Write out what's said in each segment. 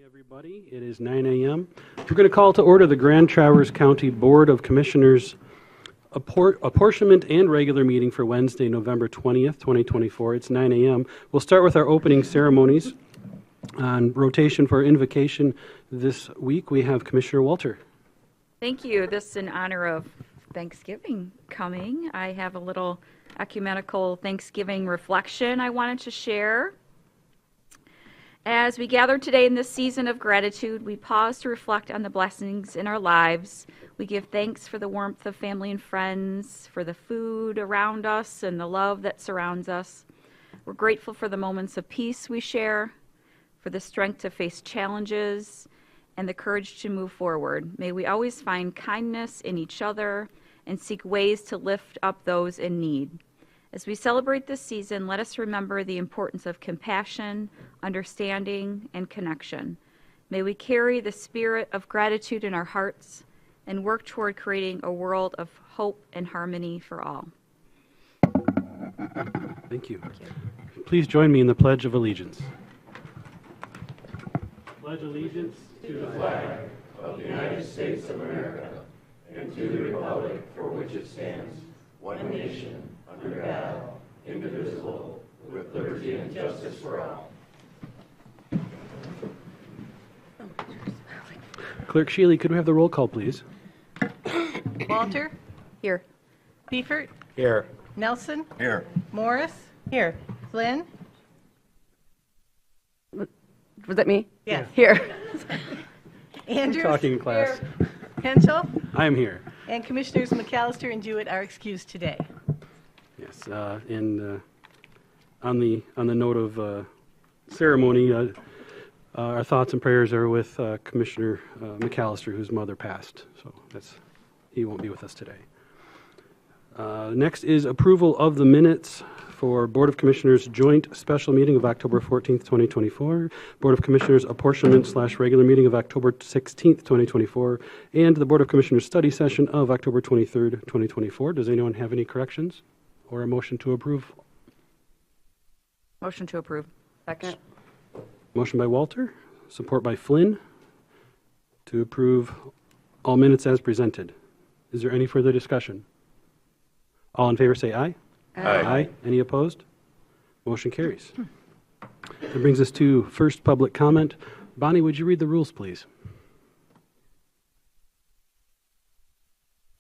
Everybody, it is 9 a.m. We're going to call to order the Grand Traverse County Board of Commissioners apportionment and regular meeting for Wednesday, November 20th, 2024. It's 9 a.m. We'll start with our opening ceremonies. On rotation for invocation this week, we have Commissioner Walter. Thank you. This is in honor of Thanksgiving coming. I have a little ecumenical Thanksgiving reflection I wanted to share. As we gather today in this season of gratitude, we pause to reflect on the blessings in our lives. We give thanks for the warmth of family and friends, for the food around us and the love that surrounds us. We're grateful for the moments of peace we share, for the strength to face challenges, and the courage to move forward. May we always find kindness in each other and seek ways to lift up those in need. As we celebrate this season, let us remember the importance of compassion, understanding, and connection. May we carry the spirit of gratitude in our hearts and work toward creating a world of hope and harmony for all. Thank you. Please join me in the Pledge of Allegiance. Pledge allegiance to the flag of the United States of America and to the republic for which it stands, one nation, under God, indivisible, with liberty and justice for all. Clerk Shealy, could we have the roll call, please? Walter? Here. Beifert? Here. Nelson? Here. Morris? Here. Flynn? Was that me? Yes. Here. Andrews? Talking in class. Here. Henschel? I am here. And Commissioners McAllister and Jewett are excused today. Yes, and on the note of ceremony, our thoughts and prayers are with Commissioner McAllister, whose mother passed. So he won't be with us today. Next is approval of the minutes for Board of Commissioners joint special meeting of October 14th, 2024, Board of Commissioners apportionment/regular meeting of October 16th, 2024, and the Board of Commissioners study session of October 23rd, 2024. Does anyone have any corrections or a motion to approve? Motion to approve. Second. Motion by Walter, support by Flynn, to approve all minutes as presented. Is there any further discussion? All in favor say aye. Aye. Any opposed? Motion carries. That brings us to first public comment. Bonnie, would you read the rules, please?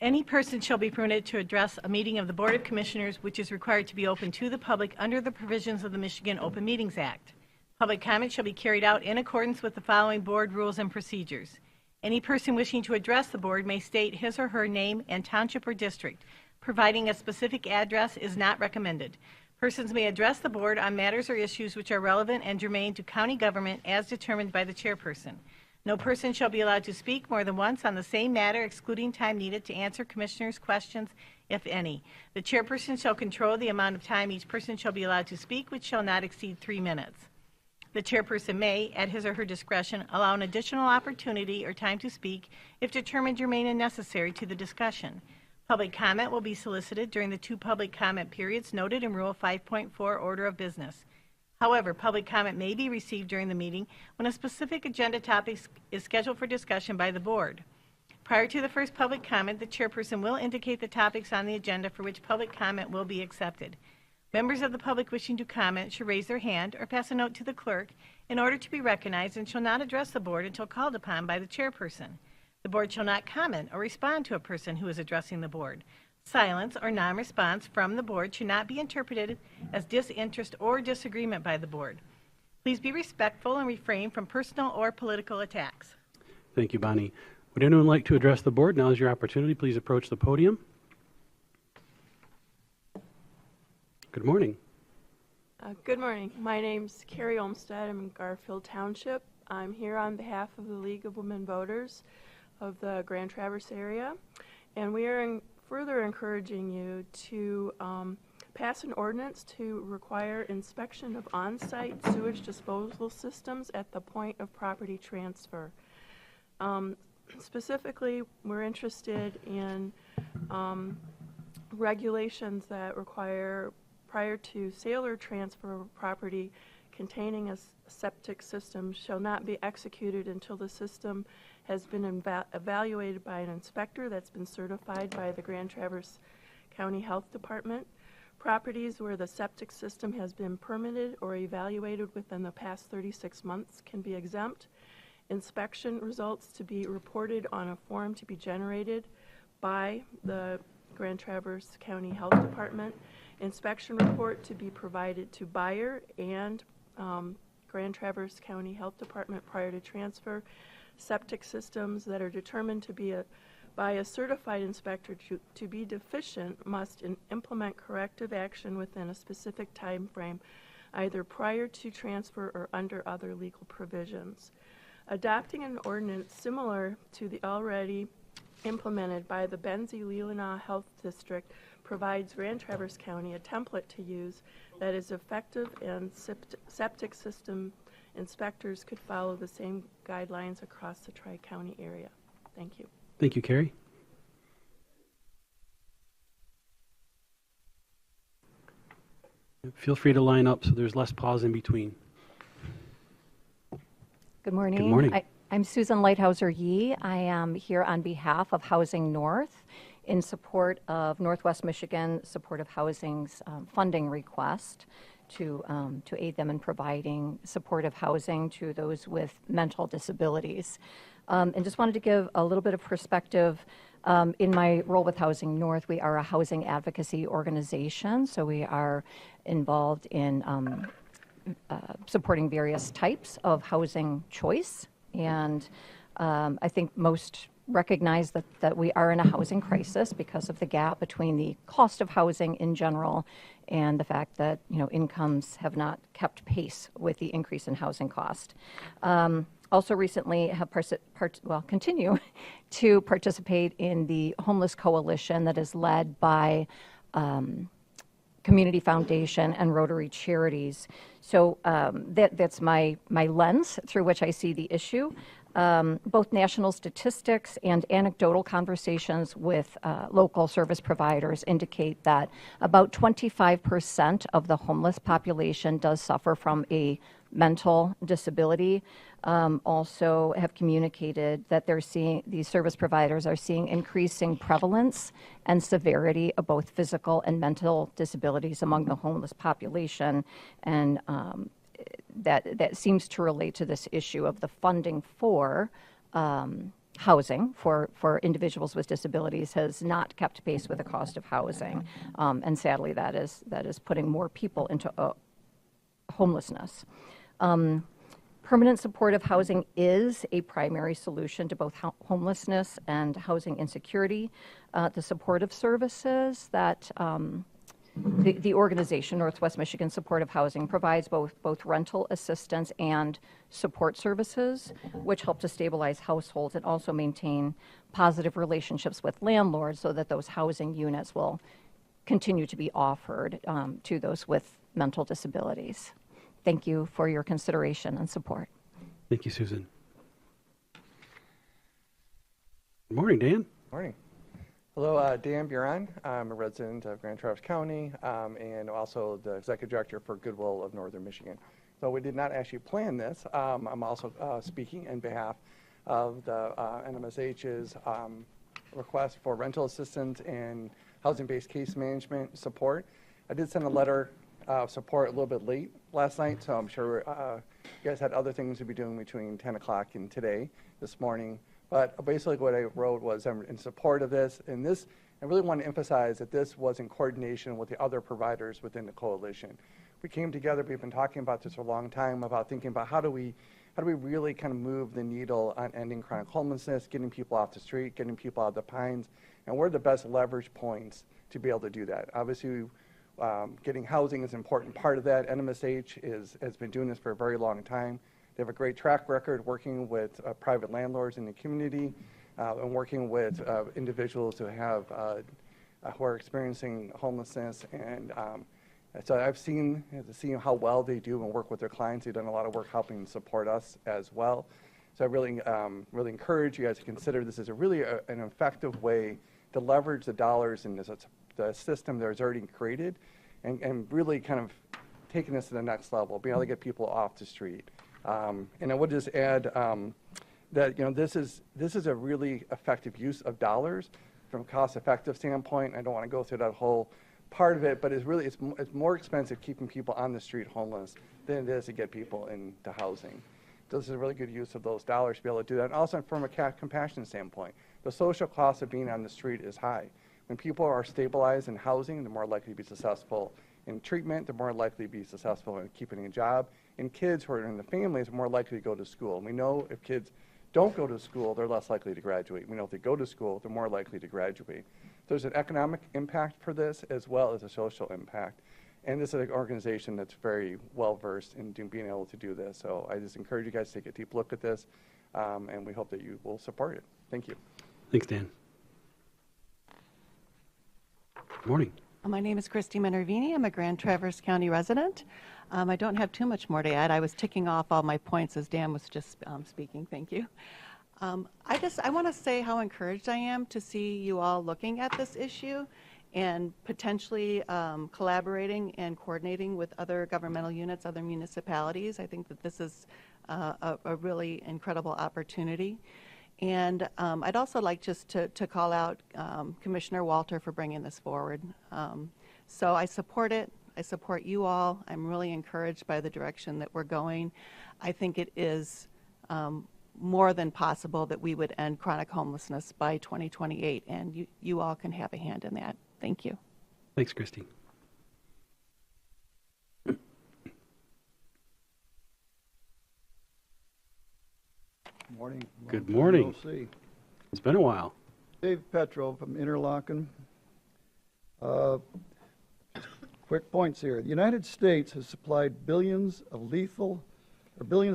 Any person shall be permitted to address a meeting of the Board of Commissioners which is required to be open to the public under the provisions of the Michigan Open Meetings Act. Public comment shall be carried out in accordance with the following board rules and procedures. Any person wishing to address the board may state his or her name and township or district. Providing a specific address is not recommended. Persons may address the board on matters or issues which are relevant and germane to county government as determined by the chairperson. No person shall be allowed to speak more than once on the same matter, excluding time needed to answer commissioners' questions, if any. The chairperson shall control the amount of time each person shall be allowed to speak, which shall not exceed 3 minutes. The chairperson may, at his or her discretion, allow an additional opportunity or time to speak if determined germane and necessary to the discussion. Public comment will be solicited during the 2 public comment periods noted in Rule 5.4 Order of Business. However, public comment may be received during the meeting when a specific agenda topic is scheduled for discussion by the board. Prior to the first public comment, the chairperson will indicate the topics on the agenda for which public comment will be accepted. Members of the public wishing to comment should raise their hand or pass a note to the clerk in order to be recognized and shall not address the board until called upon by the chairperson. The board shall not comment or respond to a person who is addressing the board. Silence or non-response from the board should not be interpreted as disinterest or disagreement by the board. Please be respectful and refrain from personal or political attacks. Thank you, Bonnie. Would anyone like to address the board? Now is your opportunity. Please approach the podium. Good morning. Good morning. My name's Carrie Olmstead. I'm in Garfield Township. I'm here on behalf of the League of Women Voters of the Grand Traverse area, and we are further encouraging you to pass an ordinance to require inspection of on-site sewage disposal systems at the point of property transfer. Specifically, we're interested in regulations that require, prior to sale or transfer of property, containing a septic system shall not be executed until the system has been evaluated by an inspector that's been certified by the Grand Traverse County Health Department. Properties where the septic system has been permitted or evaluated within the past 36 months can be exempt. Inspection results to be reported on a form to be generated by the Grand Traverse County Health Department. Inspection report to be provided to buyer and Grand Traverse County Health Department prior to transfer. Septic systems that are determined to be by a certified inspector to be deficient must implement corrective action within a specific time frame, either prior to transfer or under other legal provisions. Adopting an ordinance similar to the already implemented by the Benzie-Leelanau Health District provides Grand Traverse County a template to use that is effective, and septic system inspectors could follow the same guidelines across the Tri-County area. Thank you. Thank you, Carrie. Feel free to line up so there's less pause in between. Good morning. Good morning. I'm Susan Lighthouser-Yee. I am here on behalf of Housing North in support of Northwest Michigan Supportive Housing's funding request to aid them in providing supportive housing to those with mental disabilities. And just wanted to give a little bit of perspective. In my role with Housing North, we are a housing advocacy organization, so we are involved in supporting various types of housing choice. And I think most recognize that we are in a housing crisis because of the gap between the cost of housing in general and the fact that incomes have not kept pace with the increase in housing cost. Also recently have continue to participate in the Homeless Coalition that is led by Community Foundation and Rotary Charities. So that's my lens through which I see the issue. Both national statistics and anecdotal conversations with local service providers indicate that about 25% of the homeless population does suffer from a mental disability. Also have communicated that these service providers are seeing increasing prevalence and severity of both physical and mental disabilities among the homeless population. And that seems to relate to this issue of the funding for housing for individuals with disabilities has not kept pace with the cost of housing. And sadly, that is putting more people into homelessness. Permanent supportive housing is a primary solution to both homelessness and housing insecurity. The supportive services that the organization, Northwest Michigan Supportive Housing, provides both rental assistance and support services, which help to stabilize households and also maintain positive relationships with landlords so that those housing units will continue to be offered to those with mental disabilities. Thank you for your consideration and support. Thank you, Susan. Good morning, Dan. Morning. Hello, Dan Buron. I'm a resident of Grand Traverse County and also the Executive Director for Goodwill of Northern Michigan. So we did not actually plan this. I'm also speaking on behalf of the NMSH's request for rental assistance and housing-based case management support. I did send a letter of support a little bit late last night, so I'm sure you guys had other things to be doing between 10 o'clock and this morning. But basically what I wrote was I'm in support of this, and I really want to emphasize that this was in coordination with the other providers within the coalition. We came together, we've been talking about this for a long time, about thinking about how do we really kind of move the needle on ending chronic homelessness, getting people off the street, getting people out of the pines, and what are the best leverage points to be able to do that. Obviously, getting housing is an important part of that. NMSH has been doing this for a very long time. They have a great track record working with private landlords in the community and working with individuals who are experiencing homelessness. And so I've seen how well they do and work with their clients. They've done a lot of work helping support us as well. So I really encourage you guys to consider this as an effective way to leverage the dollars in the system that is already created and really kind of taking this to the next level, being able to get people off the street. And I would just add that this is a really effective use of dollars from a cost-effective standpoint. I don't want to go through that whole part of it, but it's more expensive keeping people on the street homeless than it is to get people into housing. This is a really good use of those dollars to be able to do that. And also from a compassion standpoint, the social cost of being on the street is high. When people are stabilized in housing, they're more likely to be successful in treatment, they're more likely to be successful in keeping a job. And kids who are in the families are more likely to go to school. And we know if kids don't go to school, they're less likely to graduate. We know if they go to school, they're more likely to graduate. There's an economic impact for this as well as a social impact. And this is an organization that's very well versed in being able to do this. So I just encourage you guys to take a deep look at this, and we hope that you will support it. Thank you. Thanks, Dan. Good morning. My name is Christy Minervini. I'm a Grand Traverse County resident. I don't have too much more to add. I was ticking off all my points as Dan was just speaking. Thank you. I want to say how encouraged I am to see you all looking at this issue and potentially collaborating and coordinating with other governmental units, other municipalities. I think that this is a really incredible opportunity. And I'd also like just to call out Commissioner Walter for bringing this forward. So I support it. I support you all. I'm really encouraged by the direction that we're going. I think it is more than possible that we would end chronic homelessness by 2028, and you all can have a hand in that. Thank you. Thanks, Christy. Morning. Good morning. LC. It's been a while. Dave Petro from Interlochen. Quick points here. The United States has supplied billions of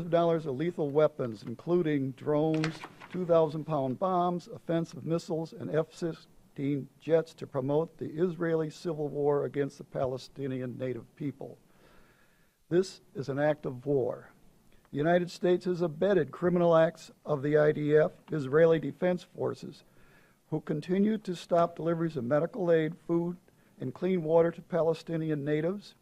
dollars of lethal weapons, including drones, 2,000-pound bombs, offensive missiles, and F-16 jets to promote the Israeli civil war against the Palestinian native people. This is an act of war. The United States has abetted criminal acts of the IDF, Israeli Defense Forces, who continue to stop deliveries of medical aid, food, and clean water to Palestinian natives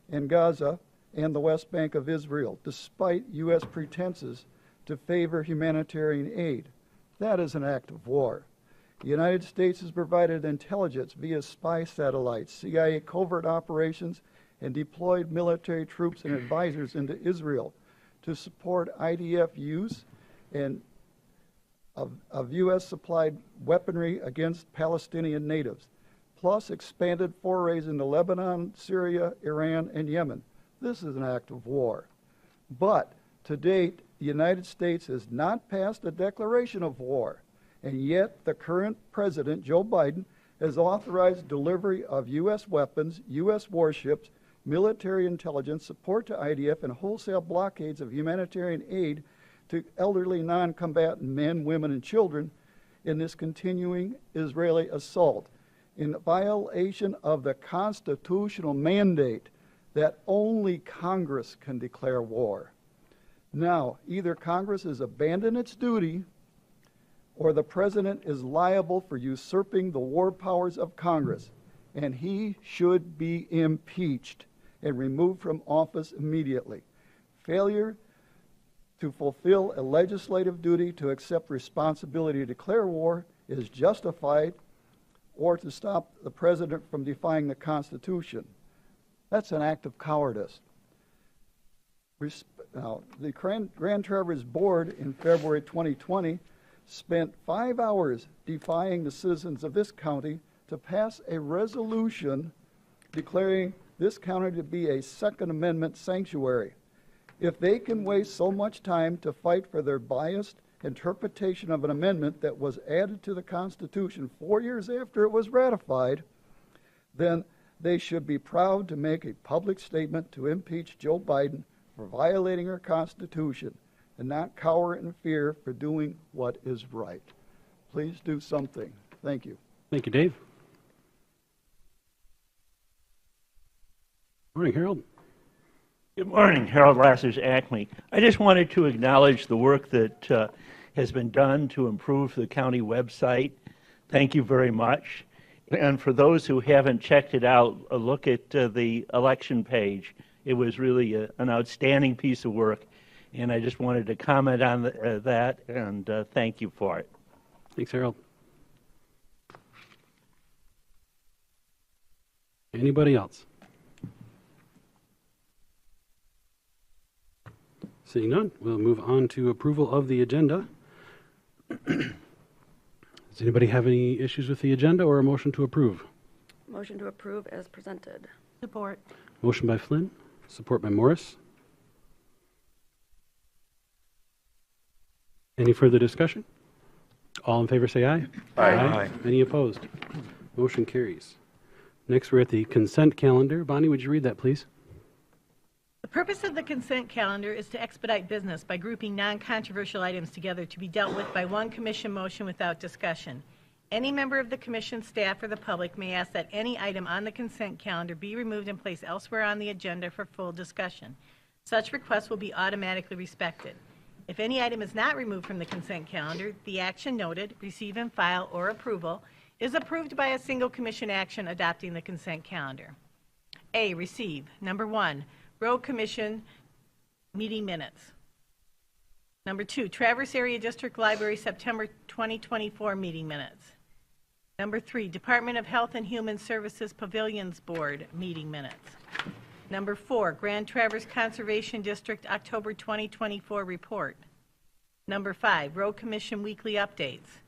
in Gaza and the West Bank of Israel, despite U.S. pretenses to favor humanitarian aid. That is an act of war. The United States has provided intelligence via spy satellites, CIA covert operations, and deployed military troops and advisors into Israel to support IDF use and of U.S. supplied weaponry against Palestinian natives, plus expanded forays into Lebanon, Syria, Iran, and Yemen. This is an act of war. But to date, the United States has not passed a declaration of war, and yet the current president, Joe Biden, has authorized delivery of U.S. weapons, U.S. warships, military intelligence, support to IDF, and wholesale blockades of humanitarian aid to elderly non-combatant men, women, and children in this continuing Israeli assault, in violation of the constitutional mandate that only Congress can declare war. Now, either Congress has abandoned its duty or the president is liable for usurping the war powers of Congress, and he should be impeached and removed from office immediately. Failure to fulfill a legislative duty to accept responsibility to declare war is justified, or to stop the president from defying the Constitution. That's an act of cowardice. Now, the Grand Traverse Board in February 2020 spent 5 hours defying the citizens of this county to pass a resolution declaring this county to be a Second Amendment sanctuary. If they can waste so much time to fight for their biased interpretation of an amendment that was added to the Constitution 4 years after it was ratified, then they should be proud to make a public statement to impeach Joe Biden for violating our Constitution and not cower in fear for doing what is right. Please do something. Thank you. Thank you, Dave. Morning, Harold. Good morning, Harold Lassers, Acme. I just wanted to acknowledge the work that has been done to improve the county website. Thank you very much. And for those who haven't checked it out, look at the election page. It was really an outstanding piece of work, and I just wanted to comment on that and thank you for it. Thanks, Harold. Anybody else? Seeing none, we'll move on to approval of the agenda. Does anybody have any issues with the agenda or a motion to approve? Motion to approve as presented. Support. Motion by Flynn, support by Morris. Any further discussion? All in favor say aye. Aye. Any opposed? Motion carries. Next, we're at the consent calendar. Bonnie, would you read that, please? The purpose of the consent calendar is to expedite business by grouping non-controversial items together to be dealt with by one commission motion without discussion. Any member of the commission, staff, or the public may ask that any item on the consent calendar be removed and placed elsewhere on the agenda for full discussion. Such requests will be automatically respected. If any item is not removed from the consent calendar, the action noted, receive and file, or approval, is approved by a single commission action adopting the consent calendar. A, receive. Number 1, Road Commission meeting minutes. Number 2, Traverse Area District Library September 2024 meeting minutes. Number 3, Department of Health and Human Services Pavilions Board meeting minutes. Number 4, Grand Traverse Conservation District October 2024 report. Number 5, Road Commission weekly updates.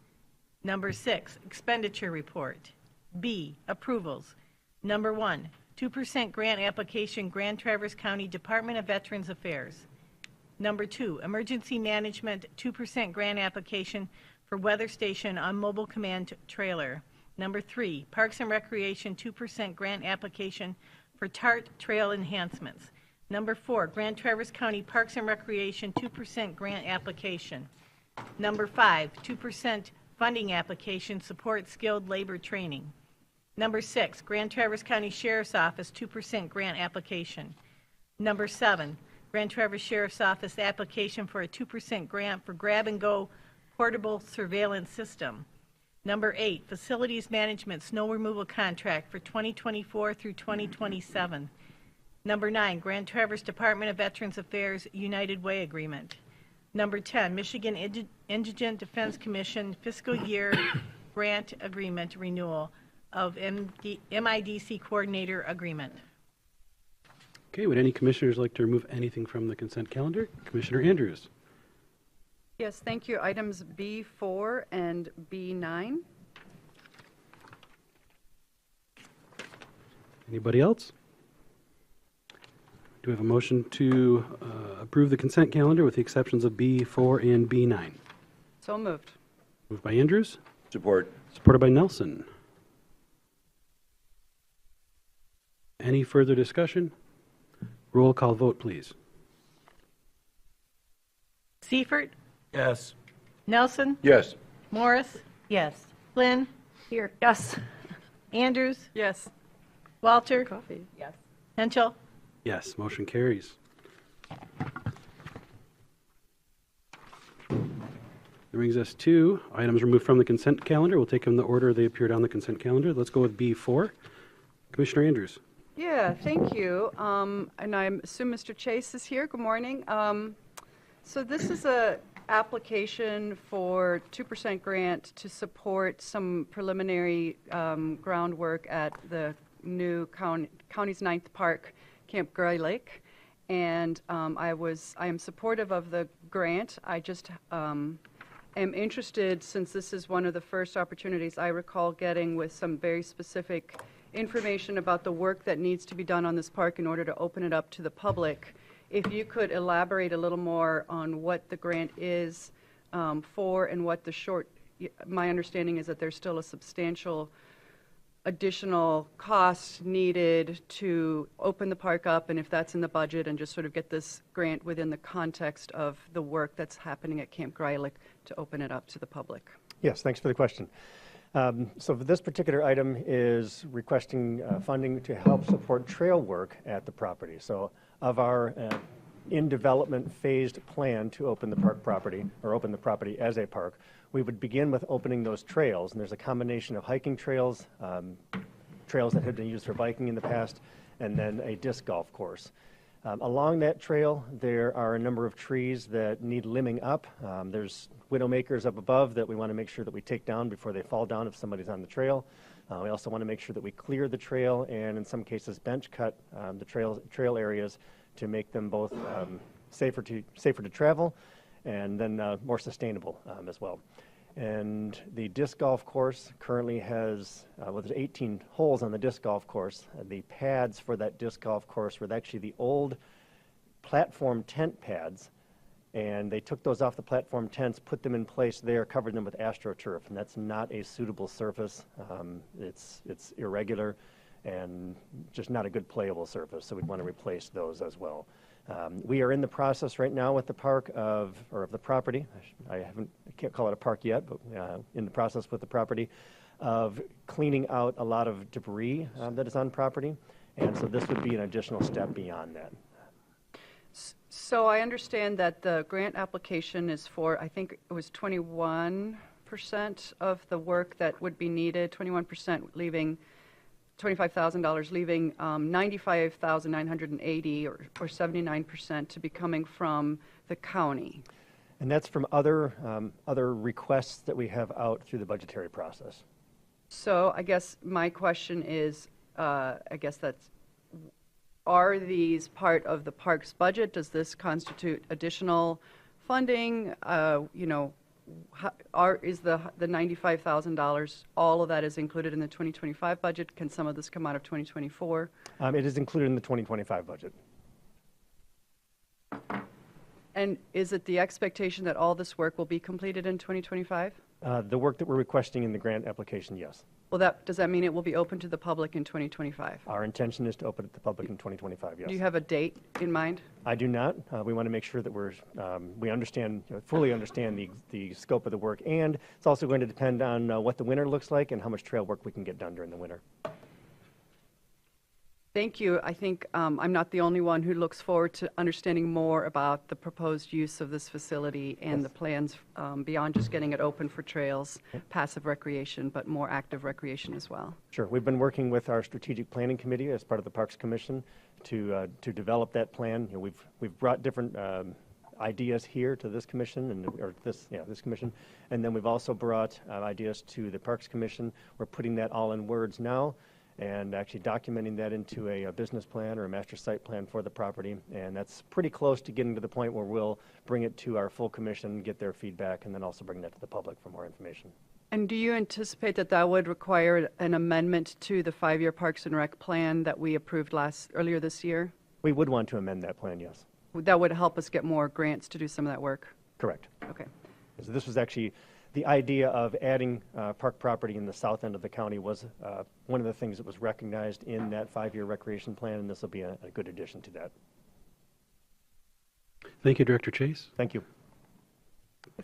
Number 6, expenditure report. B, approvals. Number 1, 2% grant application, Grand Traverse County Department of Veterans Affairs. Number 2, emergency management 2% grant application for weather station on mobile command trailer. Number 3, Parks and Recreation 2% grant application for TART trail enhancements. Number 4, Grand Traverse County Parks and Recreation 2% grant application. Number 5, 2% funding application support skilled labor training. Number 6, Grand Traverse County Sheriff's Office 2% grant application. Number 7, Grand Traverse Sheriff's Office application for a 2% grant for grab-and-go portable surveillance system. Number 8, Facilities Management Snow Removal Contract for 2024 through 2027. Number 9, Grand Traverse Department of Veterans Affairs United Way Agreement. Number 10, Michigan Indigent Defense Commission Fiscal Year Grant Agreement Renewal of MIDC Coordinator Agreement. Okay, would any commissioners like to remove anything from the consent calendar? Commissioner Andrews. Yes, thank you. Items B4 and B9. Anybody else? Do we have a motion to approve the consent calendar with the exceptions of B4 and B9? So moved. Moved by Andrews, Support. supported by Nelson. Any further discussion? Roll call vote, please. Seifert, Yes. Nelson, Yes. Morris, Yes. Flynn, Here, yes. Andrews, Yes. Walter, Coffee. Yes. Henschel. Yes, motion carries. That brings us to items removed from the consent calendar. We'll take them in the order they appeared on the consent calendar. Let's go with B4. Commissioner Andrews. Yeah, thank you. And I assume Mr. Chase is here. Good morning. So this is a application for 2% grant to support some preliminary groundwork at the new county's 9th park, Camp Gray Lake. And I am supportive of the grant. I just am interested, since this is one of the first opportunities I recall getting with some very specific information about the work that needs to be done on this park in order to open it up to the public. If you could elaborate a little more on what the grant is for and what my understanding is that there's still a substantial additional cost needed to open the park up, and if that's in the budget, and just sort of get this grant within the context of the work that's happening at Camp Greilich to open it up to the public. Yes, thanks for the question. So this particular item is requesting funding to help support trail work at the property. So of our in development phased plan to open the park property, or open the property as a park, we would begin with opening those trails. And there's a combination of hiking trails, trails that had been used for biking in the past, and then a disc golf course. Along that trail, there are a number of trees that need limbing up. There's widowmakers up above that we want to make sure that we take down before they fall down if somebody's on the trail. We also want to make sure that we clear the trail and in some cases bench cut the trail areas to make them both safer to travel and then more sustainable as well. And the disc golf course currently has, there's 18 holes on the disc golf course. The pads for that disc golf course were actually the old platform tent pads, and they took those off the platform tents, put them in place there, covered them with AstroTurf, and that's not a suitable surface. It's irregular and just not a good playable surface, so we'd want to replace those as well. We are in the process right now with the park of the property. I can't call it a park yet, but in the process with the property of cleaning out a lot of debris that is on property, and so this would be an additional step beyond that. So I understand that the grant application is for, I think it was 21% of the work that would be needed, 21% leaving $25,000, leaving $95,980 or 79% to be coming from the county. And that's from other requests that we have out through the budgetary process. So I guess my question is, are these part of the park's budget? Does this constitute additional funding? Is the $95,000, all of that is included in the 2025 budget? Can some of this come out of 2024? It is included in the 2025 budget. And is it the expectation that all this work will be completed in 2025? The work that we're requesting in the grant application, yes. Well, does that mean it will be open to the public in 2025? Our intention is to open it to the public in 2025, yes. Do you have a date in mind? I do not. We want to make sure that we understand, fully understand the scope of the work, and it's also going to depend on what the winter looks like and how much trail work we can get done during the winter. Thank you. I think I'm not the only one who looks forward to understanding more about the proposed use of this facility and the plans beyond just getting it open for trails, passive recreation, but more active recreation as well. Sure. We've been working with our strategic planning committee as part of the Parks Commission to develop that plan. We've brought different ideas here to this commission this commission, and then we've also brought ideas to the Parks Commission. We're putting that all in words now, and actually documenting that into a business plan or a master site plan for the property. And that's pretty close to getting to the point where we'll bring it to our full commission, get their feedback, and then also bring that to the public for more information. And do you anticipate that would require an amendment to the 5-year Parks and Rec plan that we approved earlier this year? We would want to amend that plan, yes. That would help us get more grants to do some of that work? Correct. Okay. So this was actually the idea of adding park property in the south end of the county was one of the things that was recognized in that 5-year recreation plan, and this will be a good addition to that. Thank you, Director Chase. Thank you.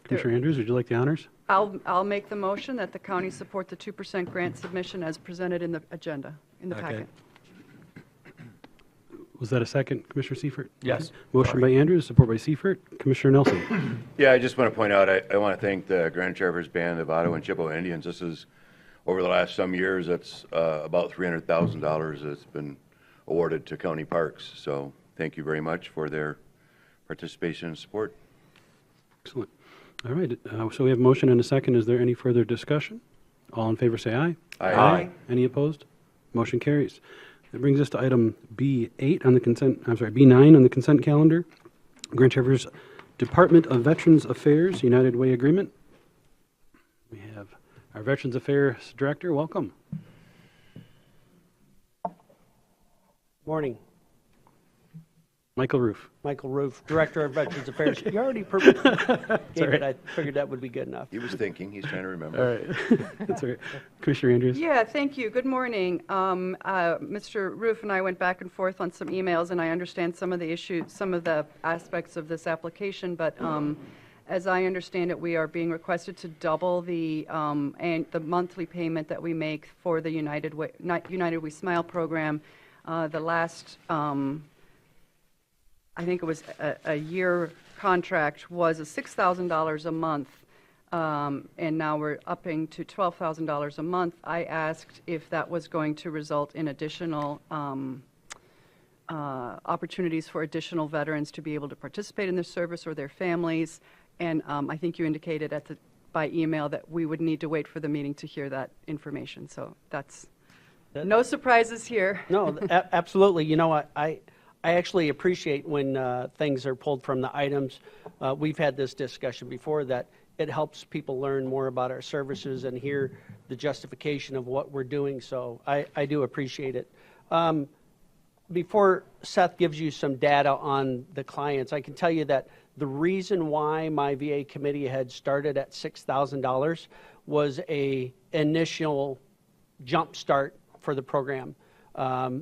Commissioner Andrews, would you like the honors? I'll make the motion that the county support the 2% grant submission as presented in the agenda, in the packet. Was that a second, Commissioner Seifert? Yes. Motion by Andrews, support by Seifert. Commissioner Nelson. Yeah, I just want to point out, I want to thank the Grand Traverse Band of Ottawa and Chippewa Indians. This is, over the last some years, that's about $300,000 that's been awarded to county parks. So thank you very much for their participation and support. Excellent. All right, so we have a motion and a second. Is there any further discussion? All in favor say aye. Aye. Any opposed? Motion carries. That brings us to item B9 on the consent calendar. Grand Traverse Department of Veterans Affairs United Way Agreement. We have our Veterans Affairs Director. Welcome. Morning. Michael Roof. Michael Roof, Director of Veterans Affairs. You already gave it. I figured that would be good enough. He was thinking. He's trying to remember. All right. That's all right. Commissioner Andrews. Yeah, thank you. Good morning. Mr. Roof and I went back and forth on some emails, and I understand some of the issues, some of the aspects of this application, but as I understand it, we are being requested to double the monthly payment that we make for the United We Smile program. The last I think it was a year contract was $6,000 a month, and now we're upping to $12,000 a month. I asked if that was going to result in additional opportunities for additional veterans to be able to participate in their service or their families. And I think you indicated by email that we would need to wait for the meeting to hear that information. So that's no surprises here. No, absolutely. You know, I actually appreciate when things are pulled from the items. We've had this discussion before that it helps people learn more about our services and hear the justification of what we're doing. So I do appreciate it. Before Seth gives you some data on the clients, I can tell you that the reason why my VA committee had started at $6,000 was a initial jump start for the program.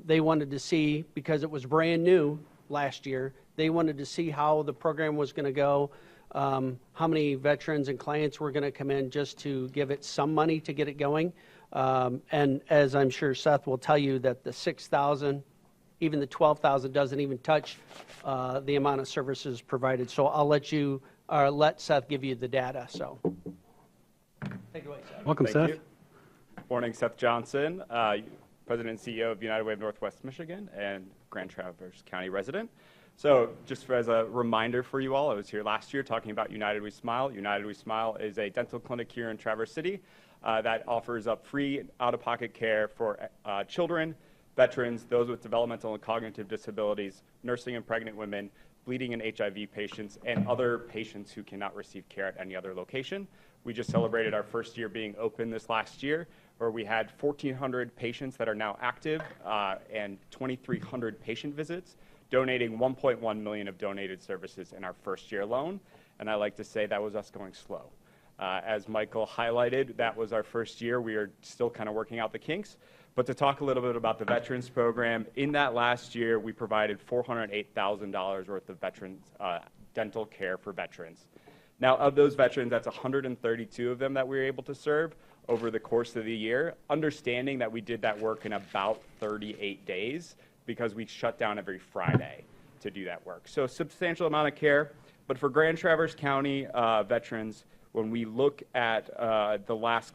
They wanted to see, because it was brand new last year, they wanted to see how the program was going to go, how many veterans and clients were going to come in just to give it some money to get it going. And as I'm sure Seth will tell you, that the $6,000, even the $12,000 doesn't even touch the amount of services provided. So I'll let Seth give you the data. So take it away, Seth. Welcome, Thank Seth. you. Morning, Seth Johnson, President and CEO of United Way of Northwest Michigan and Grand Traverse County resident. So just as a reminder for you all, I was here last year talking about United We Smile. United We Smile is a dental clinic here in Traverse City that offers up free out-of-pocket care for children, veterans, those with developmental and cognitive disabilities, nursing and pregnant women, bleeding and HIV patients, and other patients who cannot receive care at any other location. We just celebrated our first year being open this last year, where we had 1,400 patients that are now active and 2,300 patient visits, donating $1.1 million of donated services in our first year alone. And I like to say that was us going slow. As Michael highlighted, that was our first year. We are still kind of working out the kinks. But to talk a little bit about the Veterans Program, in that last year, we provided $408,000 worth of veterans dental care for veterans. Now, of those veterans, that's 132 of them that we were able to serve over the course of the year, understanding that we did that work in about 38 days because we shut down every Friday to do that work. So a substantial amount of care. But for Grand Traverse County veterans, when we look at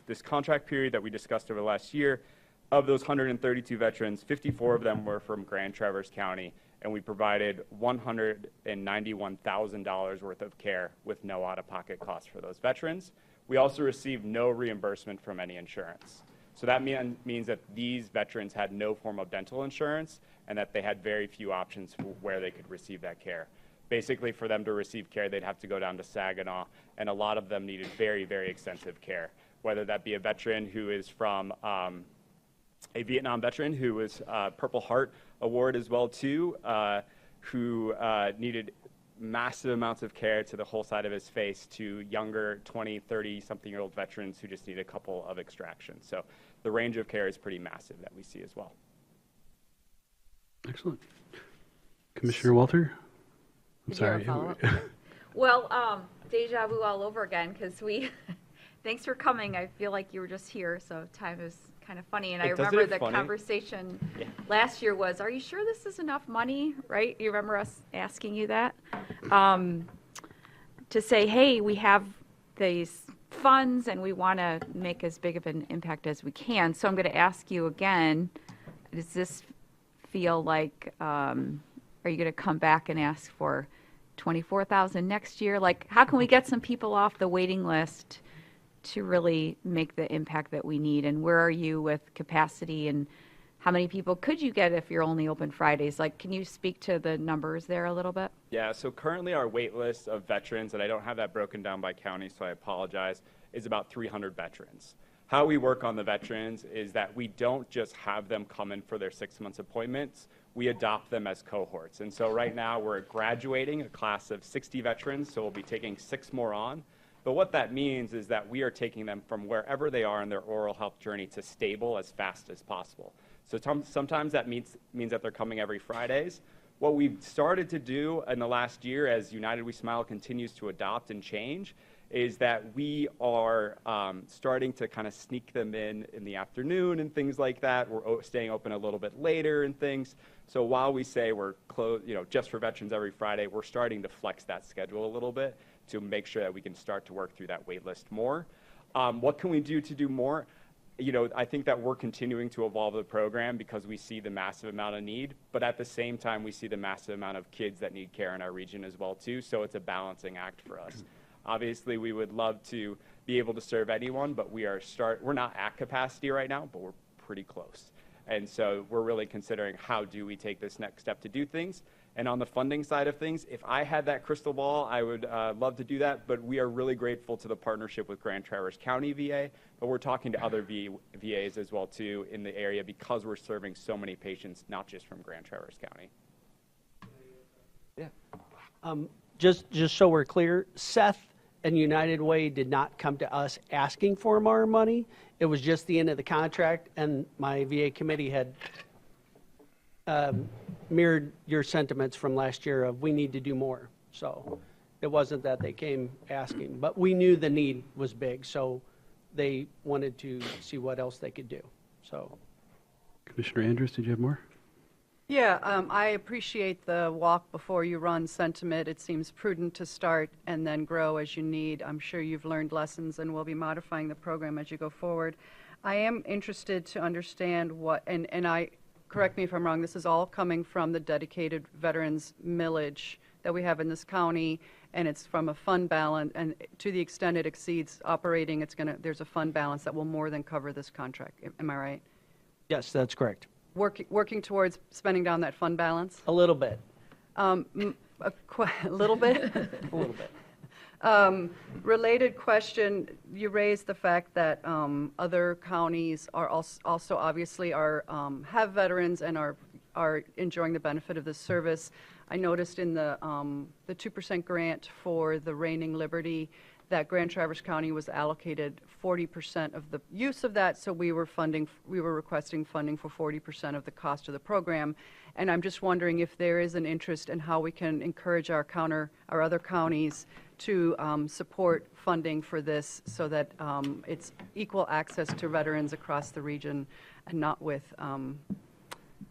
this contract period that we discussed over the last year, of those 132 veterans, 54 of them were from Grand Traverse County, and we provided $191,000 worth of care with no out-of-pocket costs for those veterans. We also received no reimbursement from any insurance. So that means that these veterans had no form of dental insurance and that they had very few options for where they could receive that care. Basically, for them to receive care, they'd have to go down to Saginaw, and a lot of them needed very, very extensive care, whether that be a veteran who is from a Vietnam veteran who was Purple Heart Award as well too, who needed massive amounts of care to the whole side of his face, to younger 20, 30-something-year-old veterans who just need a couple of extractions. So the range of care is pretty massive that we see as well. Excellent. Commissioner Walter? I'm Did you have a sorry. follow-up? Well, deja vu all over again, because thanks for coming. I feel like you were just here, so time is kind of funny. And I remember the conversation last year was, are you sure this is enough money, right? You remember us asking you that? To say, hey, we have these funds and we want to make as big of an impact as we can. So I'm going to ask you again, does this feel like, are you going to come back and ask for $24,000 next year? Like, how can we get some people off the waiting list to really make the impact that we need? And where are you with capacity, and how many people could you get if you're only open Fridays? Like, can you speak to the numbers there a little bit? Yeah, so currently our wait list of veterans, and I don't have that broken down by county, so I apologize, is about 300 veterans. How we work on the veterans is that we don't just have them come in for their 6 months appointments, we adopt them as cohorts. And so right now we're graduating a class of 60 veterans, so we'll be taking 6 more on. But what that means is that we are taking them from wherever they are in their oral health journey to stable as fast as possible. So sometimes that means that they're coming every Fridays. What we've started to do in the last year, as United We Smile continues to adopt and change, is that we are starting to kind of sneak them in the afternoon and things like that. We're staying open a little bit later and things. So while we say we're closed, just for veterans every Friday, we're starting to flex that schedule a little bit to make sure that we can start to work through that wait list more. What can we do to do more? I think that we're continuing to evolve the program because we see the massive amount of need, but at the same time, we see the massive amount of kids that need care in our region as well too. So it's a balancing act for us. Obviously, we would love to be able to serve anyone, but we're not at capacity right now, but we're pretty close. And so we're really considering how do we take this next step to do things. And on the funding side of things, if I had that crystal ball, I would love to do that. But we are really grateful to the partnership with Grand Traverse County VA. But we're talking to other VAs as well, too, in the area because we're serving so many patients, not just from Grand Traverse County. Yeah. Just so we're clear, Seth and United Way did not come to us asking for more money. It was just the end of the contract, and my VA committee had mirrored your sentiments from last year of we need to do more. So it wasn't that they came asking, but we knew the need was big, so they wanted to see what else they could do. So, Commissioner Andrews, did you have more? Yeah, I appreciate the walk before you run sentiment. It seems prudent to start and then grow as you need. I'm sure you've learned lessons and will be modifying the program as you go forward. I am interested to understand what, and I, correct me if I'm wrong, this is all coming from the dedicated veterans millage that we have in this county, and it's from a fund balance, and to the extent it exceeds operating, there's a fund balance that will more than cover this contract. Am I right? yes, that's correct. Working towards spending down that fund balance? A little bit. A little bit? A little bit. Related question, you raised the fact that other counties are also obviously have veterans and are enjoying the benefit of this service. I noticed in the 2% grant for the Reigning Liberty that Grand Traverse County was allocated 40% of the use of that, so we were requesting funding for 40% of the cost of the program. And I'm just wondering if there is an interest in how we can encourage our other counties to support funding for this so that it's equal access to veterans across the region and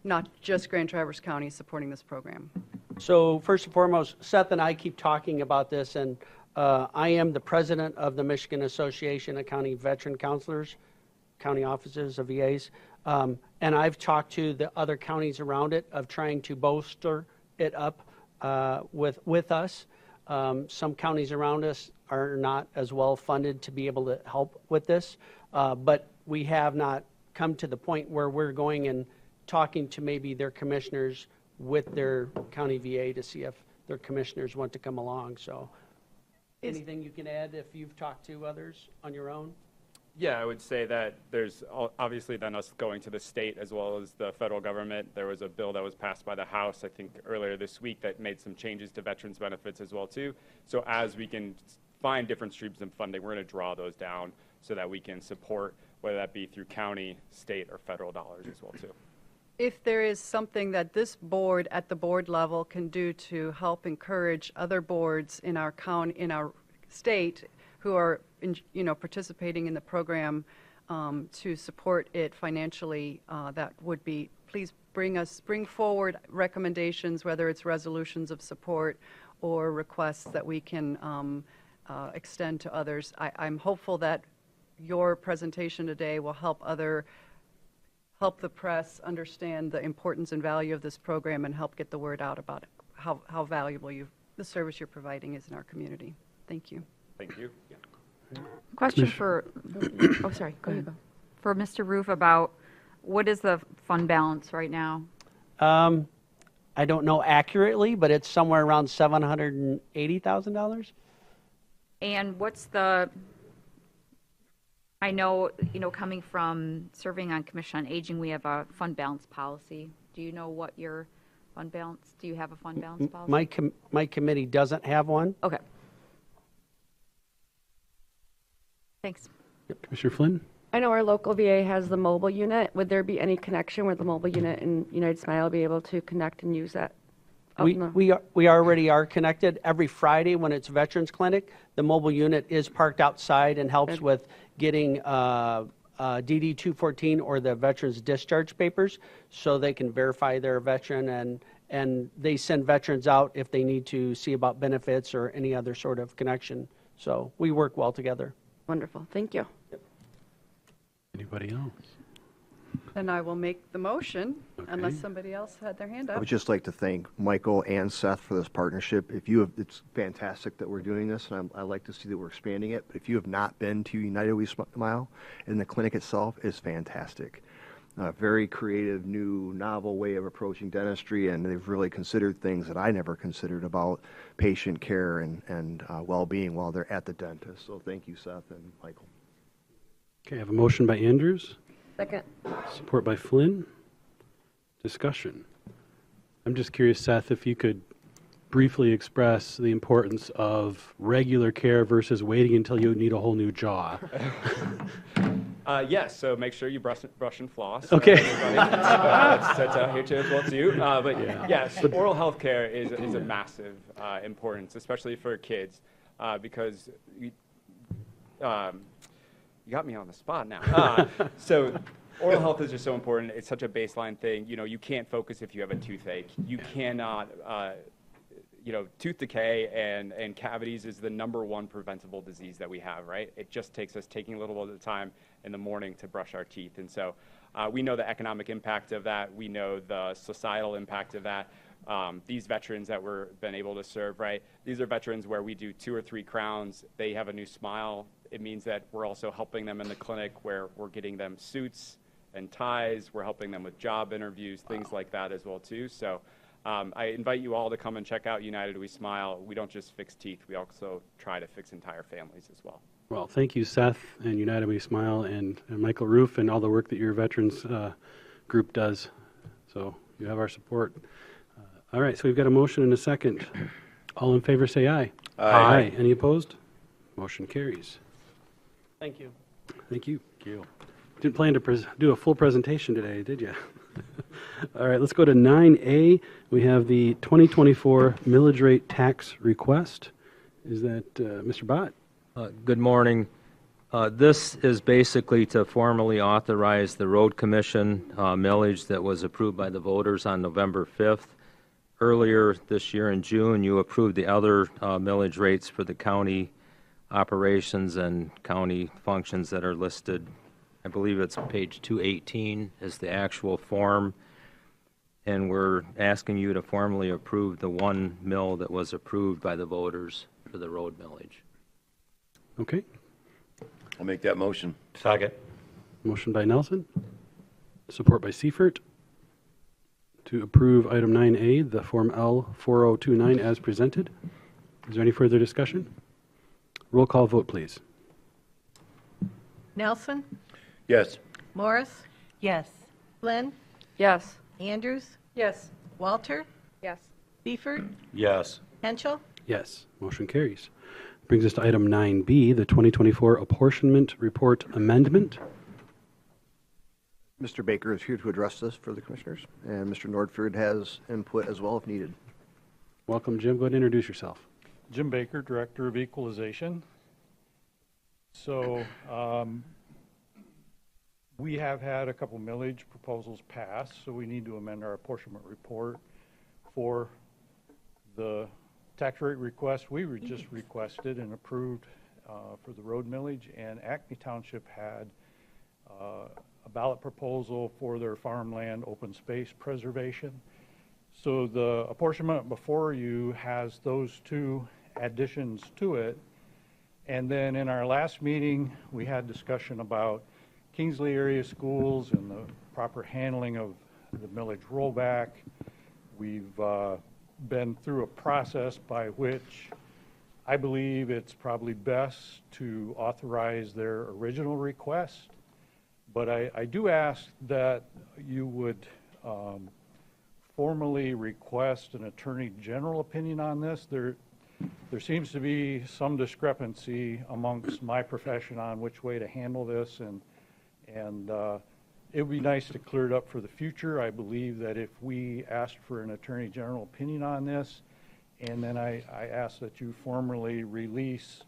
not just Grand Traverse County supporting this program. So first and foremost, Seth and I keep talking about this, and I am the president of the Michigan Association of County Veteran Counselors, county offices of VAs, and I've talked to the other counties around it of trying to bolster it up with us. Some counties around us are not as well funded to be able to help with this, but we have not come to the point where we're going and talking to maybe their commissioners with their county VA to see if their commissioners want to come along. So anything you can add if you've talked to others on your own? Yeah, I would say that there's obviously then us going to the state as well as the federal government. There was a bill that was passed by the House, I think earlier this week, that made some changes to veterans benefits as well too. So as we can find different streams of funding, we're going to draw those down so that we can support, whether that be through county, state, or federal dollars as well too. If there is something that this board at the board level can do to help encourage other boards in our county, in our state, who are participating in the program to support it financially, that would be, please bring forward recommendations, whether it's resolutions of support or requests that we can extend to others. I'm hopeful that your presentation today will help the press understand the importance and value of this program and help get the word out about it, how valuable the service you're providing is in our community. Thank you. Thank you. Question for, oh, sorry, go ahead. For Mr. Roof about what is the fund balance right now? I don't know accurately, but it's somewhere around $780,000. And what's the, I know, coming from serving on Commission on Aging, we have a fund balance policy. Do you know what your fund balance, do you have a fund balance policy? My committee doesn't have one. Okay. Thanks. Commissioner Flynn? I know our local VA has the mobile unit. Would there be any connection where the mobile unit and United Smile will be able to connect and use that? We already are connected. Every Friday when it's Veterans Clinic, the mobile unit is parked outside and helps with getting DD 214 or the veterans discharge papers so they can verify they're a veteran, and they send veterans out if they need to see about benefits or any other sort of connection. So we work well together. Wonderful. Thank you. Anybody else? Then I will make the motion unless Okay. somebody else had their hand I up. would just like to thank Michael and Seth for this partnership. It's fantastic that we're doing this, and I like to see that we're expanding it. But if you have not been to United We Smile, and the clinic itself is fantastic. Very creative, new, novel way of approaching dentistry, and they've really considered things that I never considered about patient care and well-being while they're at the dentist. So thank you, Seth and Michael. Okay, I have a motion by Andrews, Second. support by Flynn. Discussion. I'm just curious, Seth, if you could briefly express the importance of regular care versus waiting until you need a whole new jaw. Yes, so make sure you brush and floss. Okay. That's out here too as well too. But Yeah. yes, oral health care is a massive importance, especially for kids, because you got me on the spot now. So oral health is just so important. It's such a baseline thing. You know, you can't focus if you have a toothache. You cannot. Tooth decay and cavities is the #1 preventable disease that we have, right? It just takes us taking a little bit of time in the morning to brush our teeth. And so we know the economic impact of that. We know the societal impact of that. These veterans that we've been able to serve, right? These are veterans where we do 2 or 3 crowns. They have a new smile. It means that we're also helping them in the clinic where we're getting them suits and ties. We're helping them with job interviews, things like that as well too. So I invite you all to come and check out United We Smile. We don't just fix teeth. We also try to fix entire families as well. Well, thank you, Seth, and United We Smile, and Michael Roof, and all the work that your veterans group does. So you have our support. All right, so we've got a motion and a second. All in favor say aye. Aye. Any opposed? Motion carries. Thank you. Thank you. Didn't plan to do a full presentation today, did you? All right, let's go to 9A. We have the 2024 millage rate tax request. Is that Mr. Bott? Good morning. This is basically to formally authorize the Road Commission millage that was approved by the voters on November 5th. Earlier this year in June, you approved the other millage rates for the county operations and county functions that are listed. I believe it's page 218 is the actual form. And we're asking you to formally approve the 1 mill that was approved by the voters for the road millage. Okay. I'll make that motion. Second. Motion by Nelson, support by Seifert, to approve item 9A, the Form L4029 as presented. Is there any further discussion? Roll call vote, please. Nelson? Yes. Morris? Yes. Flynn? Yes. Andrews? Yes. Walter? Yes. Seifert? Yes. Henschel? Yes, motion carries. Brings us to item 9B, the 2024 apportionment report amendment. Mr. Baker is here to address this for the commissioners, and Mr. Nordford has input as well if needed. Welcome, Jim. Go ahead and introduce yourself. Jim Baker, Director of Equalization. So we have had a couple millage proposals pass, so we need to amend our apportionment report for the tax rate request we were just requested and approved for the road millage, and Acme Township had a ballot proposal for their farmland open space preservation. So the apportionment before you has those 2 additions to it. And then in our last meeting, we had discussion about Kingsley area schools and the proper handling of the millage rollback. We've been through a process by which I believe it's probably best to authorize their original request. But I do ask that you would formally request an Attorney General opinion on this. There seems to be some discrepancy amongst my profession on which way to handle this, and it would be nice to clear it up for the future. I believe that if we asked for an Attorney General opinion on this, and then I ask that you formally release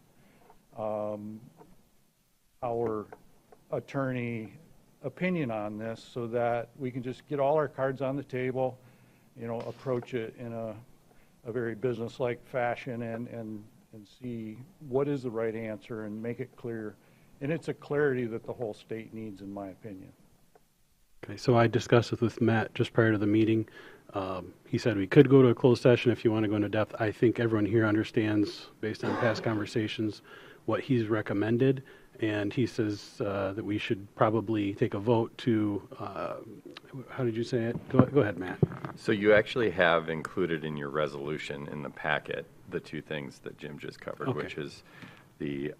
our attorney opinion on this so that we can just get all our cards on the table, approach it in a very business-like fashion and see what is the right answer and make it clear And it's a clarity that the whole state needs, in my opinion. Okay, so I discussed this with Matt just prior to the meeting. He said we could go to a closed session if you want to go into depth. I think everyone here understands, based on past conversations, what he's recommended. And he says that we should probably take a vote to, how did you say it? Go ahead, Matt. So you actually have included in your resolution in the packet the two things that Jim just covered, Okay. which is the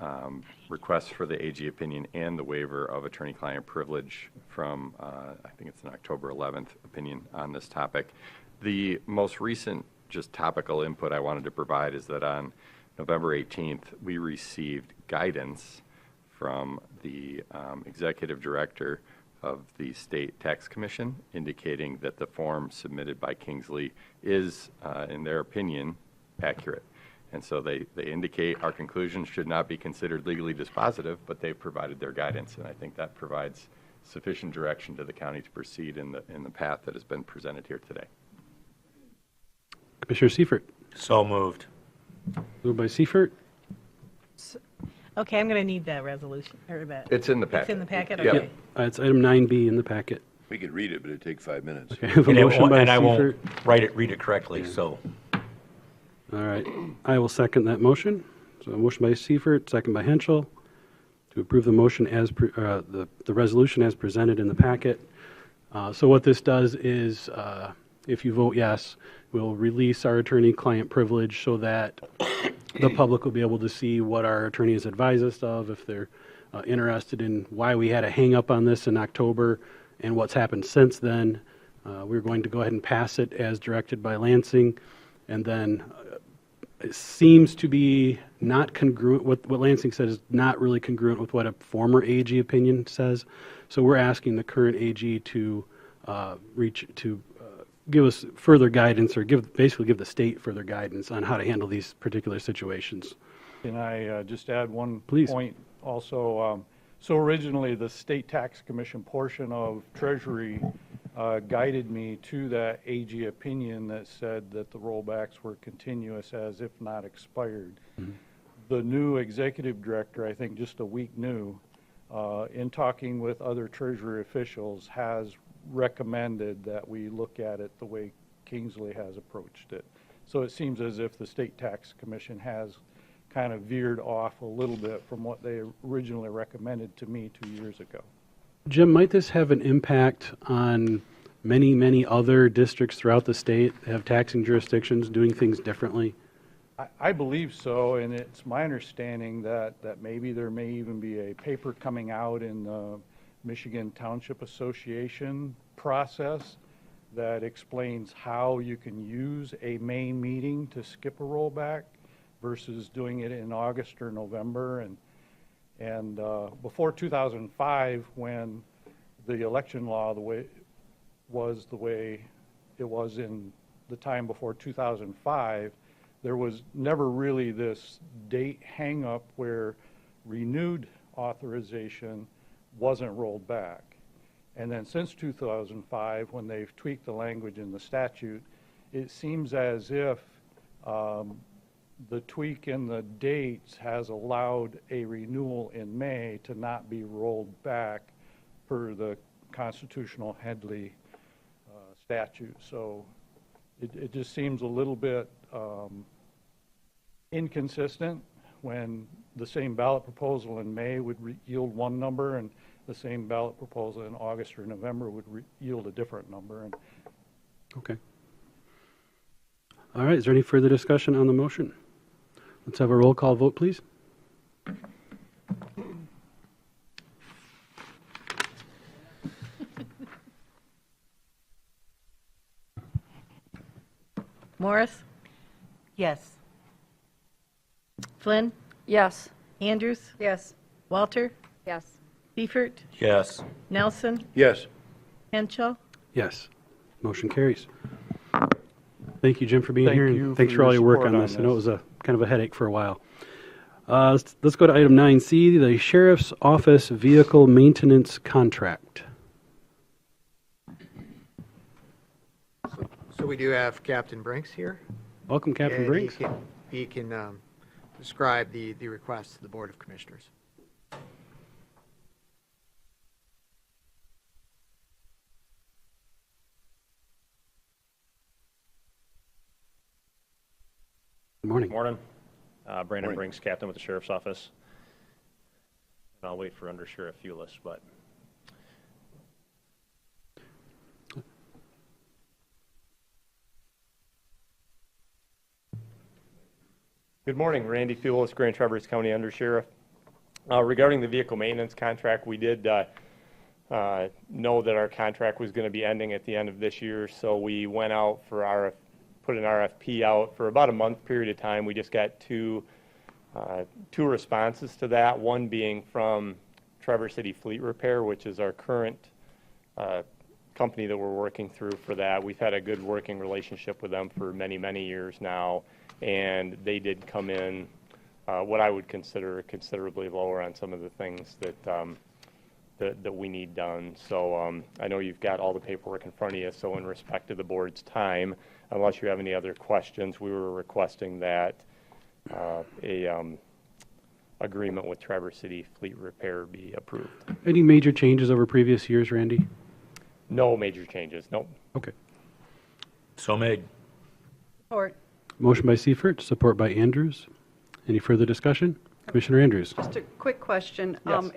request for the AG opinion and the waiver of attorney-client privilege from, I think it's an October 11th opinion on this topic. The most recent just topical input I wanted to provide is that on November 18th, we received guidance from the executive director of the State Tax Commission indicating that the form submitted by Kingsley is, in their opinion, accurate. And so they indicate our conclusions should not be considered legally dispositive, but they've provided their guidance. And I think that provides sufficient direction to the county to proceed in the path that has been presented here today. Commissioner Seifert. So moved. Moved by Seifert. Okay, I'm going to need that resolution, or that. It's in the packet. It's in the packet, Yep. okay. It's item 9B in the packet. We could read it, but it'd take 5 minutes. Okay, I have a motion by And I Seifert. won't read it correctly, so. All right, I will second that motion. So a motion by Seifert, second by Henschel, to approve the motion as, the resolution as presented in the packet. So what this does is, if you vote yes, we'll release our attorney-client privilege so that the public will be able to see what our attorney has advised us of, if they're interested in why we had a hang-up on this in October and what's happened since then. We're going to go ahead and pass it as directed by Lansing, and then it seems to be not congruent. What Lansing said is not really congruent with what a former AG opinion says. So we're asking the current AG to give us further guidance, or basically give the state further guidance on how to handle these particular situations. Can I just add one Please. point also? So originally, the State Tax Commission portion of Treasury guided me to that AG opinion that said that the rollbacks were continuous as if not expired. Mm-hmm. The new executive director, I think just a week new, in talking with other Treasury officials, has recommended that we look at it the way Kingsley has approached it. So it seems as if the State Tax Commission has kind of veered off a little bit from what they originally recommended to me 2 years ago. Jim, might this have an impact on many, many other districts throughout the state that have taxing jurisdictions doing things differently? I believe so, and it's my understanding that maybe there may even be a paper coming out in the Michigan Township Association process that explains how you can use a May meeting to skip a rollback versus doing it in August or November. And before 2005, when the election law the way it was in the time before 2005, there was never really this date hang-up where renewed authorization wasn't rolled back. And then since 2005, when they've tweaked the language in the statute, it seems as if the tweak in the dates has allowed a renewal in May to not be rolled back per the constitutional Headley statute. So it just seems a little bit inconsistent when the same ballot proposal in May would yield one number and the same ballot proposal in August or November would yield a different number. And Okay. All right, is there any further discussion on the motion? Let's have a roll call vote, please. Morris? Yes. Flynn? Yes. Andrews? Yes. Walter? Yes. Seifert? Yes. Nelson? Yes. Henschel? Yes. Motion carries. Thank you, Jim, for being Thank here, you and thanks for for all your your work support on on this. I know it this. was a kind of a headache for a while. Let's go to item 9C, the Sheriff's Office Vehicle Maintenance Contract. So we do have Captain Brinks here. Welcome, Captain and Brinks. He can describe the request to the Board of Commissioners. morning. Morning. Brandon Brinks, Captain with the Sheriff's Office. And I'll wait for Under Sheriff Fulis, but. Good morning, Randy Fulis, Grand Traverse County Under Sheriff. Regarding the vehicle maintenance contract, we did know that our contract was going to be ending at the end of this year, so we went out for put an RFP out for about a month period of time. We just got two responses to that, one being from Traverse City Fleet Repair, which is our current company that we're working through for that. We've had a good working relationship with them for many, many years now, and they did come in what I would consider considerably lower on some of the things that we need done. So I know you've got all the paperwork in front of you, so in respect to the board's time, unless you have any other questions, we were requesting that agreement with Traverse City Fleet Repair be approved. Any major changes over previous years, Randy? No major changes, nope. Okay. So made. Support. Motion by Seifert, support by Andrews. Any further discussion? Commissioner Andrews. Just a quick question. Yes.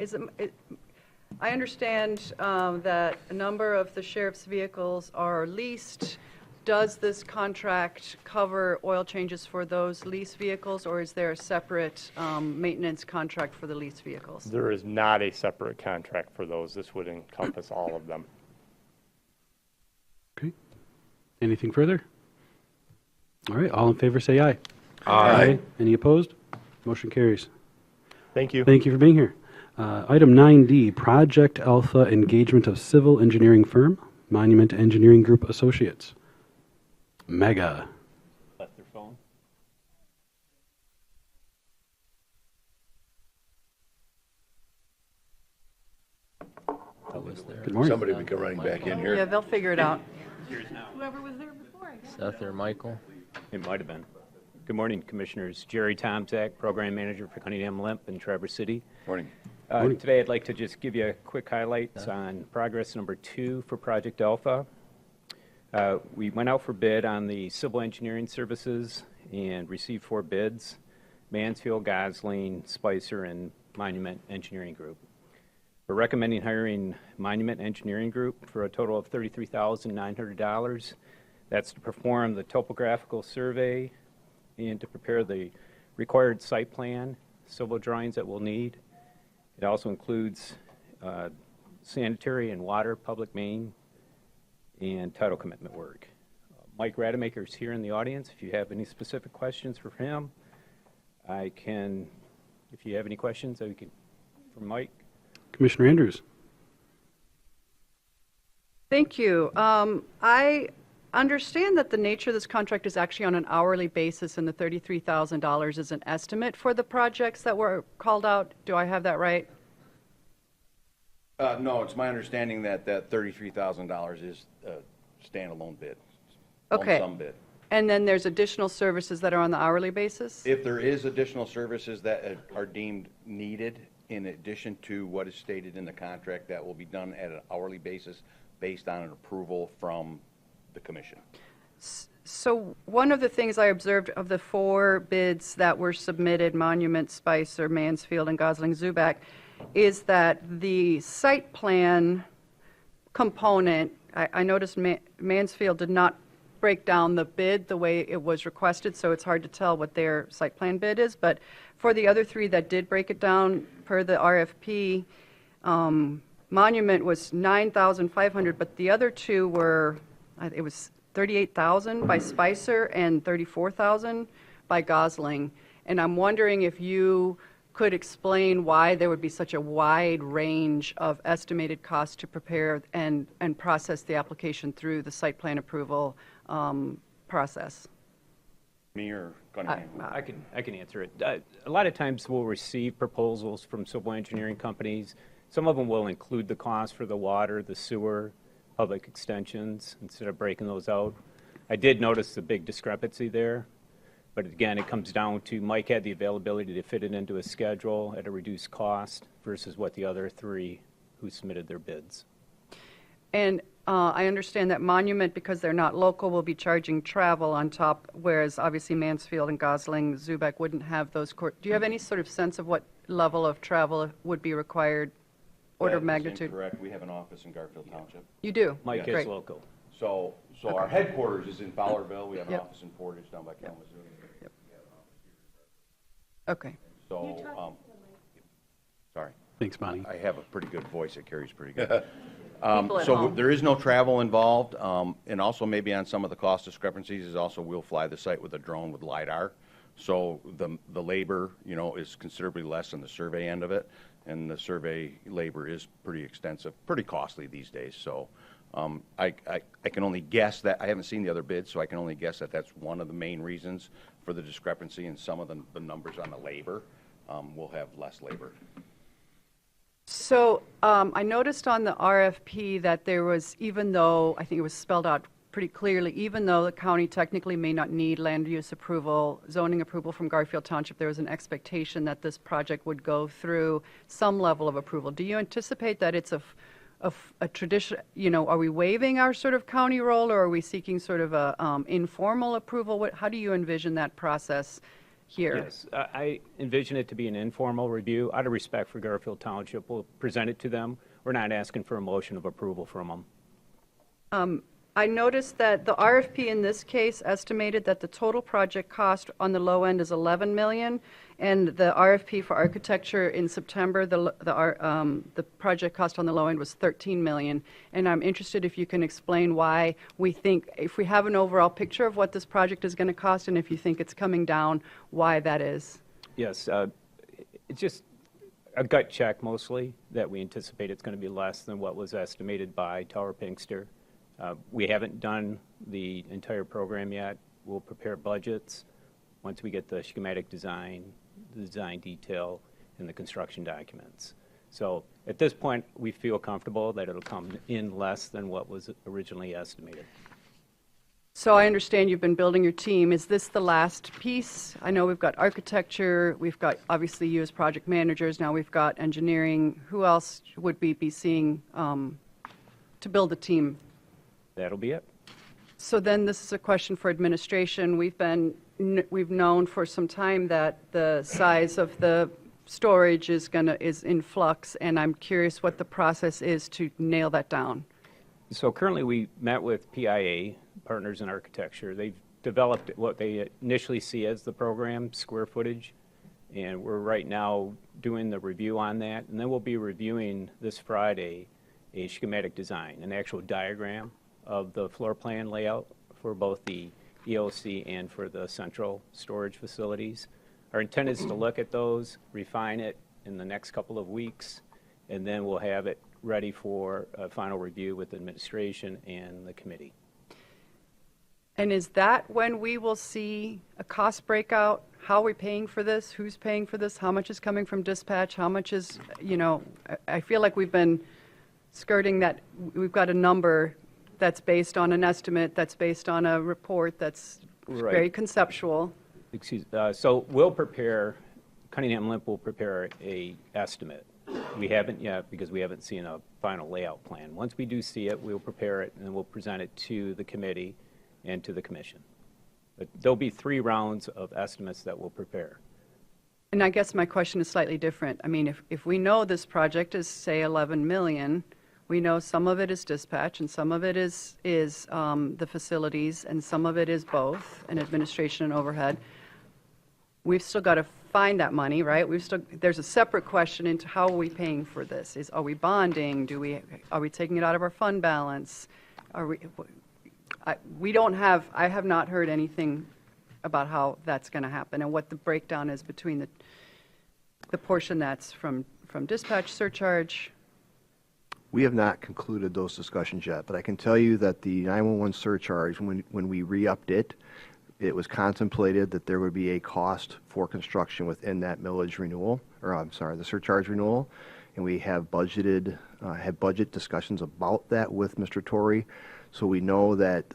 I understand that a number of the sheriff's vehicles are leased. Does this contract cover oil changes for those leased vehicles, or is there a separate maintenance contract for the leased vehicles? There is not a separate contract for those. This would encompass all of them. Okay. Anything further? All right, all in favor say aye. Aye. Any opposed? Motion carries. Thank you. Thank you for being here. Item 9D, Project Alpha Engagement of Civil Engineering Firm, Monument Engineering Group Associates. Mega. Left their phone. Good morning. Somebody will be running back in here. Yeah, they'll figure it out. Whoever was there before. Seth or Michael? It might have been. Good morning, Commissioners. Jerry Tomzak, Program Manager for Cunningham Limp in Traverse City. Morning. Today I'd like to just give you a quick highlights on progress number 2 for Project Alpha. We went out for bid on the civil engineering services and received 4 bids: Mansfield, Gosling, Spicer, and Monument Engineering Group. We're recommending hiring Monument Engineering Group for a total of $33,900. That's to perform the topographical survey and to prepare the required site plan, civil drawings that we'll need. It also includes sanitary and water, public main, and title commitment work. Mike Rademacher is here in the audience. If you have any specific questions for him, I can, if you have any questions, I can, for Mike. Commissioner Andrews. Thank you. I understand that the nature of this contract is actually on an hourly basis, and the $33,000 is an estimate for the projects that were called out. Do I have that right? No, it's my understanding that that $33,000 is a standalone bid. Okay. Lump sum bid. And then there's additional services that are on the hourly basis? If there is additional services that are deemed needed in addition to what is stated in the contract, that will be done at an hourly basis based on an approval from the commission. So one of the things I observed of the 4 bids that were submitted, Monument, Spicer, Mansfield, and Gosling Zuback, is that the site plan component, I noticed Mansfield did not break down the bid the way it was requested, so it's hard to tell what their site plan bid is. But for the other 3 that did break it down per the RFP, Monument was $9,500, but the other 2 were, it was $38,000 by Spicer and $34,000 by Gosling. And I'm wondering if you could explain why there would be such a wide range of estimated costs to prepare and process the application through the site plan approval process. Me or I can answer it. A lot of times we'll receive proposals from civil engineering companies. Some of them will include the cost for the water, the sewer, public extensions, instead of breaking those out. I did notice the big discrepancy there, but again, it comes down to Mike had the availability to fit it into a schedule at a reduced cost versus what the other 3 who submitted their bids. And I understand that Monument, because they're not local, will be charging travel on top, whereas obviously Mansfield and Gosling, Zubek wouldn't have those. Do you have any sort of sense of what level of travel would be required, order of magnitude? Correct. We have an office in Garfield Township. You do? Mike is Great. local. So our headquarters is in Fowlerville. We have an Yep. office in Portage down by Kalamazoo. Yep. Okay. So, sorry. Thanks, Bonnie. I have a pretty good voice. It carries pretty good. People at So home. there is no travel involved, and also maybe on some of the cost discrepancies is also we'll fly the site with a drone with LiDAR. So the labor, is considerably less than the survey end of it, and the survey labor is pretty extensive, pretty costly these days. So I can only guess that, I haven't seen the other bids, so I can only guess that that's one of the main reasons for the discrepancy in some of the numbers on the labor. We'll have less labor. So I noticed on the RFP that there was, even though, I think it was spelled out pretty clearly, even though the county technically may not need land use approval, zoning approval from Garfield Township, there was an expectation that this project would go through some level of approval. Do you anticipate that it's a tradition, are we waiving our sort of county role, or are we seeking sort of a informal approval? How do you envision that process here? Yes, I envision it to be an informal review. Out of respect for Garfield Township, we'll present it to them. We're not asking for a motion of approval from them. I noticed that the RFP in this case estimated that the total project cost on the low end is $11 million, and the RFP for architecture in September, the project cost on the low end was $13 million. And I'm interested if you can explain why we think, if we have an overall picture of what this project is going to cost, and if you think it's coming down, why that is. Yes, it's just a gut check mostly that we anticipate it's going to be less than what was estimated by Tower Pinkster. We haven't done the entire program yet. We'll prepare budgets once we get the schematic design, the design detail, and the construction documents. So at this point, we feel comfortable that it'll come in less than what was originally estimated. So I understand you've been building your team. Is this the last piece? I know we've got architecture, we've got obviously you as project managers, now we've got engineering. Who else would we be seeing to build a team? That'll be it. So then this is a question for administration. We've known for some time that the size of the storage is in flux, and I'm curious what the process is to nail that down. So currently we met with PIA, Partners in Architecture. They've developed what they initially see as the program, square footage, and we're right now doing the review on that, and then we'll be reviewing this Friday a schematic design, an actual diagram of the floor plan layout for both the EOC and for the central storage facilities. Our intent is to look at those, refine it in the next couple of weeks, and then we'll have it ready for a final review with the administration and the committee. And is that when we will see a cost breakout? How are we paying for this? Who's paying for this? How much is coming from dispatch? How much is, I feel like we've been skirting that. We've got a number that's based on an estimate, that's based on a report that's very conceptual. So we'll prepare, Cunningham Limp will prepare a estimate. We haven't yet because we haven't seen a final layout plan. Once we do see it, we'll prepare it and then we'll present it to the committee and to the commission. But there'll be 3 rounds of estimates that we'll prepare. And I guess my question is slightly different. I mean, if we know this project is, say, $11 million, we know some of it is dispatch and some of it is the facilities and some of it is both, and administration and overhead. We've still got to find that money, right? There's a separate question into how are we paying for this? Are we bonding? Are we taking it out of our fund balance? I have not heard anything about how that's going to happen and what the breakdown is between the portion that's from dispatch surcharge. We have not concluded those discussions yet, but I can tell you that the 911 surcharge, when we re-upped it, it was contemplated that there would be a cost for construction within that millage renewal, the surcharge renewal, and we have had budget discussions about that with Mr. Torrey, so we know that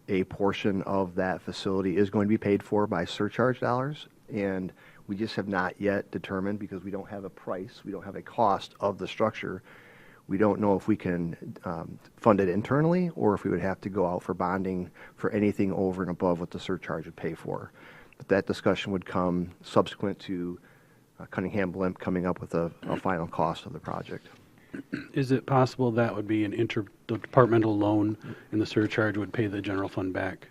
a portion of that facility is going to be paid for by surcharge dollars, and we just have not yet determined, because we don't have a price, we don't have a cost of the structure. We don't know if we can fund it internally or if we would have to go out for bonding for anything over and above what the surcharge would pay for. But that discussion would come subsequent to Cunningham Blimp coming up with a final cost of the project. Is it possible that would be an interdepartmental loan and the surcharge would pay the general fund back?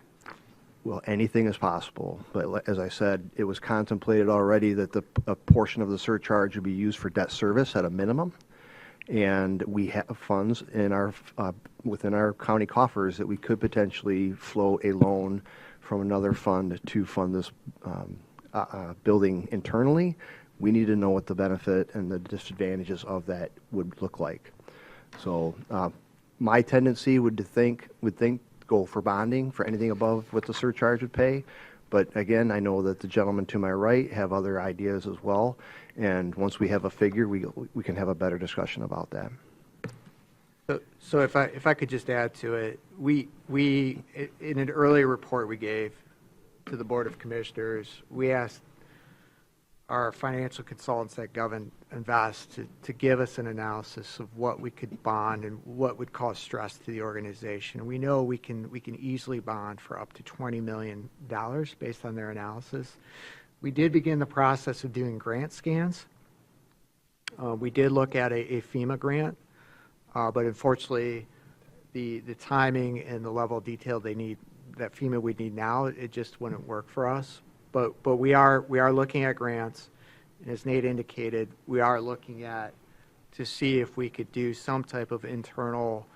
Well, anything is possible, but as I said, it was contemplated already that a portion of the surcharge would be used for debt service at a minimum, and we have funds in our within our county coffers that we could potentially flow a loan from another fund to fund this building internally. We need to know what the benefit and the disadvantages of that would look like. So my tendency would think go for bonding for anything above what the surcharge would pay. But again, I know that the gentlemen to my right have other ideas as well. And once we have a figure, we can have a better discussion about that. So if I could just add to it, we in an earlier report we gave to the Board of Commissioners, we asked our financial consultants at GovInvest to give us an analysis of what we could bond and what would cause stress to the organization. And we know we can easily bond for up to $20 million based on their analysis. We did begin the process of doing grant scans. We did look at a FEMA grant, but unfortunately the timing and the level of detail they need that FEMA would need now, it just wouldn't work for us. But we are looking at grants, and as Nate indicated, we are looking at to see if we could do some type of internal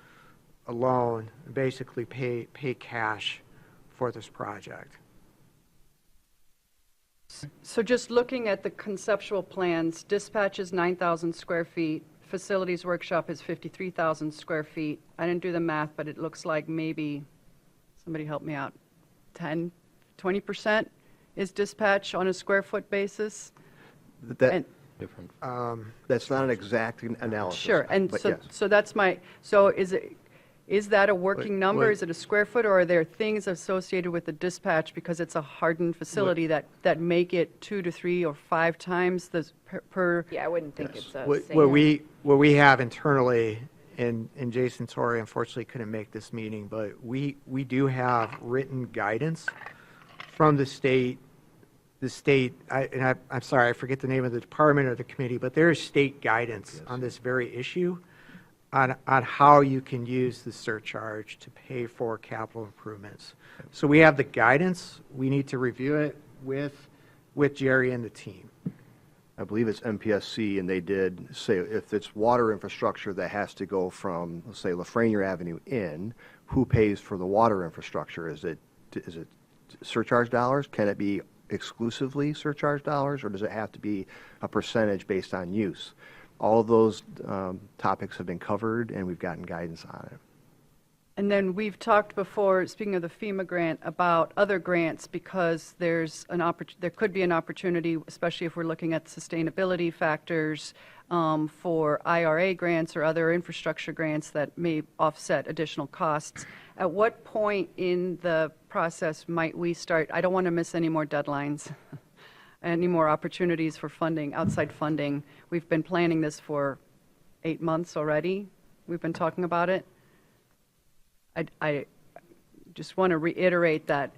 loan, basically pay cash for this project. So just looking at the conceptual plans, dispatch is 9,000 square feet, facilities workshop is 53,000 square feet. I didn't do the math, but it looks like maybe, somebody help me out, 10, 20%? Is dispatch on a square foot basis? Different. That's not an exact analysis. Sure, and but so, yes. so that's my, so is that a working number? Is it a square foot, or are there things associated with the dispatch because it's a hardened facility that make it 2 to 3 or 5 times the per? Yeah, I wouldn't think it's a What we have internally, and Jason Torrey unfortunately couldn't make this meeting, but we do have written guidance from the state. I'm sorry, I forget the name of the department or the committee, but there is state guidance on this very issue on how you can use the surcharge to pay for capital improvements. So we have the guidance. We need to review it with Jerry and the team. I believe it's MPSC, and they did say if it's water infrastructure that has to go from, let's say, Lafreniere Avenue in, who pays for the water infrastructure? Is it surcharge dollars? Can it be exclusively surcharge dollars, or does it have to be a percentage based on use? All of those topics have been covered, and we've gotten guidance on it. And then we've talked before, speaking of the FEMA grant, about other grants because there could be an opportunity, especially if we're looking at sustainability factors, for IRA grants or other infrastructure grants that may offset additional costs. At what point in the process might we start? I don't want to miss any more deadlines, any more opportunities for funding, outside funding. We've been planning this for 8 months already. We've been talking about it. I just want to reiterate that,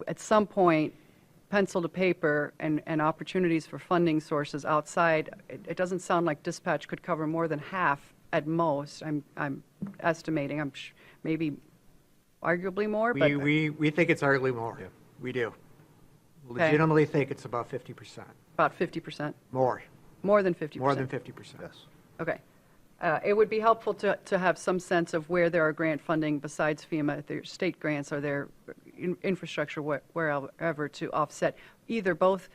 at some point, pencil to paper and opportunities for funding sources outside, it doesn't sound like dispatch could cover more than half at most. I'm estimating, maybe arguably more, but We think it's arguably more. Yeah. We do. Okay. Legitimately think it's about 50%. about 50%. More. More than 50%. More than 50%. Yes. Okay. It would be helpful to have some sense of where there are grant funding besides FEMA, if there are state grants or there infrastructure wherever to offset both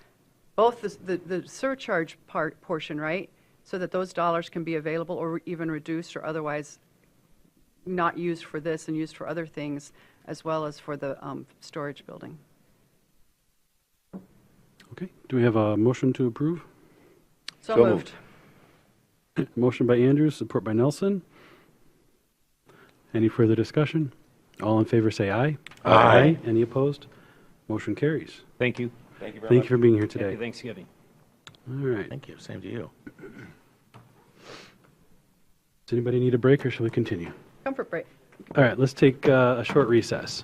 the surcharge portion, right? So that those dollars can be available or even reduced or otherwise not used for this and used for other things, as well as for the storage building. Okay, do we have a motion to approve? So moved. Motion by Andrews, support by Nelson. Any further discussion? All in favor say aye. Aye. Any opposed? Motion carries. Thank you. Thank you very much. Thank you for being here today. Happy Thanksgiving. All right. Thank you. Same to you. Does anybody need a break, or shall we continue? Comfort break. All right, let's take a short recess.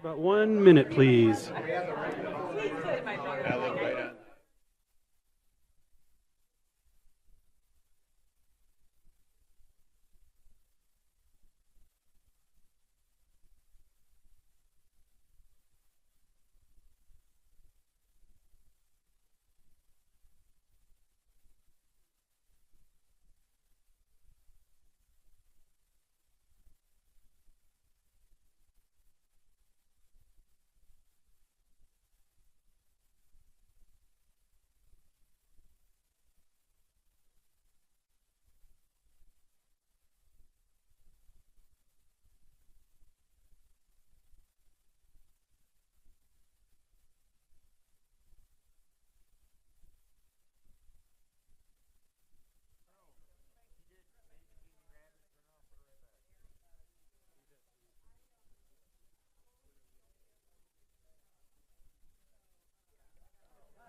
About 1 minute, please.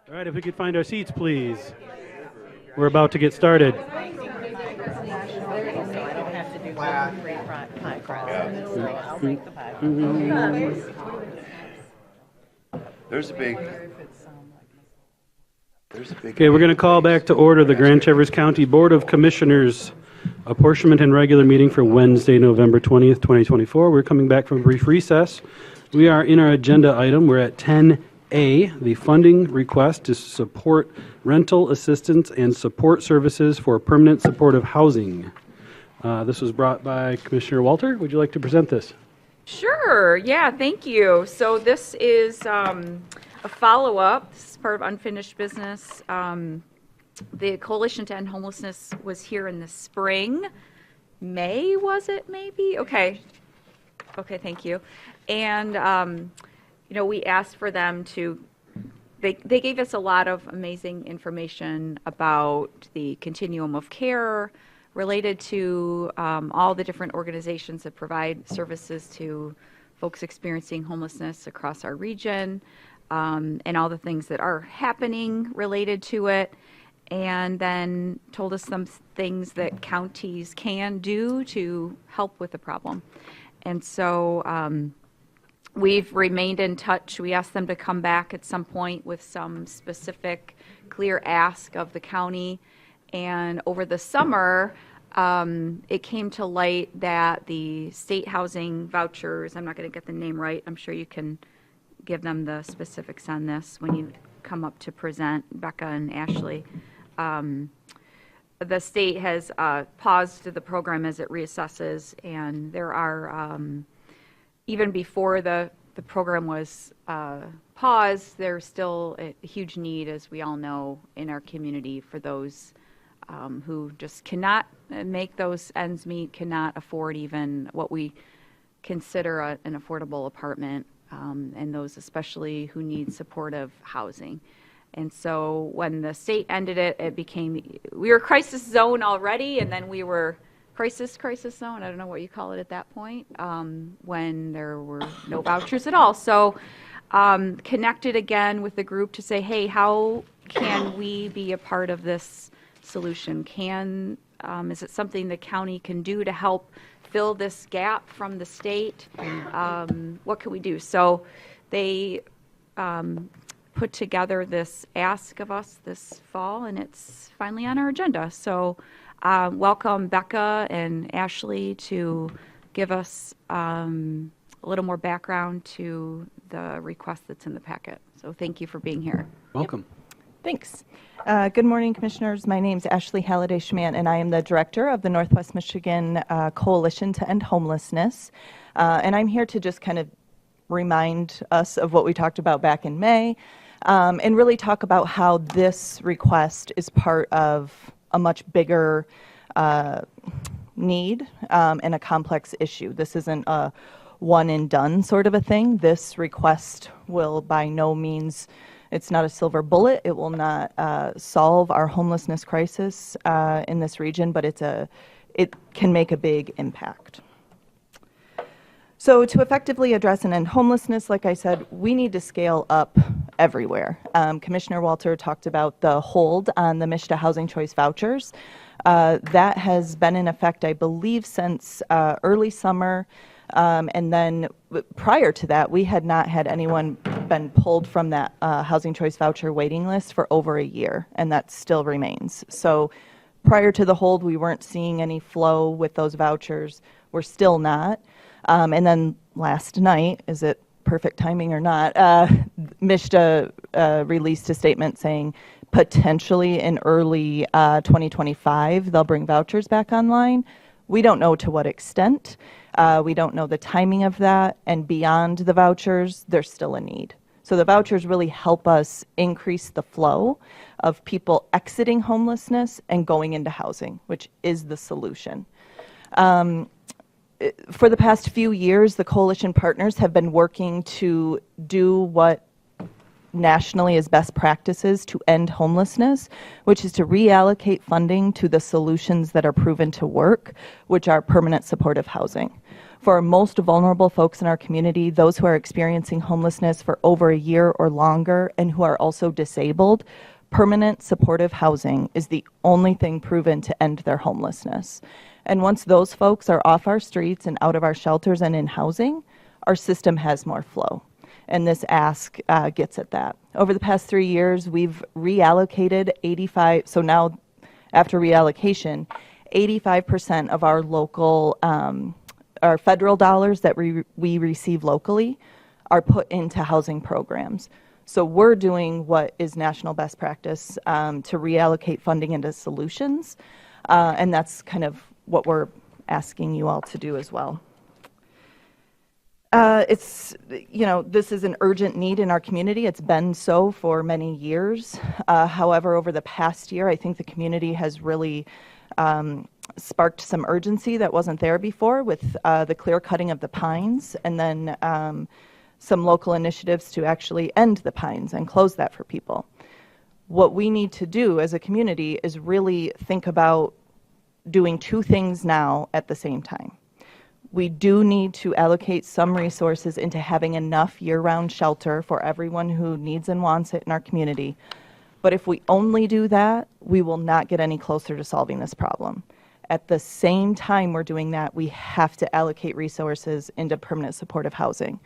All right, if we could find our seats, please. We're about to get started. There's a big. Okay, we're going to call back to order the Grand Traverse County Board of Commissioners apportionment and regular meeting for Wednesday, November 20th, 2024. We're coming back from a brief recess. We are in our agenda item. We're at 10A, the funding request to support rental assistance and support services for permanent supportive housing. This was brought by Commissioner Walter. Would you like to present this? Sure. Yeah, thank you. So this is a follow-up. This is part of unfinished business. The Coalition to End Homelessness was here in the spring. May, was it maybe? Okay. Okay, thank you. And, we asked for them to, they gave us a lot of amazing information about the continuum of care related to all the different organizations that provide services to folks experiencing homelessness across our region, and all the things that are happening related to it, and then told us some things that counties can do to help with the problem. And so we've remained in touch. We asked them to come back at some point with some specific, clear ask of the county. And over the summer, it came to light that the state housing vouchers, I'm not going to get the name right, I'm sure you can give them the specifics on this when you come up to present, Becca and Ashley. The state has paused the program as it reassesses, and there are, even before the program was paused, there's still a huge need, as we all know, in our community for those who just cannot make those ends meet, cannot afford even what we consider an affordable apartment, and those especially who need supportive housing. And so when the state ended it, it became, we were crisis zone already, and then we were crisis zone, I don't know what you call it at that point, when there were no vouchers at all. So connected again with the group to say, hey, how can we be a part of this solution? Is it something the county can do to help fill this gap from the state? What can we do? So they put together this ask of us this fall, and it's finally on our agenda. So welcome Becca and Ashley to give us a little more background to the request that's in the packet. So thank you for being here. Welcome. Thanks. Good morning, Commissioners. My name is Ashley Halliday-Schmann, and I am the Director of the Northwest Michigan Coalition to End Homelessness. And I'm here to just kind of remind us of what we talked about back in May, and really talk about how this request is part of a much bigger need and a complex issue. This isn't a one and done sort of a thing. This request will by no means, it's not a silver bullet. It will not solve our homelessness crisis in this region, but it can make a big impact. So to effectively address and end homelessness, like I said, we need to scale up everywhere. Commissioner Walter talked about the hold on the MSHDA Housing Choice vouchers. That has been in effect, I believe, since early summer. And then prior to that, we had not had anyone been pulled from that housing choice voucher waiting list for over a year, and that still remains. So prior to the hold, we weren't seeing any flow with those vouchers. We're still not. And then last night, is it perfect timing or not, MSHDA released a statement saying potentially in early 2025, they'll bring vouchers back online. We don't know to what extent. We don't know the timing of that. And beyond the vouchers, there's still a need. So the vouchers really help us increase the flow of people exiting homelessness and going into housing, which is the solution. For the past few years, the coalition partners have been working to do what nationally is best practices to end homelessness, which is to reallocate funding to the solutions that are proven to work, which are permanent supportive housing. For our most vulnerable folks in our community, those who are experiencing homelessness for over a year or longer and who are also disabled, permanent supportive housing is the only thing proven to end their homelessness. And once those folks are off our streets and out of our shelters and in housing, our system has more flow. And this ask gets at that. Over the past 3 years, we've reallocated 85, so now after reallocation, 85% of our local, our federal dollars that we receive locally are put into housing programs. So we're doing what is national best practice to reallocate funding into solutions, and that's kind of what we're asking you all to do as well. It's, you know, this is an urgent need in our community. It's been so for many years. However, over the past year, I think the community has really sparked some urgency that wasn't there before with the clear cutting of the pines, and then some local initiatives to actually end the pines and close that for people. What we need to do as a community is really think about doing two things now at the same time. We do need to allocate some resources into having enough year-round shelter for everyone who needs and wants it in our community. But if we only do that, we will not get any closer to solving this problem. At the same time we're doing that, we have to allocate resources into permanent supportive housing.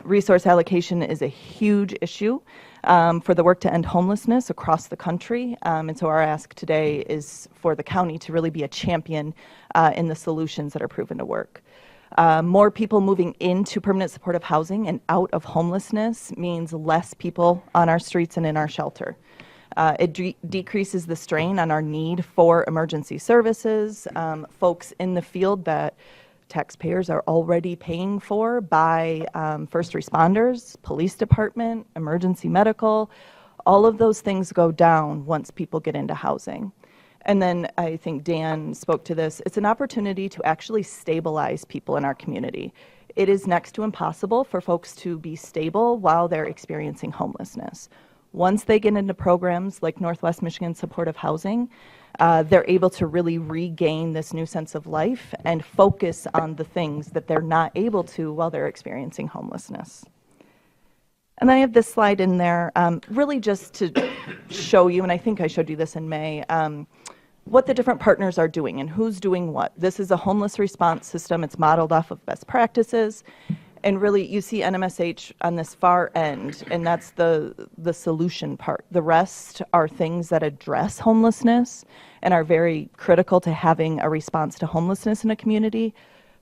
Resource allocation is a huge issue for the work to end homelessness across the country. And so our ask today is for the county to really be a champion in the solutions that are proven to work. More people moving into permanent supportive housing and out of homelessness means less people on our streets and in our shelter. It decreases the strain on our need for emergency services, folks in the field that taxpayers are already paying for by first responders, police department, emergency medical. All of those things go down once people get into housing. And then I think Dan spoke to this. It's an opportunity to actually stabilize people in our community. It is next to impossible for folks to be stable while they're experiencing homelessness. Once they get into programs like Northwest Michigan Supportive Housing, they're able to really regain this new sense of life and focus on the things that they're not able to while they're experiencing homelessness. And then I have this slide in there really just to show you, and I think I showed you this in May, what the different partners are doing and who's doing what. This is a homeless response system. It's modeled off of best practices. And really, you see NMSH on this far end, and that's the solution part. The rest are things that address homelessness and are very critical to having a response to homelessness in a community.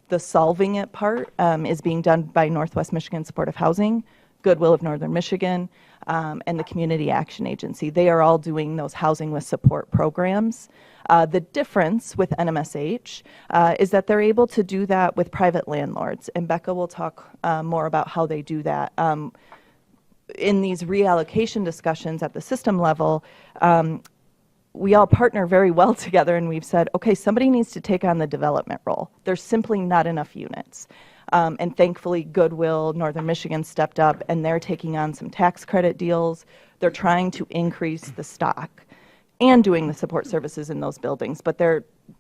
The solving it part is being done by Northwest Michigan Supportive Housing, Goodwill of Northern Michigan, and the Community Action Agency. They are all doing those housing with support programs. The difference with NMSH is that they're able to do that with private landlords, and Becca will talk more about how they do that. In these reallocation discussions at the system level, we all partner very well together, and we've said, okay, somebody needs to take on the development role. There's simply not enough units. And thankfully, Goodwill, Northern Michigan stepped up, and they're taking on some tax credit deals. They're trying to increase the stock and doing the support services in those buildings, but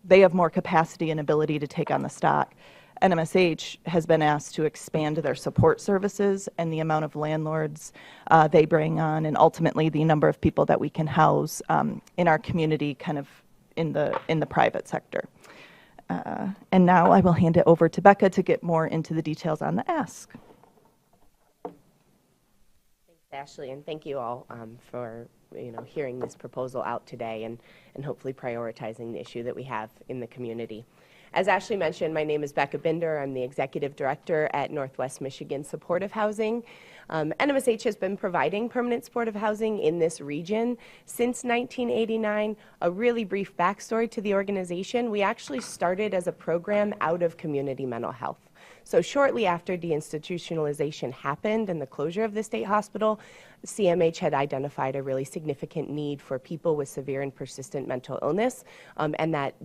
they have more capacity and ability to take on the stock. NMSH has been asked to expand their support services and the amount of landlords they bring on, and ultimately the number of people that we can house in our community, kind of in the private sector. And now I will hand it over to Becca to get more into the details on the ask. Thanks, Ashley, and thank you all for hearing this proposal out today and hopefully prioritizing the issue that we have in the community. As Ashley mentioned, my name is Becca Binder. I'm the Executive Director at Northwest Michigan Supportive Housing. NMSH has been providing permanent supportive housing in this region since 1989. A really brief backstory to the organization: we actually started as a program out of community mental health. So shortly after deinstitutionalization happened and the closure of the state hospital, CMH had identified a really significant need for people with severe and persistent mental illness, and that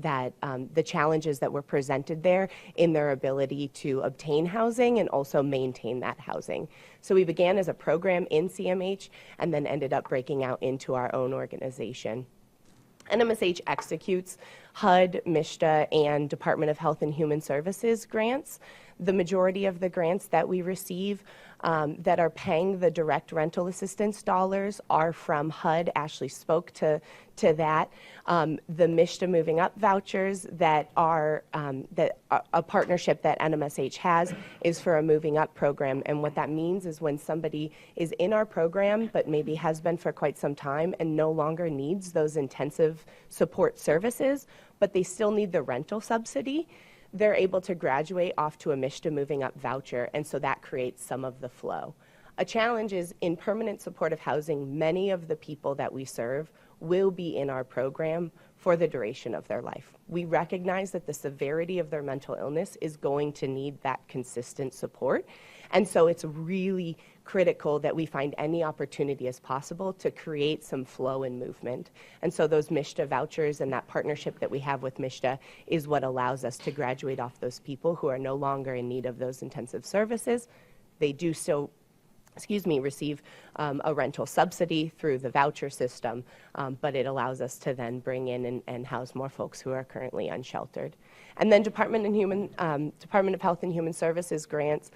the challenges that were presented there in their ability to obtain housing and also maintain that housing. So we began as a program in CMH and then ended up breaking out into our own organization. NMSH executes HUD, MSHDA, and Department of Health and Human Services grants. The majority of the grants that we receive that are paying the direct rental assistance dollars are from HUD. Ashley spoke to that. The MSHDA Moving Up vouchers that are a partnership that NMSH has is for a Moving Up program. And what that means is when somebody is in our program but maybe has been for quite some time and no longer needs those intensive support services, but they still need the rental subsidy, they're able to graduate off to a MSHDA Moving Up voucher, and so that creates some of the flow. A challenge is in permanent supportive housing, many of the people that we serve will be in our program for the duration of their life. We recognize that the severity of their mental illness is going to need that consistent support, and so it's really critical that we find any opportunity as possible to create some flow and movement. And so those MSHDA vouchers and that partnership that we have with MSHDA is what allows us to graduate off those people who are no longer in need of those intensive services. They do still receive a rental subsidy through the voucher system, but it allows us to then bring in and house more folks who are currently unsheltered. And then Department of Health and Human Services grants.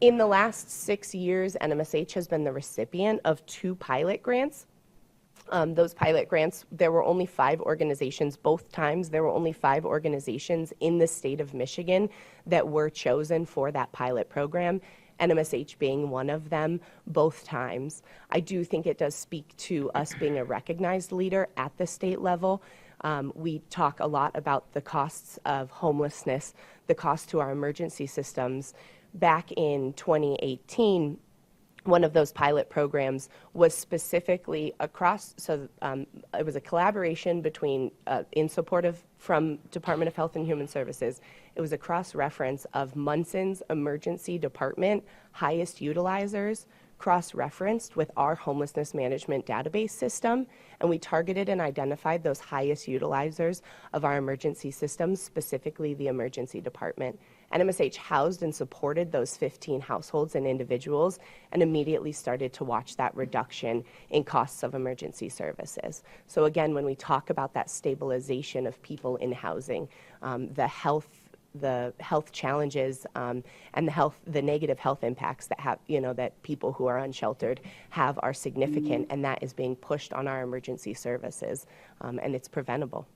In the last 6 years, NMSH has been the recipient of 2 pilot grants. Those pilot grants, there were only 5 organizations. Both times, there were only 5 organizations in the state of Michigan that were chosen for that pilot program, NMSH being one of them both times. I do think it does speak to us being a recognized leader at the state level. We talk a lot about the costs of homelessness, the cost to our emergency systems. Back in 2018, one of those pilot programs was specifically across, it was a collaboration between, in support of, from Department of Health and Human Services. It was a cross-reference of Munson's emergency department highest utilizers, cross-referenced with our homelessness management database system, and we targeted and identified those highest utilizers of our emergency systems, specifically the emergency department. NMSH housed and supported those 15 households and individuals and immediately started to watch that reduction in costs of emergency services. So again, when we talk about that stabilization of people in housing, the health challenges and the negative health impacts that have, that people who are unsheltered have are significant, and that is being pushed on our emergency services, and it's preventable.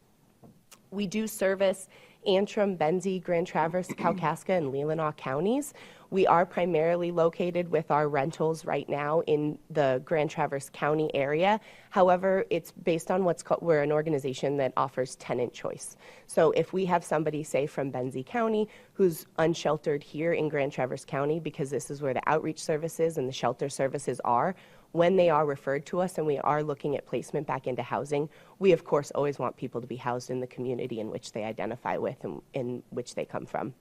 We do service Antrim, Benzie, Grand Traverse, Kalkaska, and Leelanau counties. We are primarily located with our rentals right now in the Grand Traverse County area. However, it's based on we're an organization that offers tenant choice. So if we have somebody, say, from Benzie County who's unsheltered here in Grand Traverse County, because this is where the outreach services and the shelter services are, when they are referred to us and we are looking at placement back into housing, we of course always want people to be housed in the community in which they identify with and in which they come from.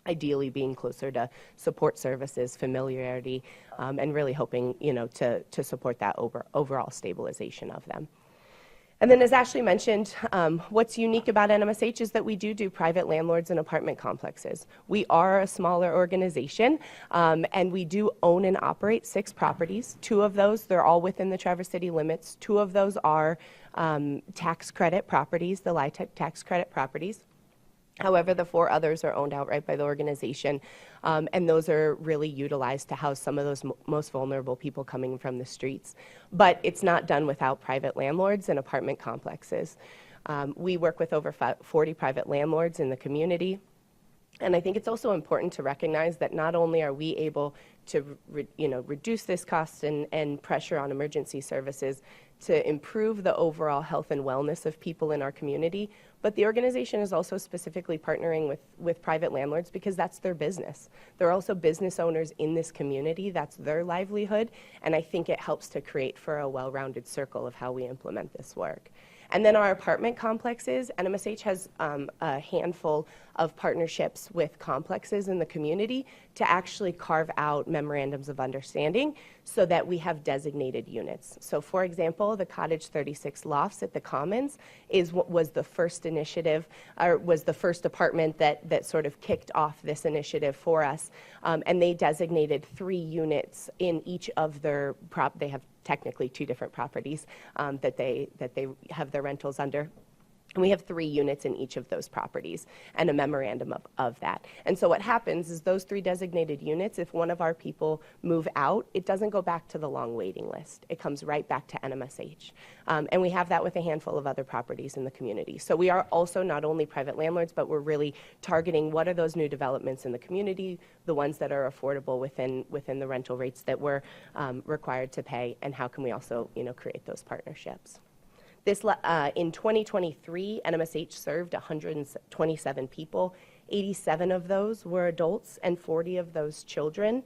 Ideally being closer to support services, familiarity, and really hoping, to support that overall stabilization of them. And then as Ashley mentioned, what's unique about NMSH is that we do private landlords and apartment complexes. We are a smaller organization, and we do own and operate 6 properties. 2 of those, they're all within the Traverse City limits. 2 of those are tax credit properties, the LIHTC tax credit properties. However, the 4 others are owned outright by the organization, and those are really utilized to house some of those most vulnerable people coming from the streets. But it's not done without private landlords and apartment complexes. We work with over 40 private landlords in the community. And I think it's also important to recognize that not only are we able to reduce this cost and pressure on emergency services to improve the overall health and wellness of people in our community, but the organization is also specifically partnering with private landlords because that's their business. They're also business owners in this community. That's their livelihood. And I think it helps to create for a well-rounded circle of how we implement this work. And then our apartment complexes, NMSH has a handful of partnerships with complexes in the community to actually carve out memorandums of understanding so that we have designated units. So for example, the Cottage 36 Lofts at the Commons was the first initiative, or was the first apartment that sort of kicked off this initiative for us. And they designated 3 units in each of their they have technically 2 different properties that they have their rentals under. And we have 3 units in each of those properties and a memorandum of that. And so what happens is those 3 designated units, if one of our people move out, it doesn't go back to the long waiting list. It comes right back to NMSH. And we have that with a handful of other properties in the community. So we are also not only private landlords, but we're really targeting what are those new developments in the community, the ones that are affordable within the rental rates that we're required to pay, and how can we also create those partnerships. In 2023, NMSH served 127 people. 87 of those were adults and 40 of those children.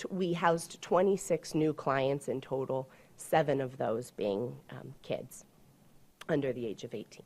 We housed 26 new clients in total, 7 of those being kids under the age of 18.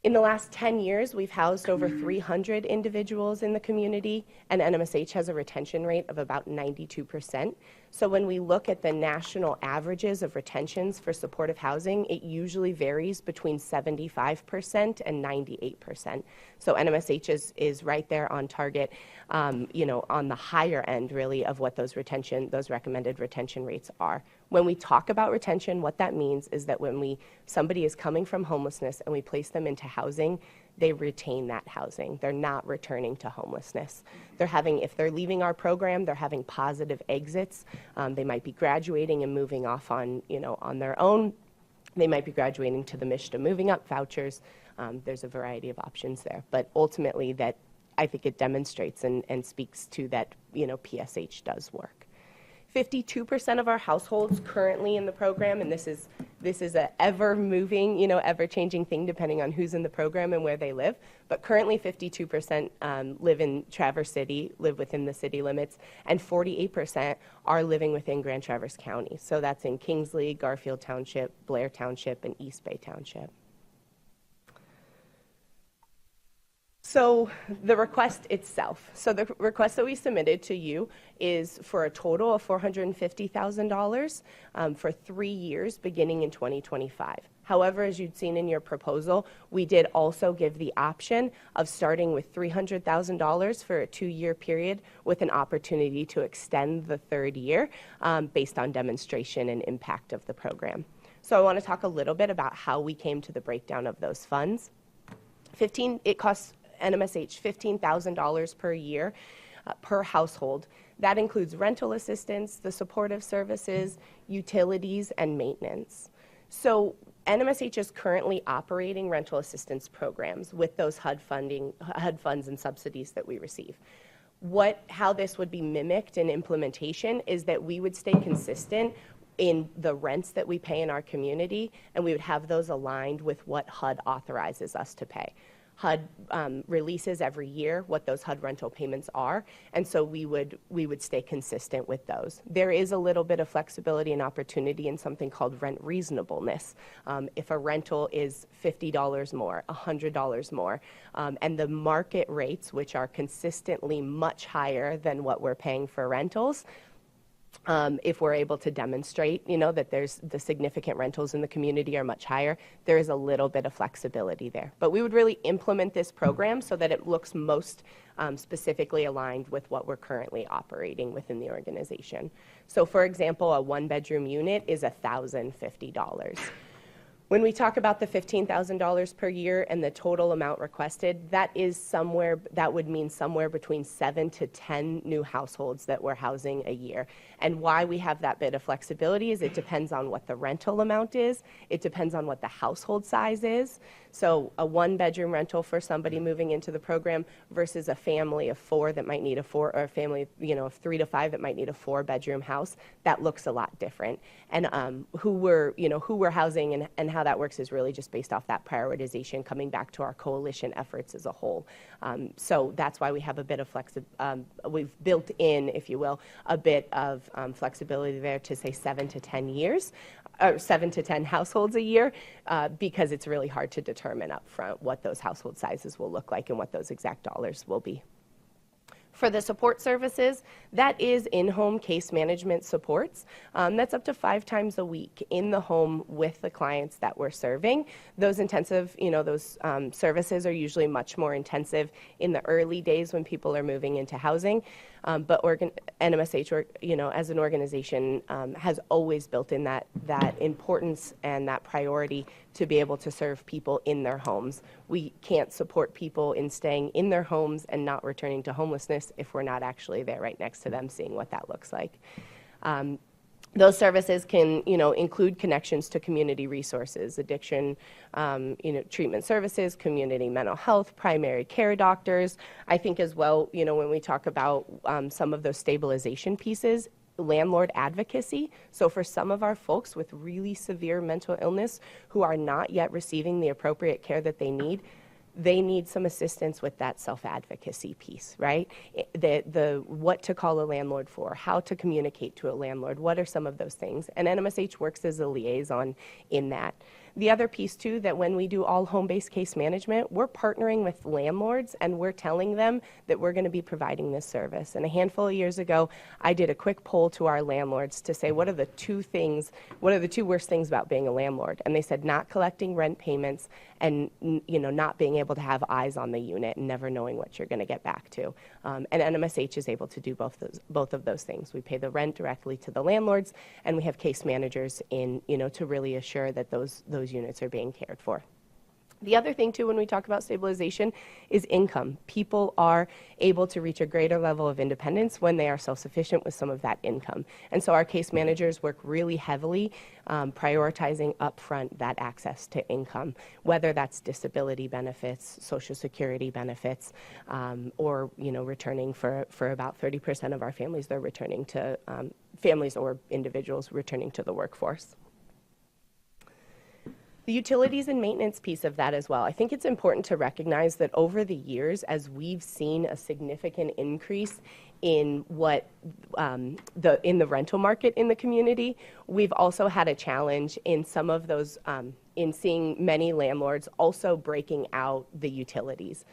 In the last 10 years, we've housed over 300 individuals in the community, and NMSH has a retention rate of about 92%. So when we look at the national averages of retentions for supportive housing, it usually varies between 75% and 98%. So NMSH is right there on target, on the higher end, really, of what those recommended retention rates are. When we talk about retention, what that means is that when somebody is coming from homelessness and we place them into housing, they retain that housing. They're not returning to homelessness. If they're leaving our program, they're having positive exits. They might be graduating and moving off on their own. They might be graduating to the MISHDA Moving Up vouchers. There's a variety of options there. But ultimately, that I think it demonstrates and speaks to that, PSH does work. 52% of our households currently in the program, and this is a ever-moving, ever-changing thing depending on who's in the program and where they live, but currently 52% live in Traverse City, live within the city limits, and 48% are living within Grand Traverse County. So that's in Kingsley, Garfield Township, Blair Township, and East Bay Township. So the request itself. So the request that we submitted to you is for a total of $450,000 for 3 years beginning in 2025. However, as you'd seen in your proposal, we did also give the option of starting with $300,000 for a 2-year period with an opportunity to extend the 3rd year based on demonstration and impact of the program. So I want to talk a little bit about how we came to the breakdown of those funds. It costs NMSH $15,000 per year per household. That includes rental assistance, the supportive services, utilities, and maintenance. So NMSH is currently operating rental assistance programs with those HUD funds and subsidies that we receive. How this would be mimicked in implementation is that we would stay consistent in the rents that we pay in our community, and we would have those aligned with what HUD authorizes us to pay. HUD releases every year what those HUD rental payments are, and so we would stay consistent with those. There is a little bit of flexibility and opportunity in something called rent reasonableness. If a rental is $50 more, $100 more, and the market rates, which are consistently much higher than what we're paying for rentals, if we're able to demonstrate, that the significant rentals in the community are much higher, there is a little bit of flexibility there. But we would really implement this program so that it looks most specifically aligned with what we're currently operating within the organization. So for example, a 1-bedroom unit is $1,050. When we talk about the $15,000 per year and the total amount requested, that would mean somewhere between 7 to 10 new households that we're housing a year. And why we have that bit of flexibility is it depends on what the rental amount is. It depends on what the household size is. So a one-bedroom rental for somebody moving into the program versus a family of 4 that might need or a family, of 3 to 5 that might need a 4-bedroom house, that looks a lot different. And who we're housing and how that works is really just based off that prioritization coming back to our coalition efforts as a whole. So that's why we have a bit of we've built in, if you will, a bit of flexibility there to say 7 to 10 years, or 7 to 10 households a year, because it's really hard to determine up front what those household sizes will look like and what those exact dollars will be. For the support services, that is in-home case management supports. That's up to 5 times a week in the home with the clients that we're serving. Those intensive, those services are usually much more intensive in the early days when people are moving into housing. But NMSH, as an organization, has always built in that importance and that priority to be able to serve people in their homes. We can't support people in staying in their homes and not returning to homelessness if we're not actually there right next to them, seeing what that looks like. Those services can, include connections to community resources, addiction, treatment services, community mental health, primary care doctors. I think as well, when we talk about some of those stabilization pieces, landlord advocacy. So for some of our folks with really severe mental illness who are not yet receiving the appropriate care that they need some assistance with that self-advocacy piece, right? The what to call a landlord for, how to communicate to a landlord, what are some of those things? And NMSH works as a liaison in that. The other piece too, that when we do all home-based case management, we're partnering with landlords and we're telling them that we're going to be providing this service. And a handful of years ago, I did a quick poll to our landlords to say, what are the 2 worst things about being a landlord? And they said not collecting rent payments and not being able to have eyes on the unit and never knowing what you're going to get back to. And NMSH is able to do both of those things. We pay the rent directly to the landlords, and we have case managers in, to really assure that those units are being cared for. The other thing, too, when we talk about stabilization is income. People are able to reach a greater level of independence when they are self-sufficient with some of that income. And so our case managers work really heavily prioritizing upfront that access to income, whether that's disability benefits, Social Security benefits, or, returning for about 30% of our families, they're returning to families or individuals returning to the workforce. The utilities and maintenance piece of that as well. I think it's important to recognize that over the years, as we've seen a significant increase in in the rental market in the community, we've also had a challenge in some of those, in seeing many landlords also breaking out the utilities.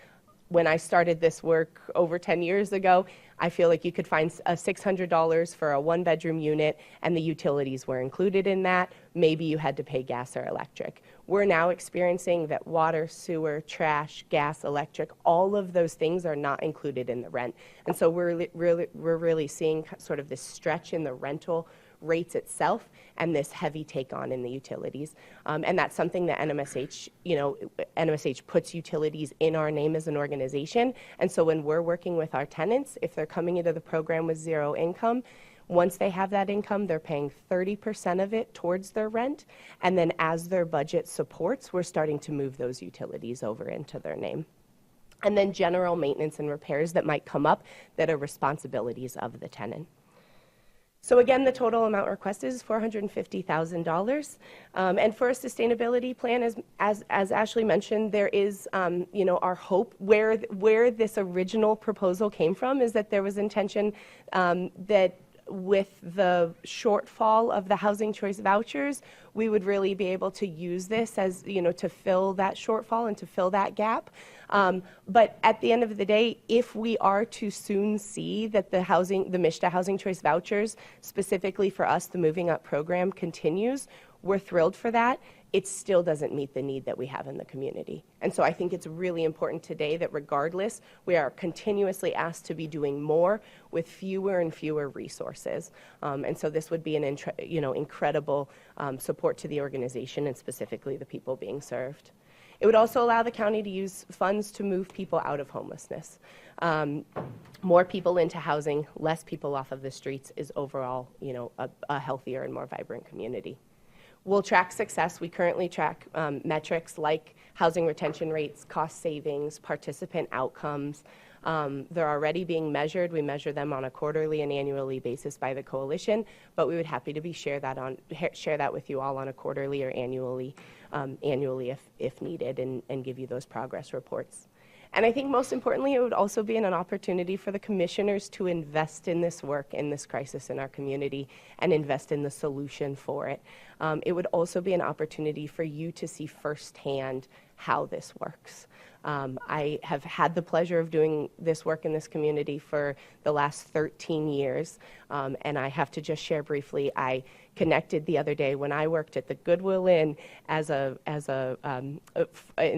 When I started this work over 10 years ago, I feel like you could find $600 for a 1-bedroom unit and the utilities were included in that. Maybe you had to pay gas or electric. We're now experiencing that water, sewer, trash, gas, electric, all of those things are not included in the rent. And so we're really seeing sort of this stretch in the rental rates itself and this heavy take on in the utilities. And that's something that NMSH, NMSH puts utilities in our name as an organization. And so when we're working with our tenants, if they're coming into the program with 0 income, once they have that income, they're paying 30% of it towards their rent. And then as their budget supports, we're starting to move those utilities over into their name. And then general maintenance and repairs that might come up that are responsibilities of the tenant. So again, the total amount requested is $450,000. And for a sustainability plan, as Ashley mentioned, there is, our hope where this original proposal came from is that there was intention that with the shortfall of the housing choice vouchers, we would really be able to use this as, to fill that shortfall and to fill that gap. But at the end of the day, if we are to soon see that the MSHDA housing choice vouchers, specifically for us, the Moving Up program continues, We're thrilled for that. It still doesn't meet the need that we have in the community. And so I think it's really important today that regardless, we are continuously asked to be doing more with fewer and fewer resources. And so this would be an incredible support to the organization and specifically the people being served. It would also allow the county to use funds to move people out of homelessness. More people into housing, less people off of the streets is overall, a healthier and more vibrant community. We'll track success. We currently track metrics like housing retention rates, cost savings, participant outcomes. They're already being measured. We measure them on a quarterly and annually basis by the coalition, but we would happy to share that with you all on a quarterly or annually if needed, and give you those progress reports. And I think most importantly, it would also be an opportunity for the commissioners to invest in this work, in this crisis in our community, and invest in the solution for it. It would also be an opportunity for you to see firsthand how this works. I have had the pleasure of doing this work in this community for the last 13 years, and I have to just share briefly, I connected the other day when I worked at the Goodwill Inn in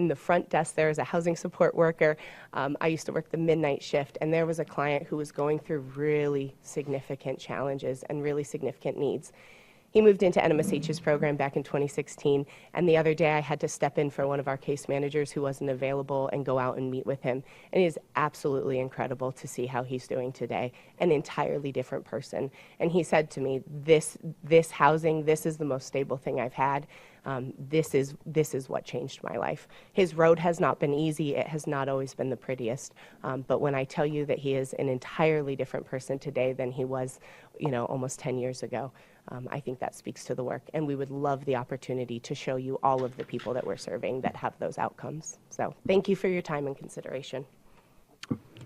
the front desk there as a housing support worker. I used to work the midnight shift, and there was a client who was going through really significant challenges and really significant needs. He moved into NMSH's program back in 2016, and the other day I had to step in for one of our case managers who wasn't available and go out and meet with him. And it is absolutely incredible to see how he's doing today, an entirely different person. And he said to me, this housing, this is the most stable thing I've had. This is what changed my life. His road has not been easy. It has not always been the prettiest. But when I tell you that he is an entirely different person today than he was, almost 10 years ago, I think that speaks to the work. And we would love the opportunity to show you all of the people that we're serving that have those outcomes. So thank you for your time and consideration.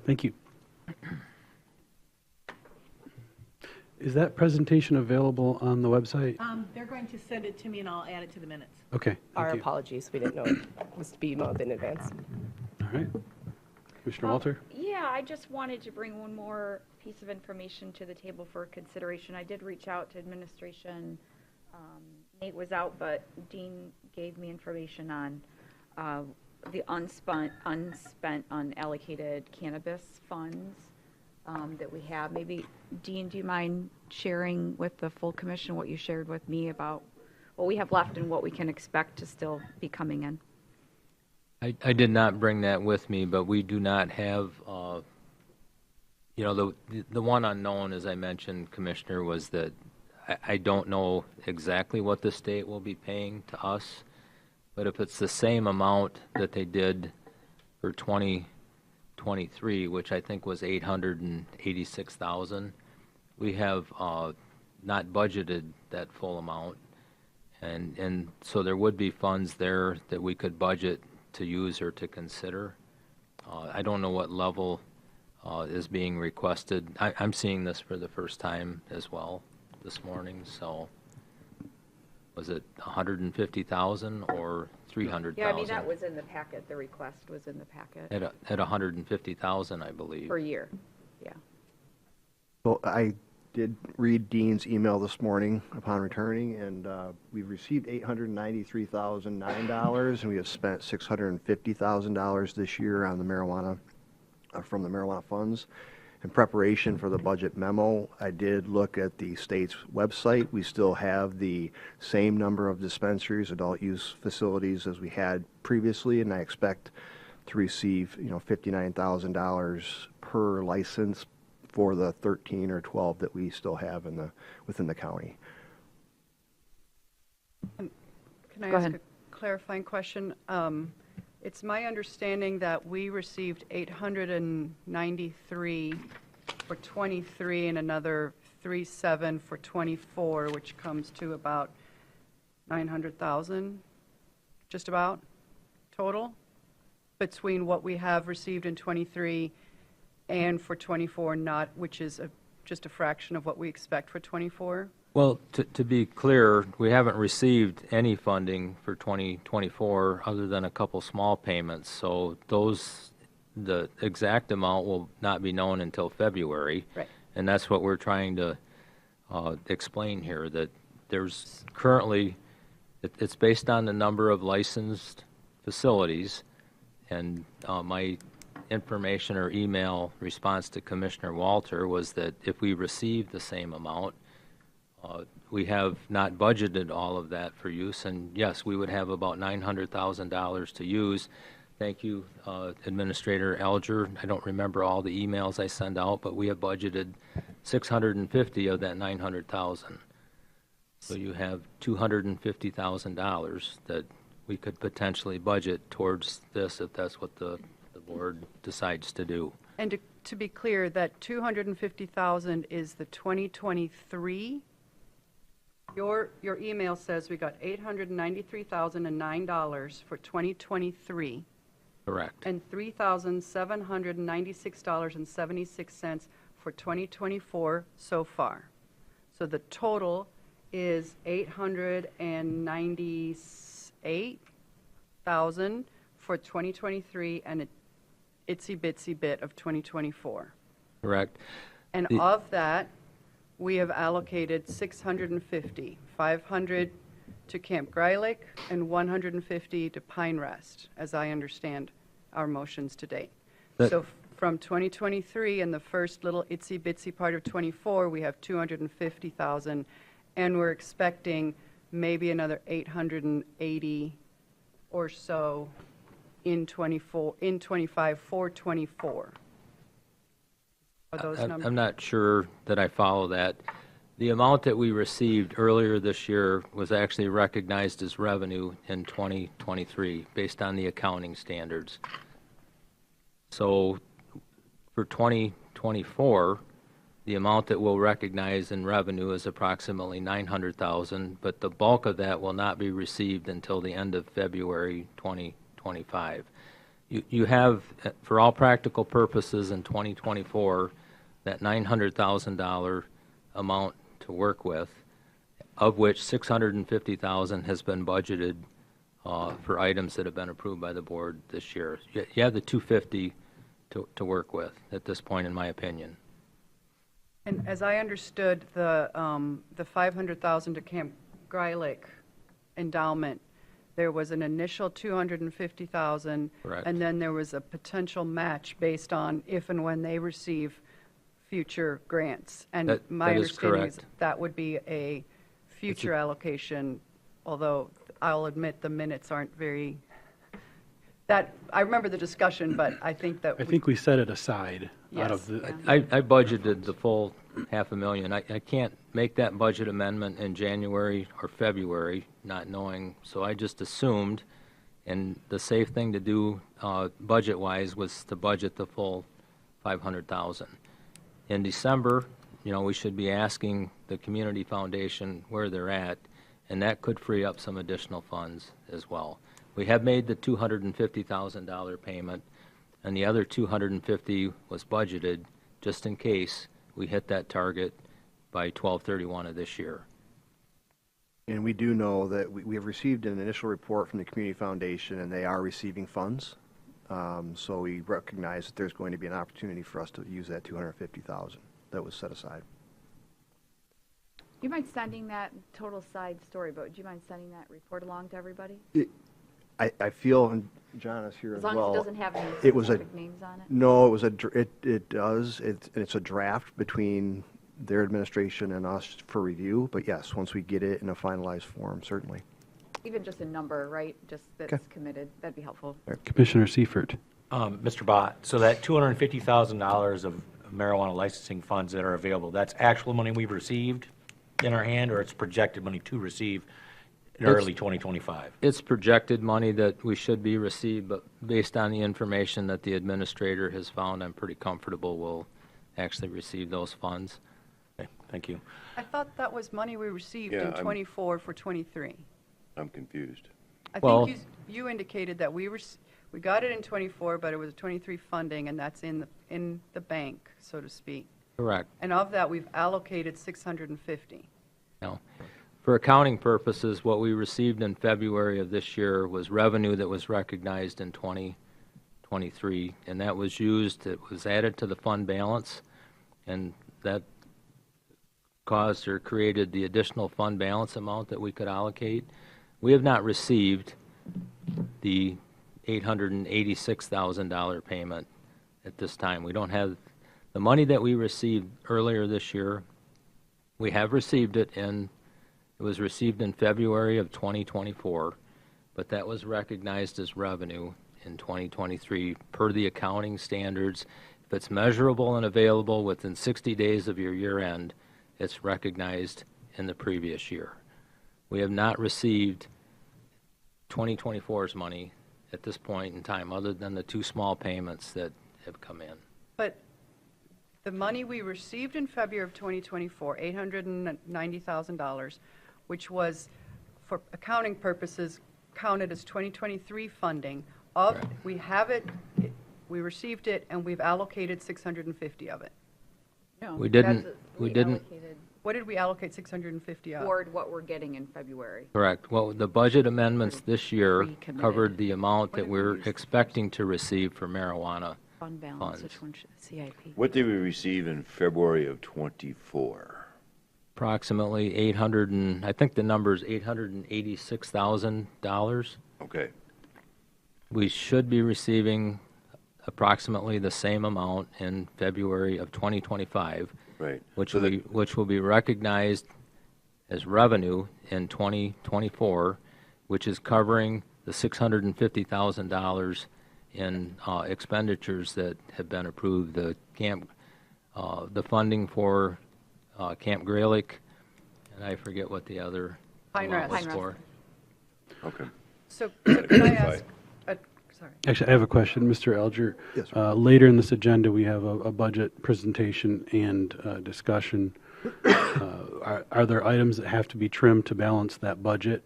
Thank you. Is that presentation available on the website? They're going to send it to me, and I'll add it to the minutes. Okay. Our apologies. We didn't know it was to be emailed in advance. All right. Commissioner Walter? Yeah, I just wanted to bring one more piece of information to the table for consideration. I did reach out to administration. Nate was out, but Dean gave me information on the unspent, unallocated cannabis funds that we have. Maybe, Dean, do you mind sharing with the full commission what you shared with me about what we have left and what we can expect to still be coming in? I did not bring that with me, but we do not have, the one unknown, as I mentioned, Commissioner, was that I don't know exactly what the state will be paying to us, but if it's the same amount that they did for 2023, which I think was $886,000, we have not budgeted that full amount, and so there would be funds there that we could budget to use or to consider. I don't know what level is being requested. I'm seeing this for the first time as well this morning, so was it 150,000 or 300,000? Yeah, I mean, that was in the packet. The request was in the packet. At 150,000, I believe. Per year, yeah. Well, I did read Dean's email this morning upon returning, and we've received $893,009, and we have spent $650,000 this year on the marijuana, from the marijuana funds. In preparation for the budget memo, I did look at the state's website. We still have the same number of dispensaries, adult use facilities, as we had previously, and I expect to receive, $59,000 per license for the 13 or 12 that we still have within the county. Can I ask a clarifying question? It's my understanding that we received 893 for 23 and another 37 for 24, which comes to about 900,000, just about, total, between what we have received in 23 and for 24, which is just a fraction of what we expect for 24. Well, to be clear, we haven't received any funding for 2024 other than a couple small payments. So the exact amount will not be known until February. Right. And that's what we're trying to explain here, that there's currently It's based on the number of licensed facilities, and my information or email response to Commissioner Walter was that if we receive the same amount, we have not budgeted all of that for use, and yes, we would have about $900,000 to use. Thank you, Administrator Alger. I don't remember all the emails I send out, but we have budgeted $650 of that $900,000. So you have $250,000 that we could potentially budget towards this if that's what the board decides to do. And to be clear, that 250,000 is the 2023. Your email says we got $893,009 for 2023. Correct. And $3,796.76 for 2024 so far. So the total is $898,000 for 2023 and an itsy bitsy bit of 2024. Correct. And of that, we have allocated 650, 500 to Camp Greilich and 150 to Pine Rest, as I understand our motions to date. So from 2023 and the first little itsy bitsy part of 24, we have 250,000, and we're expecting maybe another 880 or so in 25 for 24. Are those numbers? I'm not sure that I follow that. The amount that we received earlier this year was actually recognized as revenue in 2023 based on the accounting standards. So for 2024, the amount that we'll recognize in revenue is approximately $900,000, but the bulk of that will not be received until the end of February 2025. You have, for all practical purposes in 2024, that $900,000 amount to work with, of which $650,000 has been budgeted for items that have been approved by the board this year. You have the $250 to work with at this point, in my opinion. And as I understood, the $500,000 to Camp Greilich endowment, there was an initial $250,000, and then there was a potential match based on if and when they receive future grants. And my understanding is that would be a future allocation, although I'll admit the minutes aren't very, that, I remember the discussion, but I think that I think we set it aside out of Yes, the. I budgeted the full $500,000. I can't make that budget amendment in January or February, not knowing, so I just assumed, and the safe thing to do budget-wise was to budget the full $500,000. In December, we should be asking the Community Foundation where they're at, and that could free up some additional funds as well. We have made the $250,000 payment, and the other $250,000 was budgeted just in case we hit that target by 12/31 of this year. And we do know that we have received an initial report from the Community Foundation, and they are receiving funds. So we recognize that there's going to be an opportunity for us to use that $250,000 that was set aside. You mind sending that total side story, but do you mind sending that report along to everybody? I feel, and John is here As as long well. as it doesn't have any It was specific names on it? No, it was it does. It's a draft between their administration and us for review. But yes, once we get it in a finalized form, certainly. Even just a number, right? Just that's committed. That'd be helpful. Commissioner Seifert. Mr. Bott, so that $250,000 of marijuana licensing funds that are available, that's actual money we've received in our hand, or it's projected money to receive in early 2025? It's projected money that we should be received, but based on the information that the administrator has found, I'm pretty comfortable we'll actually receive those funds. Okay, thank you. I thought that was money we received Yeah, in 24 for 23. I'm confused. I think you indicated that we got it in 24, but it was 23 funding, and that's in the bank, so to speak. Correct. And of that, we've allocated 650. No. For accounting purposes, what we received in February of this year was revenue that was recognized in 2023, and that was used, it was added to the fund balance, and that caused or created the additional fund balance amount that we could allocate. We have not received the $886,000 payment at this time. We don't have the money that we received earlier this year. We have received it it was received in February of 2024, but that was recognized as revenue in 2023 per the accounting standards. If it's measurable and available within 60 days of your year end, it's recognized in the previous year. We have not received 2024's money at this point in time, other than the 2 small payments that have come in. But the money we received in February of 2024, $890,000, which was, for accounting purposes, counted as 2023 funding. We have it, we received it, and we've allocated 650 of it. No, We didn't. What did we allocate 650 of? Toward what we're getting in February. Correct. Well, the budget amendments this year covered the amount that we're expecting to receive for marijuana Fund balance, funds. which one should, CIP. What did we receive in February of '24? Approximately 800 and, I think the number is $886,000. Okay. We should be receiving approximately the same amount in February of 2025. Right. Which will be recognized as revenue in 2024, which is covering the $650,000 in expenditures that have been approved. The funding for Camp Graylick, and I forget what the other Pine amount was Rest. for. Okay. So can I ask, sorry. Actually, I have a question, Mr. Alger. Yes, sir. Later in this agenda, we have a budget presentation and discussion. Are there items that have to be trimmed to balance that budget?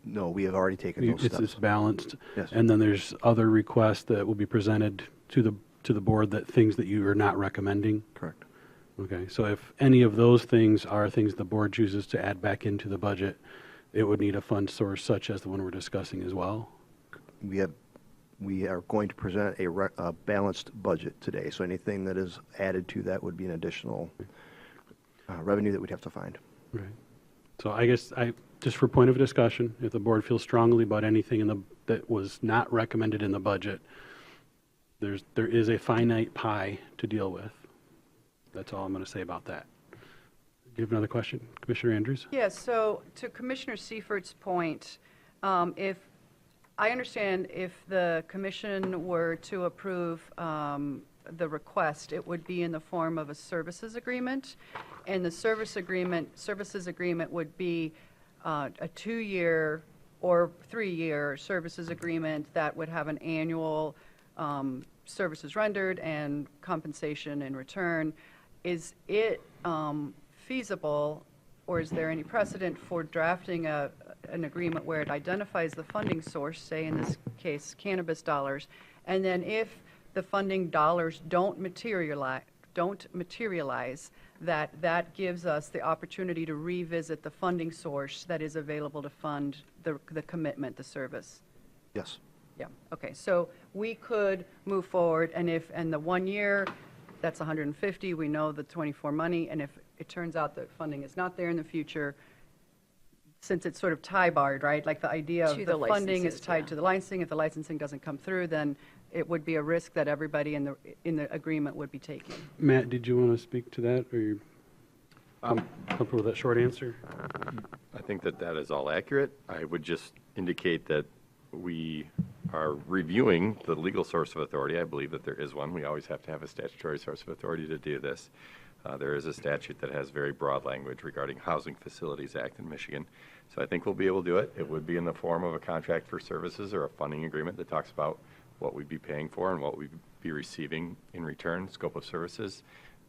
No, we have already taken those steps. It's balanced? Yes. And then there's other requests that will be presented to the board, that things that you are not recommending? Correct. Okay, so if any of those things are things the board chooses to add back into the budget, it would need a fund source such as the one we're discussing as well? We are going to present a balanced budget today, so anything that is added to that would be an additional revenue that we'd have to find. Right. So I guess just for point of discussion, if the board feels strongly about anything that was not recommended in the budget, there is a finite pie to deal with. That's all I'm going to say about that. Do you have another question, Commissioner Andrews? Yes, so to Commissioner Seifert's point, if I understand if the commission were to approve the request, it would be in the form of a services agreement, and the services agreement would be a 2-year or 3-year services agreement that would have an annual services rendered and compensation in return. Is it feasible, or is there any precedent for drafting an agreement where it identifies the funding source, say in this case cannabis dollars, and then if the funding dollars don't materialize, that gives us the opportunity to revisit the funding source that is available to fund the commitment, the service? Yes. Yeah, okay, so we could move forward, and the 1 year, that's 150, we know the 24 money, and if it turns out that funding is not there in the future, since it's sort of tie-barred, right? Like the idea of To the the funding is licenses, tied yeah. to the licensing. If the licensing doesn't come through, then it would be a risk that everybody in the agreement would be taking. Matt, did you want to speak to that, or are you comfortable with that short answer? I think that is all accurate. I would just indicate that we are reviewing the legal source of authority. I believe that there is one. We always have to have a statutory source of authority to do this. There is a statute that has very broad language regarding Housing Facilities Act in Michigan. So I think we'll be able to do it. It would be in the form of a contract for services or a funding agreement that talks about what we'd be paying for and what we'd be receiving in return, scope of services.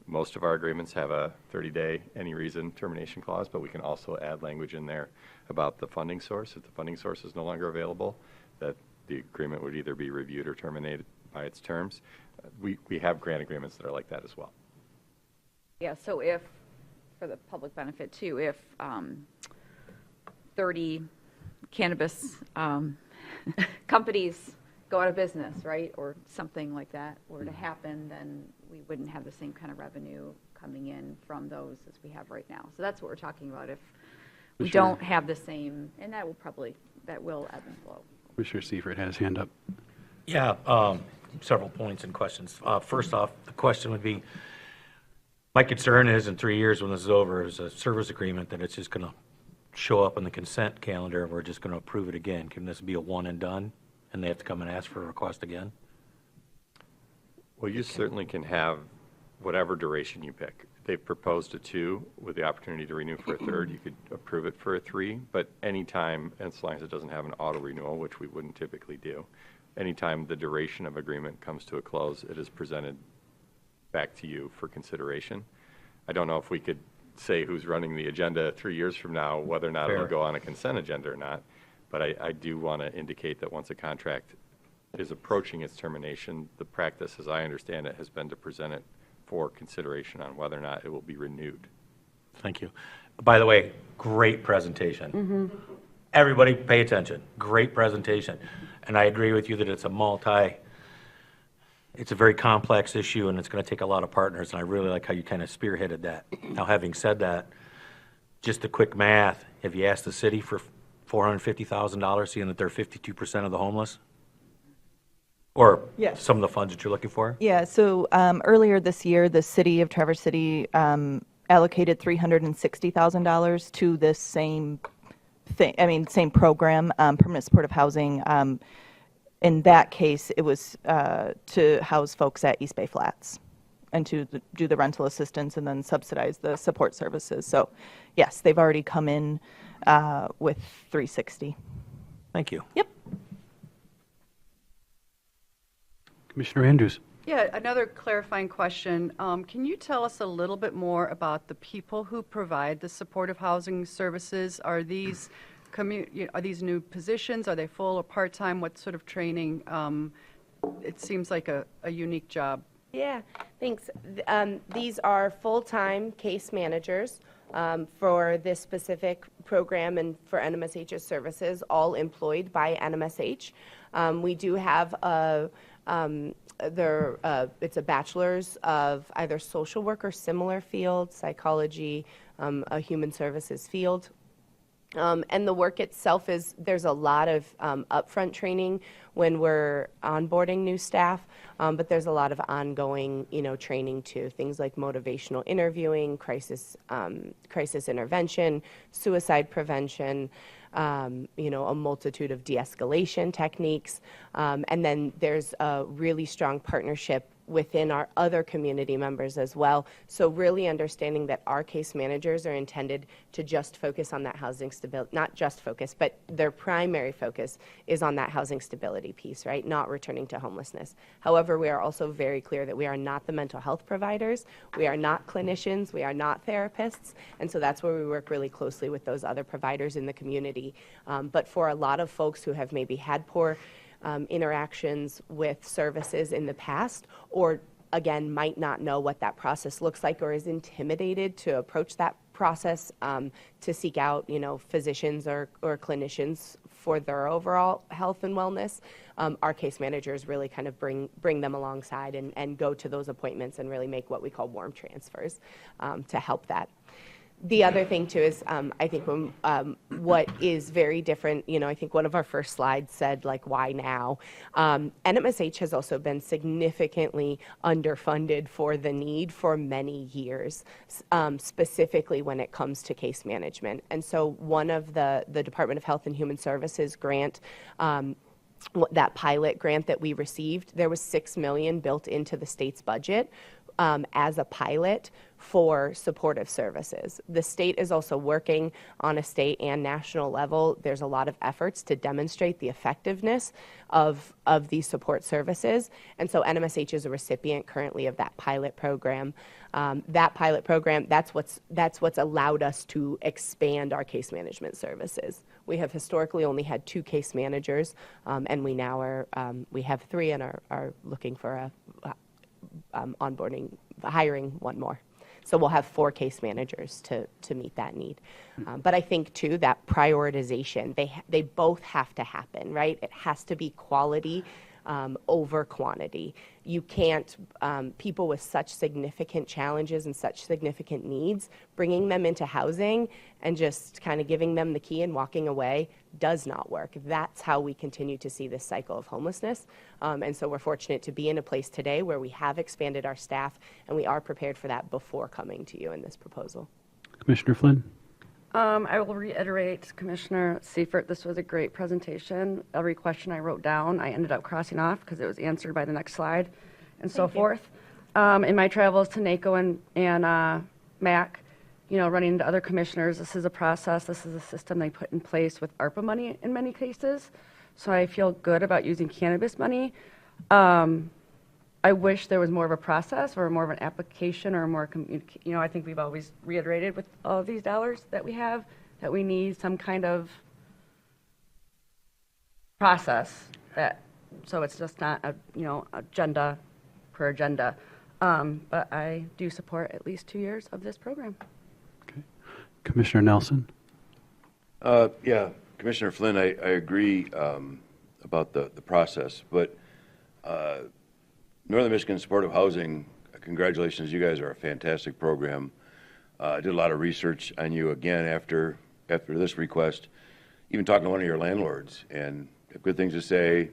Most of our agreements have a 30-day any reason termination clause, but we can also add language in there about the funding source. If the funding source is no longer available, that the agreement would either be reviewed or terminated by its terms. We have grant agreements that are like that as well. Yeah, so if, for the public benefit too, if 30 cannabis companies go out of business, right, or something like that were to happen, then we wouldn't have the same kind of revenue coming in from those as we have right now. So that's what we're talking about. If we don't have the same, and that will ebb and flow. Commissioner Seifert has his hand up. Yeah, several points and questions. First off, the question would be, my concern is in 3 years when this is over, is a service agreement that it's just going to show up on the consent calendar and we're just going to approve it again. Can this be a one and done and they have to come and ask for a request again? Well, you certainly can have whatever duration you pick. They've proposed a 2 with the opportunity to renew for a 3rd. You could approve it for a 3, but anytime, as long as it doesn't have an auto renewal, which we wouldn't typically do, anytime the duration of agreement comes to a close, it is presented back to you for consideration. I don't know if we could say who's running the agenda 3 years from now, whether or not it'll go on a consent agenda or not, but I do want to indicate that once a contract is approaching its termination, the practice, as I understand it, has been to present it for consideration on whether or not it will be renewed. Thank you. By the way, great presentation. Everybody pay attention. Great presentation. And I agree with you that it's a very complex issue and it's going to take a lot of partners, and I really like how you kind of spearheaded that. Now, having said that, just a quick math, have you asked the city for $450,000, seeing that they're 52% of the homeless? Or Yes. some of the funds that you're looking for? Yeah, so earlier this year, the city of Traverse City allocated $360,000 to this same thing, same program, permanent supportive housing. In that case, it was to house folks at East Bay Flats and to do the rental assistance and then subsidize the support services. So yes, they've already come in with 360. Thank you. Yep. Commissioner Andrews. Yeah, another clarifying question. Can you tell us a little bit more about the people who provide the supportive housing services? Are these are these new positions? Are they full or part-time? What sort of training? It seems like a unique job. Yeah, thanks. These are full-time case managers for this specific program and for NMSH's services, all employed by NMSH. We do have it's a bachelor's of either social work or similar field, psychology, a human services field. And the work itself there's a lot of upfront training when we're onboarding new staff, but there's a lot of ongoing, training too. Things like motivational interviewing, crisis intervention, suicide prevention, a multitude of de-escalation techniques. And then there's a really strong partnership within our other community members as well. So really understanding that our case managers are intended to just focus on that housing stability, not just focus, but their primary focus is on that housing stability piece, right? Not returning to homelessness. However, we are also very clear that we are not the mental health providers. We are not clinicians. We are not therapists. And so that's where we work really closely with those other providers in the community. But for a lot of folks who have maybe had poor interactions with services in the past, or again, might not know what that process looks like or is intimidated to approach that process to seek out, physicians or clinicians for their overall health and wellness. Our case managers really kind of bring them alongside and go to those appointments and really make what we call warm transfers to help that. The other thing, too, is I think what is very different, I think one of our first slides said, why now? NMSH has also been significantly underfunded for the need for many years, specifically when it comes to case management. And so one of the Department of Health and Human Services grant, that pilot grant that we received, there was $6 million built into the state's budget as a pilot for supportive services. The state is also working on a state and national level. There's a lot of efforts to demonstrate the effectiveness of these support services. And so NMSH is a recipient currently of that pilot program. That pilot program, that's what's allowed us to expand our case management services. We have historically only had 2 case managers, and we now we have 3 and are looking for hiring 1 more. So we'll have 4 case managers to meet that need. But I think, too, that prioritization, they both have to happen, right? It has to be quality over quantity. You can't, people with such significant challenges and such significant needs, bringing them into housing and just kind of giving them the key and walking away does not work. That's how we continue to see this cycle of homelessness. And so we're fortunate to be in a place today where we have expanded our staff and we are prepared for that before coming to you in this proposal. Commissioner Flynn? I will reiterate, Commissioner Seifert, this was a great presentation. Every question I wrote down, I ended up crossing off because it was answered by the next slide and so forth. In my travels to NACO and MAC, you know, running into other commissioners, this is a process, this is a system they put in place with ARPA money in many cases. So I feel good about using cannabis money. I wish there was more of a process or more of an application or more, you know, I think we've always reiterated with all of these dollars that we have, that we need some kind of process that, so it's just not a, you know, agenda per agenda. But I do support at least 2 years of this program. Commissioner Nelson? Yeah, Commissioner Flynn, I agree about the process, but Northern Michigan Supportive Housing, congratulations, you guys are a fantastic program. I did a lot of research on you again after this request, even talking to one of your landlords, and have good things to say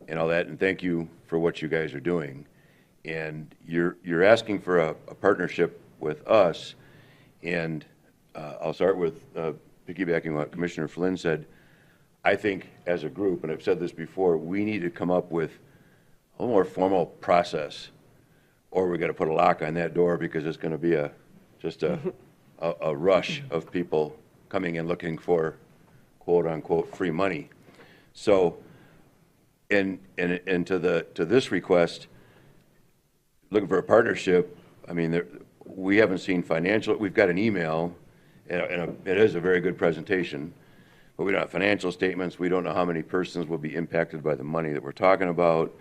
and all that, and thank you for what you guys are doing. And you're asking for a partnership with us, and I'll start with piggybacking what Commissioner Flynn said. I think as a group, and I've said this before, we need to come up with a little more formal process, or we're going to put a lock on that door because it's going to be just a rush of people coming in looking for quote unquote free money. So, and to this request, looking for a partnership, I mean, we haven't seen financial. We've got an email, and it is a very good presentation, but we don't have financial statements. We don't know how many persons will be impacted by the money that we're talking about.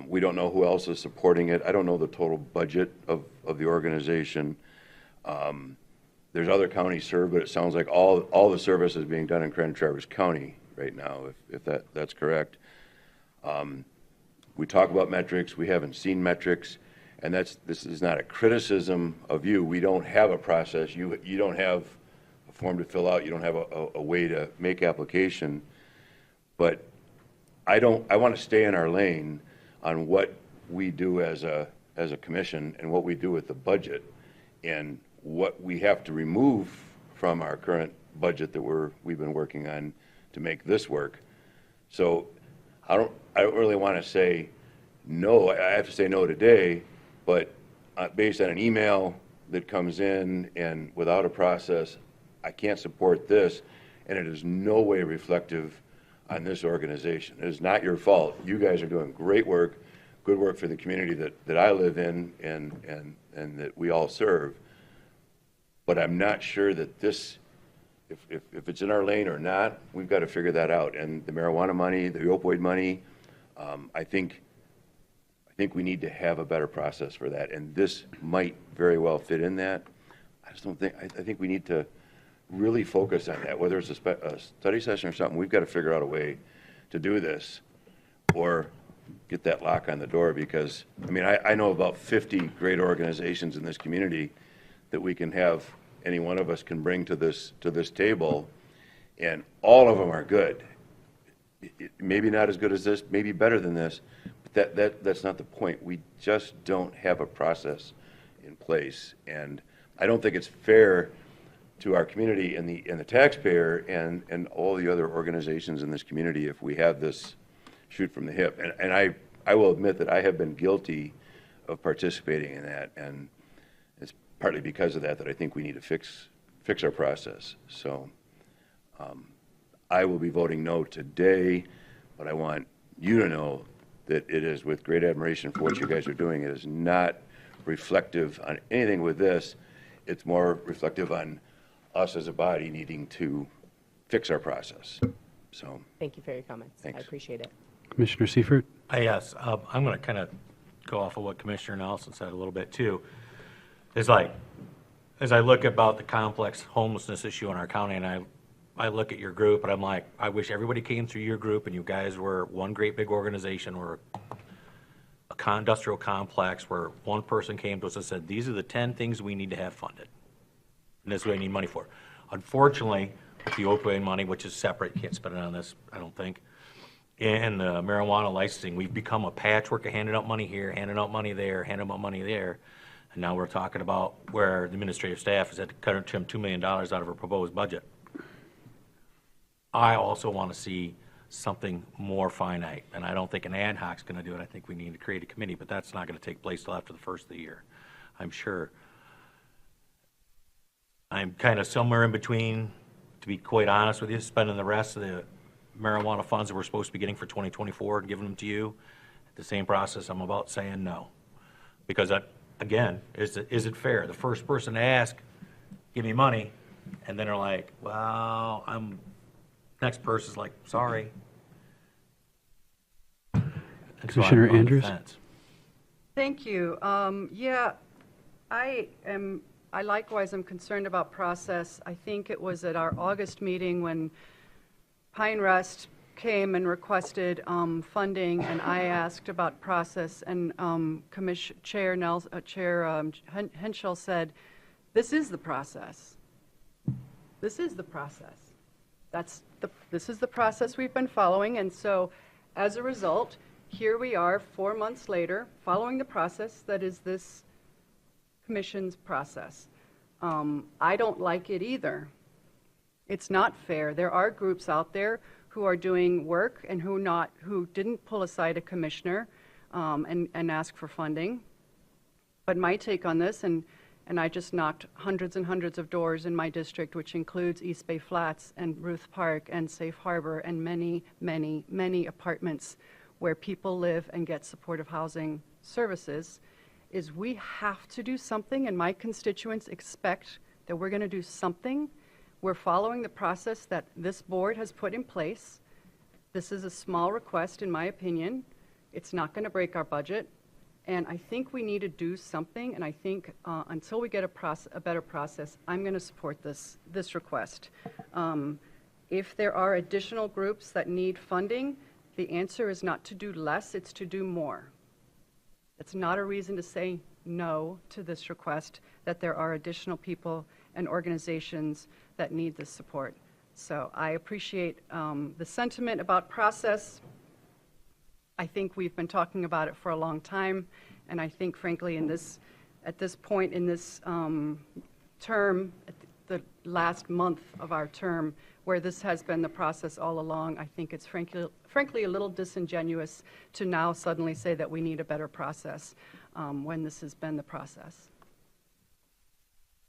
We don't know who else is supporting it. I don't know the total budget of the organization. There's other counties served, but it sounds like all the service is being done in Grand Traverse County right now, if that's correct. We talk about metrics. We haven't seen metrics, and this is not a criticism of you. We don't have a process. You don't have a form to fill out. You don't have a way to make application. But I want to stay in our lane on what we do as a commission and what we do with the budget and what we have to remove from our current budget that we've been working on to make this work. So I don't really want to say no. I have to say no today, but based on an email that comes in and without a process, I can't support this, and it is no way reflective on this organization. It is not your fault. You guys are doing great work, good work for the community that I live in and that we all serve. But I'm not sure that this, if it's in our lane or not, we've got to figure that out. And the marijuana money, the opioid money, I think we need to have a better process for that. And this might very well fit in that. I just don't think, I think we need to really focus on that, whether it's a study session or something. We've got to figure out a way to do this or get that lock on the door, because I mean, I know about 50 great organizations in this community that we can have, any one of us can bring to this table, and all of them are good. Maybe not as good as this, maybe better than this, but that's not the point. We just don't have a process in place, and I don't think it's fair to our community and the taxpayer and all the other organizations in this community if we have this shoot from the hip. And I will admit that I have been guilty of participating in that, and it's partly because of that I think we need to fix our process. So I will be voting no today, but I want you to know that it is with great admiration for what you guys are doing. It is not reflective on anything with this. It's more reflective on us as a body needing to fix our process. So thank you for your comments. Thanks. I appreciate it. Commissioner Seifert? Yes, I'm going to kind of go off of what Commissioner Nelson said a little bit too. It's like, as I look about the complex homelessness issue in our county, and I I look at your group and I'm like, I wish everybody came through your group and you guys were one great big organization or a industrial complex where one person came to us and said, these are the 10 things we need to have funded. And this is what I need money for. Unfortunately, with the opioid money, which is separate, you can't spend it on this, I don't think, and the marijuana licensing, we've become a patchwork of handing out money here, handing out money there, handing out money there. And now we're talking about where the administrative staff has had to cut or trim $2 million out of our proposed budget. I also want to see something more finite, and I don't think an ad hoc's going to do it. I think we need to create a committee, but that's not going to take place till after the first of the year, I'm sure. I'm kind of somewhere in between, to be quite honest with you, spending the rest of the marijuana funds that we're supposed to be getting for 2024 and giving them to you. The same process, I'm about saying no. Because, again, is it fair? The first person to ask, give me money, and then they're like, well, next person's like, sorry. Commissioner Andrews? Thank you. Yeah, I likewise am concerned about process. I think it was at our August meeting when Pine Rest came and requested funding, and I asked about process, and Chair Henschel said, "This is the process. This is the process. This is the process we've been following." And so, as a result, here we are 4 months later, following the process that is this commission's process. I don't like it either. It's not fair. There are groups out there who are doing work and who didn't pull aside a commissioner and ask for funding. But my take on this, and I just knocked hundreds and hundreds of doors in my district, which includes East Bay Flats and Ruth Park and Safe Harbor and many, many, many apartments where people live and get supportive housing services, is we have to do something, and my constituents expect that we're going to do something. We're following the process that this board has put in place. This is a small request, in my opinion. It's not going to break our budget. And I think we need to do something, and I think until we get a better process, I'm going to support this request. If there are additional groups that need funding, the answer is not to do less, it's to do more. It's not a reason to say no to this request, that there are additional people and organizations that need this support. So I appreciate the sentiment about process. I think we've been talking about it for a long time, and I think, frankly, at this point in this term, at the last month of our term, where this has been the process all along, I think it's frankly a little disingenuous to now suddenly say that we need a better process when this has been the process.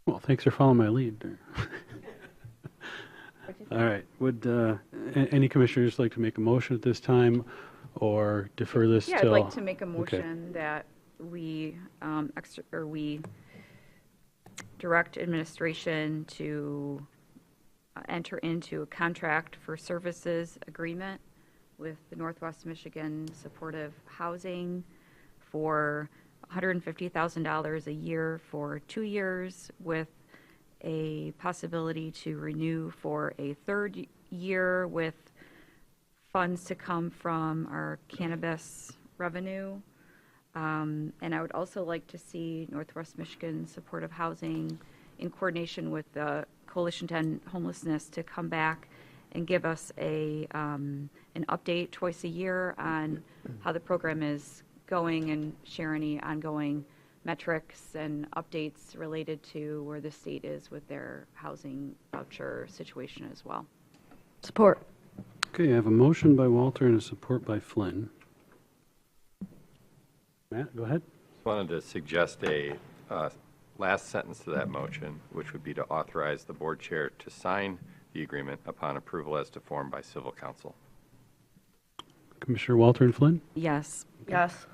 Well, thanks for following my lead there. All right. Would any commissioners like to make a motion at this time or defer this Yeah, till? I'd like to make a motion that we direct administration to enter into a contract for services agreement with the Northwest Michigan Supportive Housing for $150,000 a year for 2 years, with a possibility to renew for a third year, with funds to come from our cannabis revenue. And I would also like to see Northwest Michigan Supportive Housing, in coordination with the Coalition to End Homelessness, to come back and give us an update twice a year on how the program is going and share any ongoing metrics and updates related to where the state is with their housing voucher situation as well. Support. Okay, I have a motion by Walter and a support by Flynn. Matt, go ahead. Just wanted to suggest a last sentence to that motion, which would be to authorize the board chair to sign the agreement upon approval as to form by civil council. Commissioner Walter and Flynn? Yes. Yes.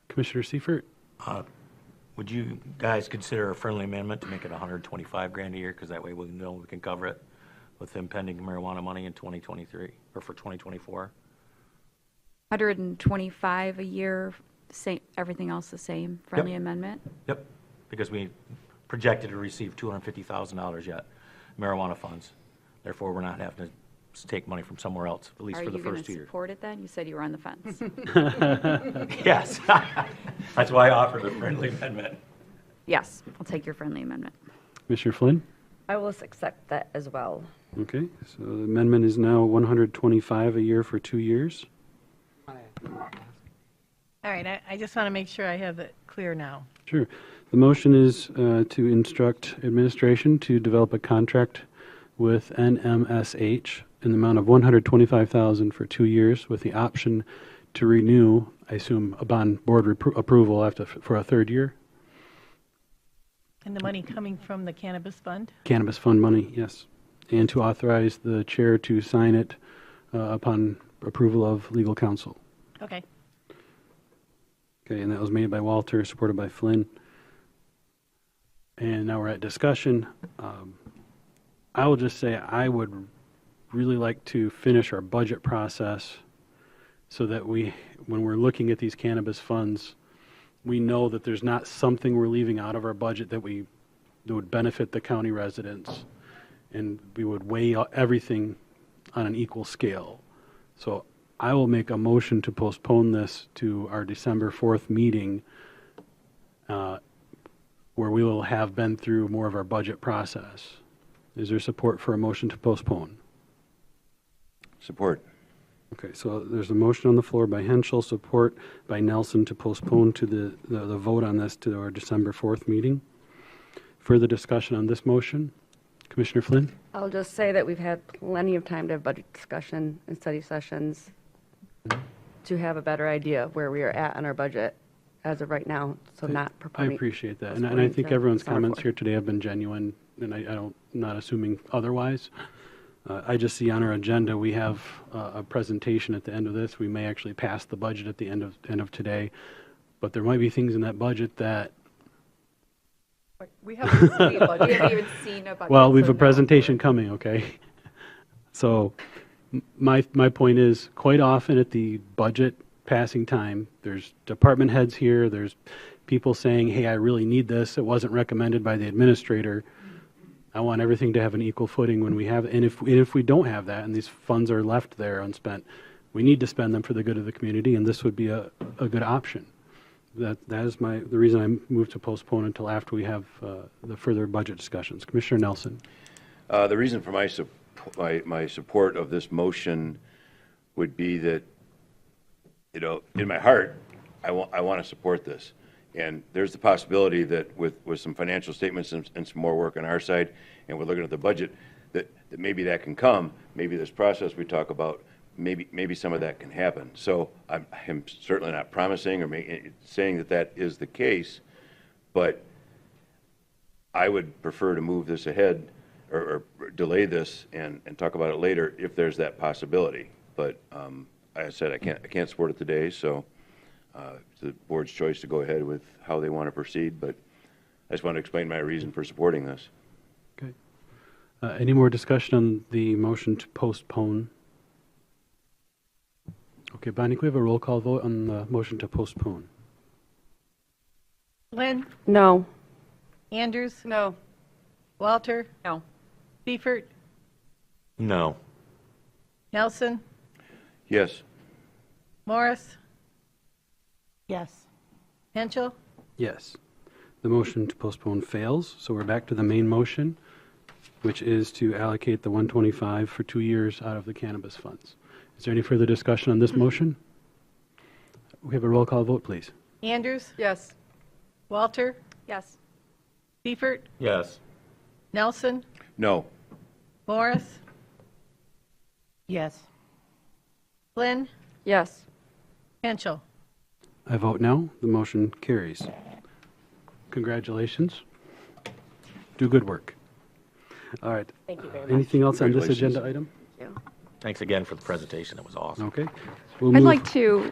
Commissioner Seifert? Would you guys consider a friendly amendment to make it $125,000 a year? Because that way we know we can cover it with impending marijuana money in 2023 or for 2024. 125 a year, same, everything else the same, friendly amendment? Yep, because we projected to receive $250,000 yet. marijuana funds. Therefore, we're not having to take money from somewhere else, at least Are for the you going first to 2 years. support it then? You said you were on the fence. Yes. That's why I offered a friendly amendment. Yes, I'll take your friendly amendment. Commissioner Flynn? I will accept that as well. Okay, so the amendment is now 125 a year for 2 years. All right, I just want to make sure I have it clear now. Sure. The motion is to instruct administration to develop a contract with NMSH in the amount of $125,000 for 2 years with the option to renew, I assume, upon board approval for a third year. And the money coming from the cannabis fund? Cannabis fund money, yes. And to authorize the chair to sign it upon approval of legal counsel. Okay. Okay, and that was made by Walter, supported by Flynn. And now we're at discussion. I will just say I would really like to finish our budget process so that when we're looking at these cannabis funds, we know that there's not something we're leaving out of our budget that would benefit the county residents, and we would weigh everything on an equal scale. So I will make a motion to postpone this to our December 4th meeting, where we will have been through more of our budget process. Is there support for a motion to postpone? Support. Okay, so there's a motion on the floor by Henschel, support by Nelson to postpone to the vote on this to our December 4th meeting. Further discussion on this motion? Commissioner Flynn? I'll just say that we've had plenty of time to have budget discussion and study sessions to have a better idea of where we are at on our budget as of right now, so not I proposing. appreciate that, and I think everyone's comments here today have been genuine, and I'm not assuming otherwise. I just see on our agenda, we have a presentation at the end of this. We may actually pass the budget at the end of today, but there might be things in that budget that... We haven't seen a budget. We haven't even seen a budget. Well, we have so a presentation coming, okay? So my point is, quite often at the budget passing time, there's department heads here, there's people saying, hey, I really need this. It wasn't recommended by the administrator. I want everything to have an equal footing when we have, and if we don't have that and these funds are left there unspent, we need to spend them for the good of the community, and this would be a good option. That is the reason I moved to postpone until after we have the further budget discussions. Commissioner Nelson. The reason for my support of this motion would be that, in my heart, I want to support this. And there's the possibility that with some financial statements and some more work on our side, and we're looking at the budget, that maybe that can come. Maybe this process we talk about, maybe some of that can happen. So I'm certainly not promising or saying that is the case, but I would prefer to move this ahead or delay this and talk about it later if there's that possibility. But like I said, I can't support it today, so it's the board's choice to go ahead with how they want to proceed, but I just want to explain my reason for supporting this. Okay. Any more discussion on the motion to postpone? Okay, Bonnie, can we have a roll call vote on the motion to postpone? Lynn? No. Andrews? No. Walter? No. Seifert? No. Nelson? Yes. Morris? Yes. Henschel? Yes. The motion to postpone fails, so we're back to the main motion, which is to allocate the 125 for 2 years out of the cannabis funds. Is there any further discussion on this motion? We have a roll call vote, please. Andrews? Yes. Walter? Yes. Seifert? Yes. Nelson? No. Morris? Yes. Flynn? Yes. Henschel? I vote no. The motion carries. Congratulations. Do good work. All right. Thank you very much. Anything else on this Congratulations. agenda item? Thanks again for the presentation. It was awesome. Okay. I'd like to,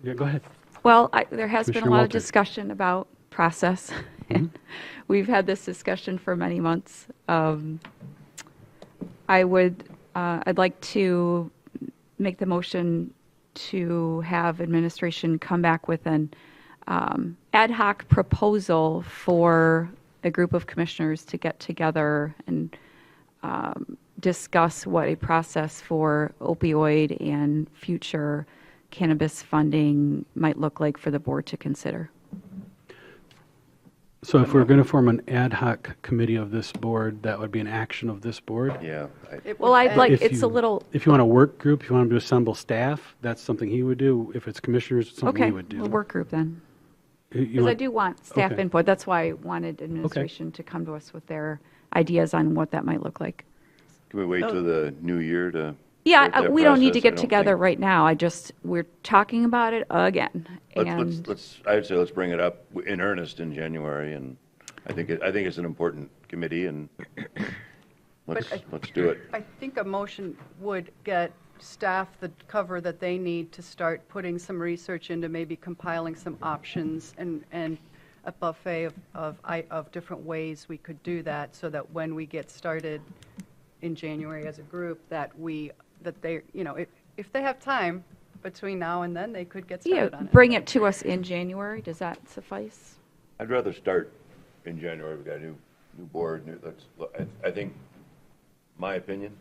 Yeah, go ahead. well, there has been a Commissioner lot of Walter. discussion about process. And we've had this discussion for many months. I'd like to make the motion to have administration come back with an ad hoc proposal for a group of commissioners to get together and discuss what a process for opioid and future cannabis funding might look like for the board to consider. So if we're going to form an ad hoc committee of this board, that would be an action of this board? Yeah. Well, I'd like, If it's a you- little, If you want a work group, if you want to assemble staff, that's something he would do. If it's commissioners, it's something okay, he would do. a work group then. You Because I want- do want staff okay. input. That's why I wanted administration to come to us with their ideas on what that might look like. Can we wait till the new year to? Yeah, start that we don't need to process? I get don't together think- right now. We're talking about it again. And I would say let's bring it up in earnest in January, and I think it's an important committee, and let's do it. I think a motion would get staff the cover that they need to start putting some research into maybe compiling some options and a buffet of different ways we could do that, so that when we get started in January as a group, that they, if they have time between now and then, they could get yeah, started on it. bring it to us in January. Does that suffice? I'd rather start in January. We've got a new board. I think, my opinion,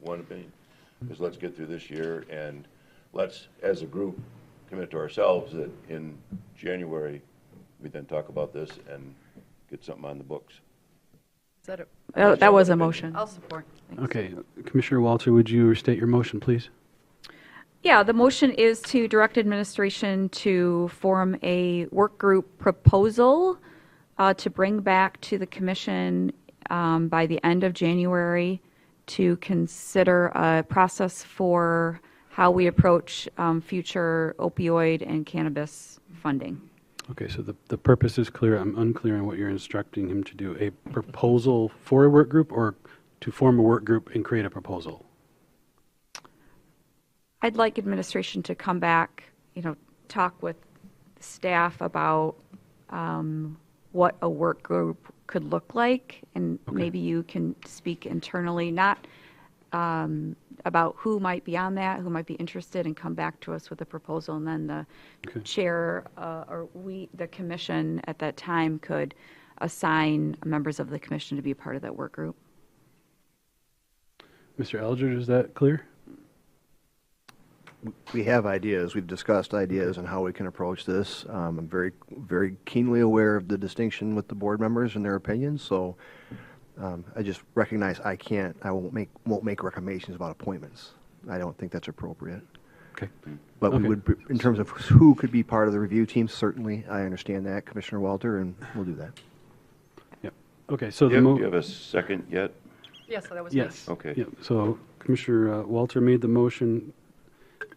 one opinion, is let's get through this year, and let's, as a group, commit to ourselves that in January, we then talk about this and get something on the books. Is that That was a motion. I'll support. Okay, Commissioner Walter, would you restate your motion, please? Yeah, the motion is to direct administration to form a work group proposal to bring back to the commission by the end of January to consider a process for how we approach future opioid and cannabis funding. Okay, so the purpose is clear. I'm unclear on what you're instructing him to do. A proposal for a work group, or to form a work group and create a proposal? I'd like administration to come back, talk with staff about what a work group could look like, and maybe you can speak internally, not about who might be on that, who might be interested, and come back to us with a proposal, and then the chair or the commission at that time could assign members of the commission to be a part of that work group. Mr. Alger, is that clear? We have ideas. We've discussed ideas on how we can approach this. I'm very, very keenly aware of the distinction with the board members and their opinions. So I just recognize I won't make recommendations about appointments. I don't think that's appropriate. Okay. But we would, in terms of who could be part of the review team, certainly I understand that, Commissioner Walter, and we'll do that. Yep. Okay. So Do you have a second yet? Yes, that was yes. me. Okay. Yep. So Commissioner Walter made the motion,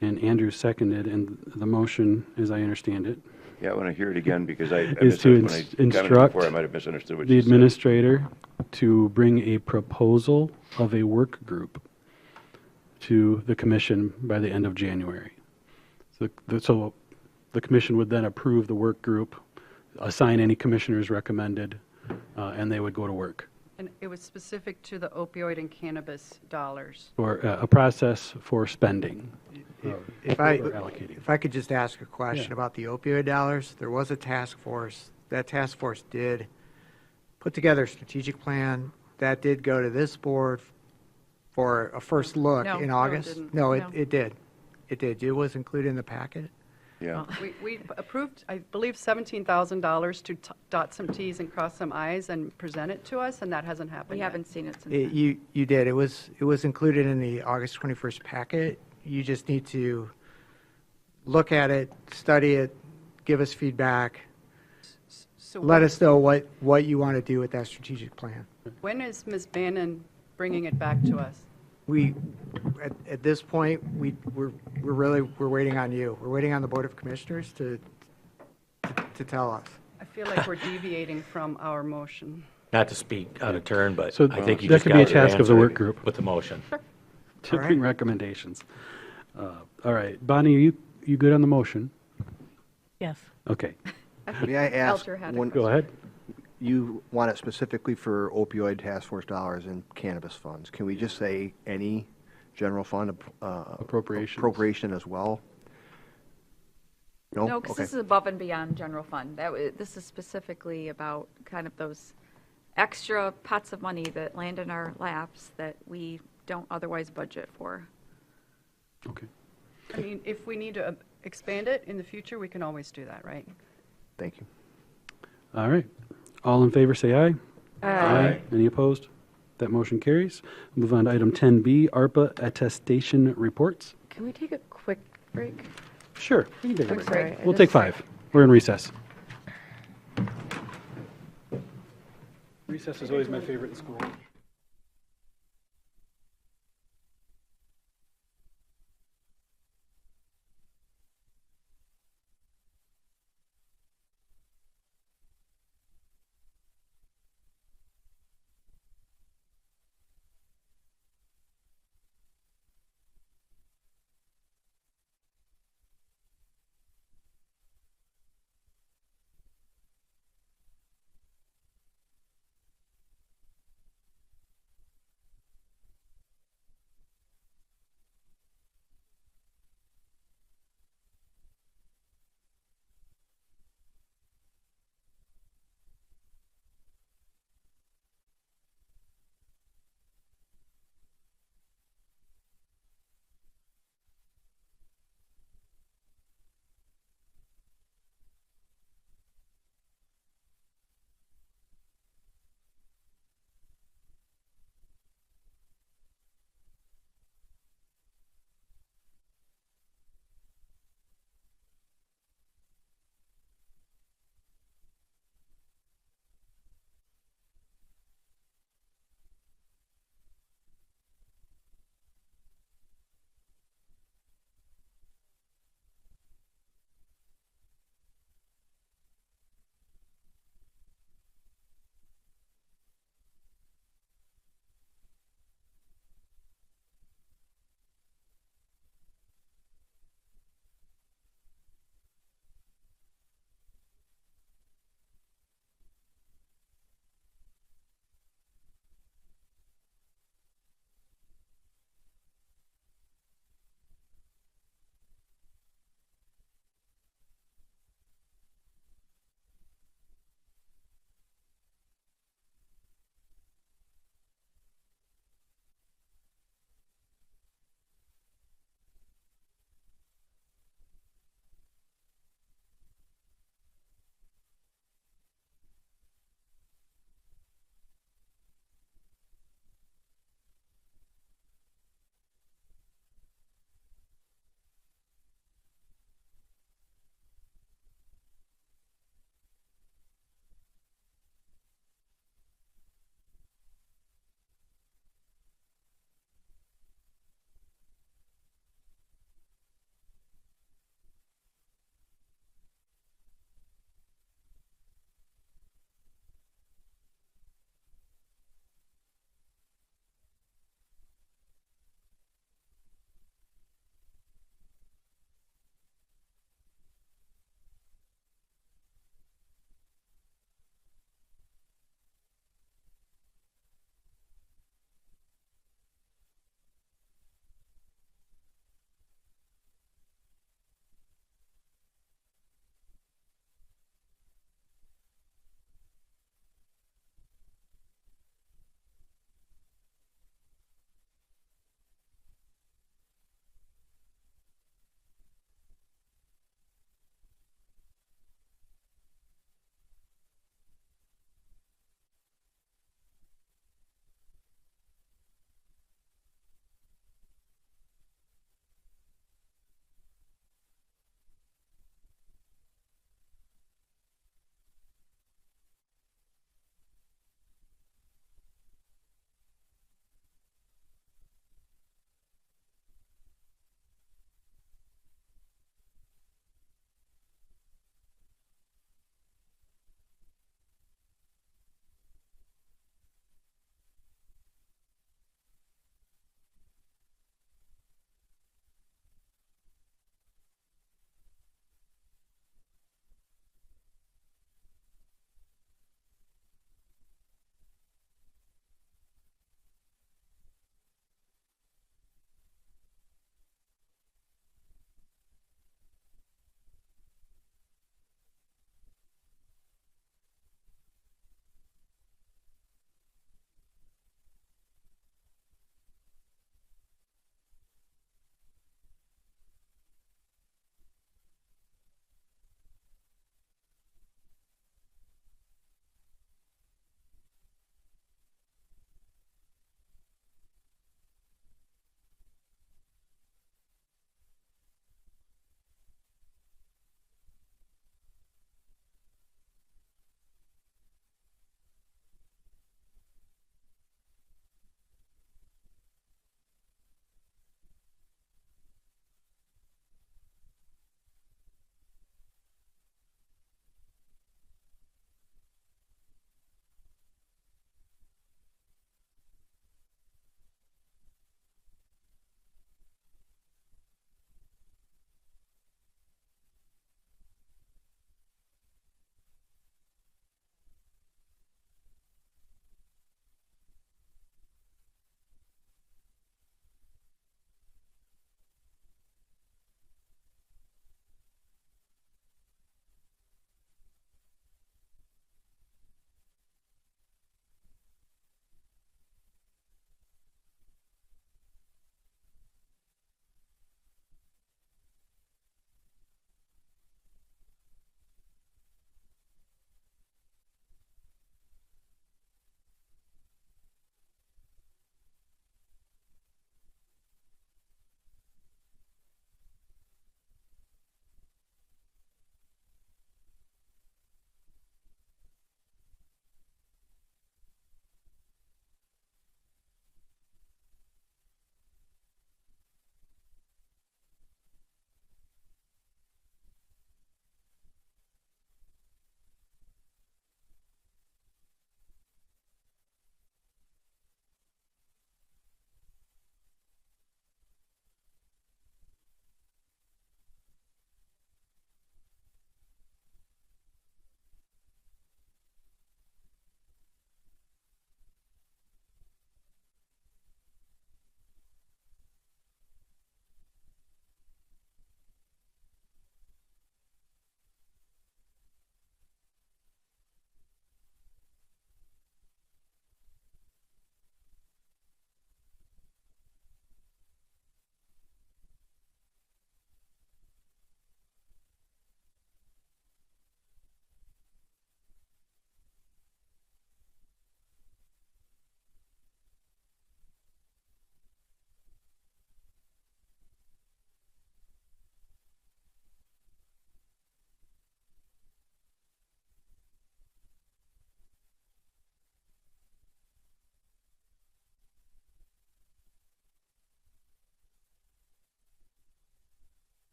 and Andrew seconded, and the motion, as I understand it, Yeah, I want to hear it again because I is to when I commented instruct before, I might have misunderstood what the you said. administrator to bring a proposal of a work group to the commission by the end of January. So the commission would then approve the work group, assign any commissioners recommended, and they would go to work. And it was specific to the opioid and cannabis dollars. Or a process for spending. If allocating. I could just ask a question Yeah. about the opioid dollars, there was a task force. That task force did put together a strategic plan. That did go to this board for a first look No, in no, it August. didn't. No, No. it did. It did. It was included in the packet. Yeah. We approved, I believe, $17,000 to dot some Ts and cross some Is and present it to us, and that hasn't happened We yet. haven't seen it since then. You did. It was included in the August 21st packet. You just need to look at it, study it, give us feedback. So Let us know what you want to do with that strategic plan. when is Ms. Bannon bringing it back to us? At this point, we're waiting on you. We're waiting on the Board of Commissioners to tell us. I feel like we're deviating from our motion. Not to speak out of turn, but So I think you that just could got be a your task of the answer work group. with the motion. To All bring right. recommendations. All right. Bonnie, you good on the motion? Yes. Okay. May I ask Alter had a one? Go ahead. You want it specifically for opioid task force dollars and cannabis funds. Can we just say any general fund appropriation as well? No? No, because Okay. this is above and beyond general fund. This is specifically about kind of those extra pots of money that land in our laps that we don't otherwise budget for. Okay. I mean, if we need to expand it in the future, we can always do that, right? Thank you. All right. All in favor, say aye. Aye. Any opposed? That motion carries. Move on to item 10B, ARPA attestation reports. Can we take a quick break? Sure, we can take a I'm break. sorry, I We'll take just- 5. We're in recess. Recess is always my favorite in school.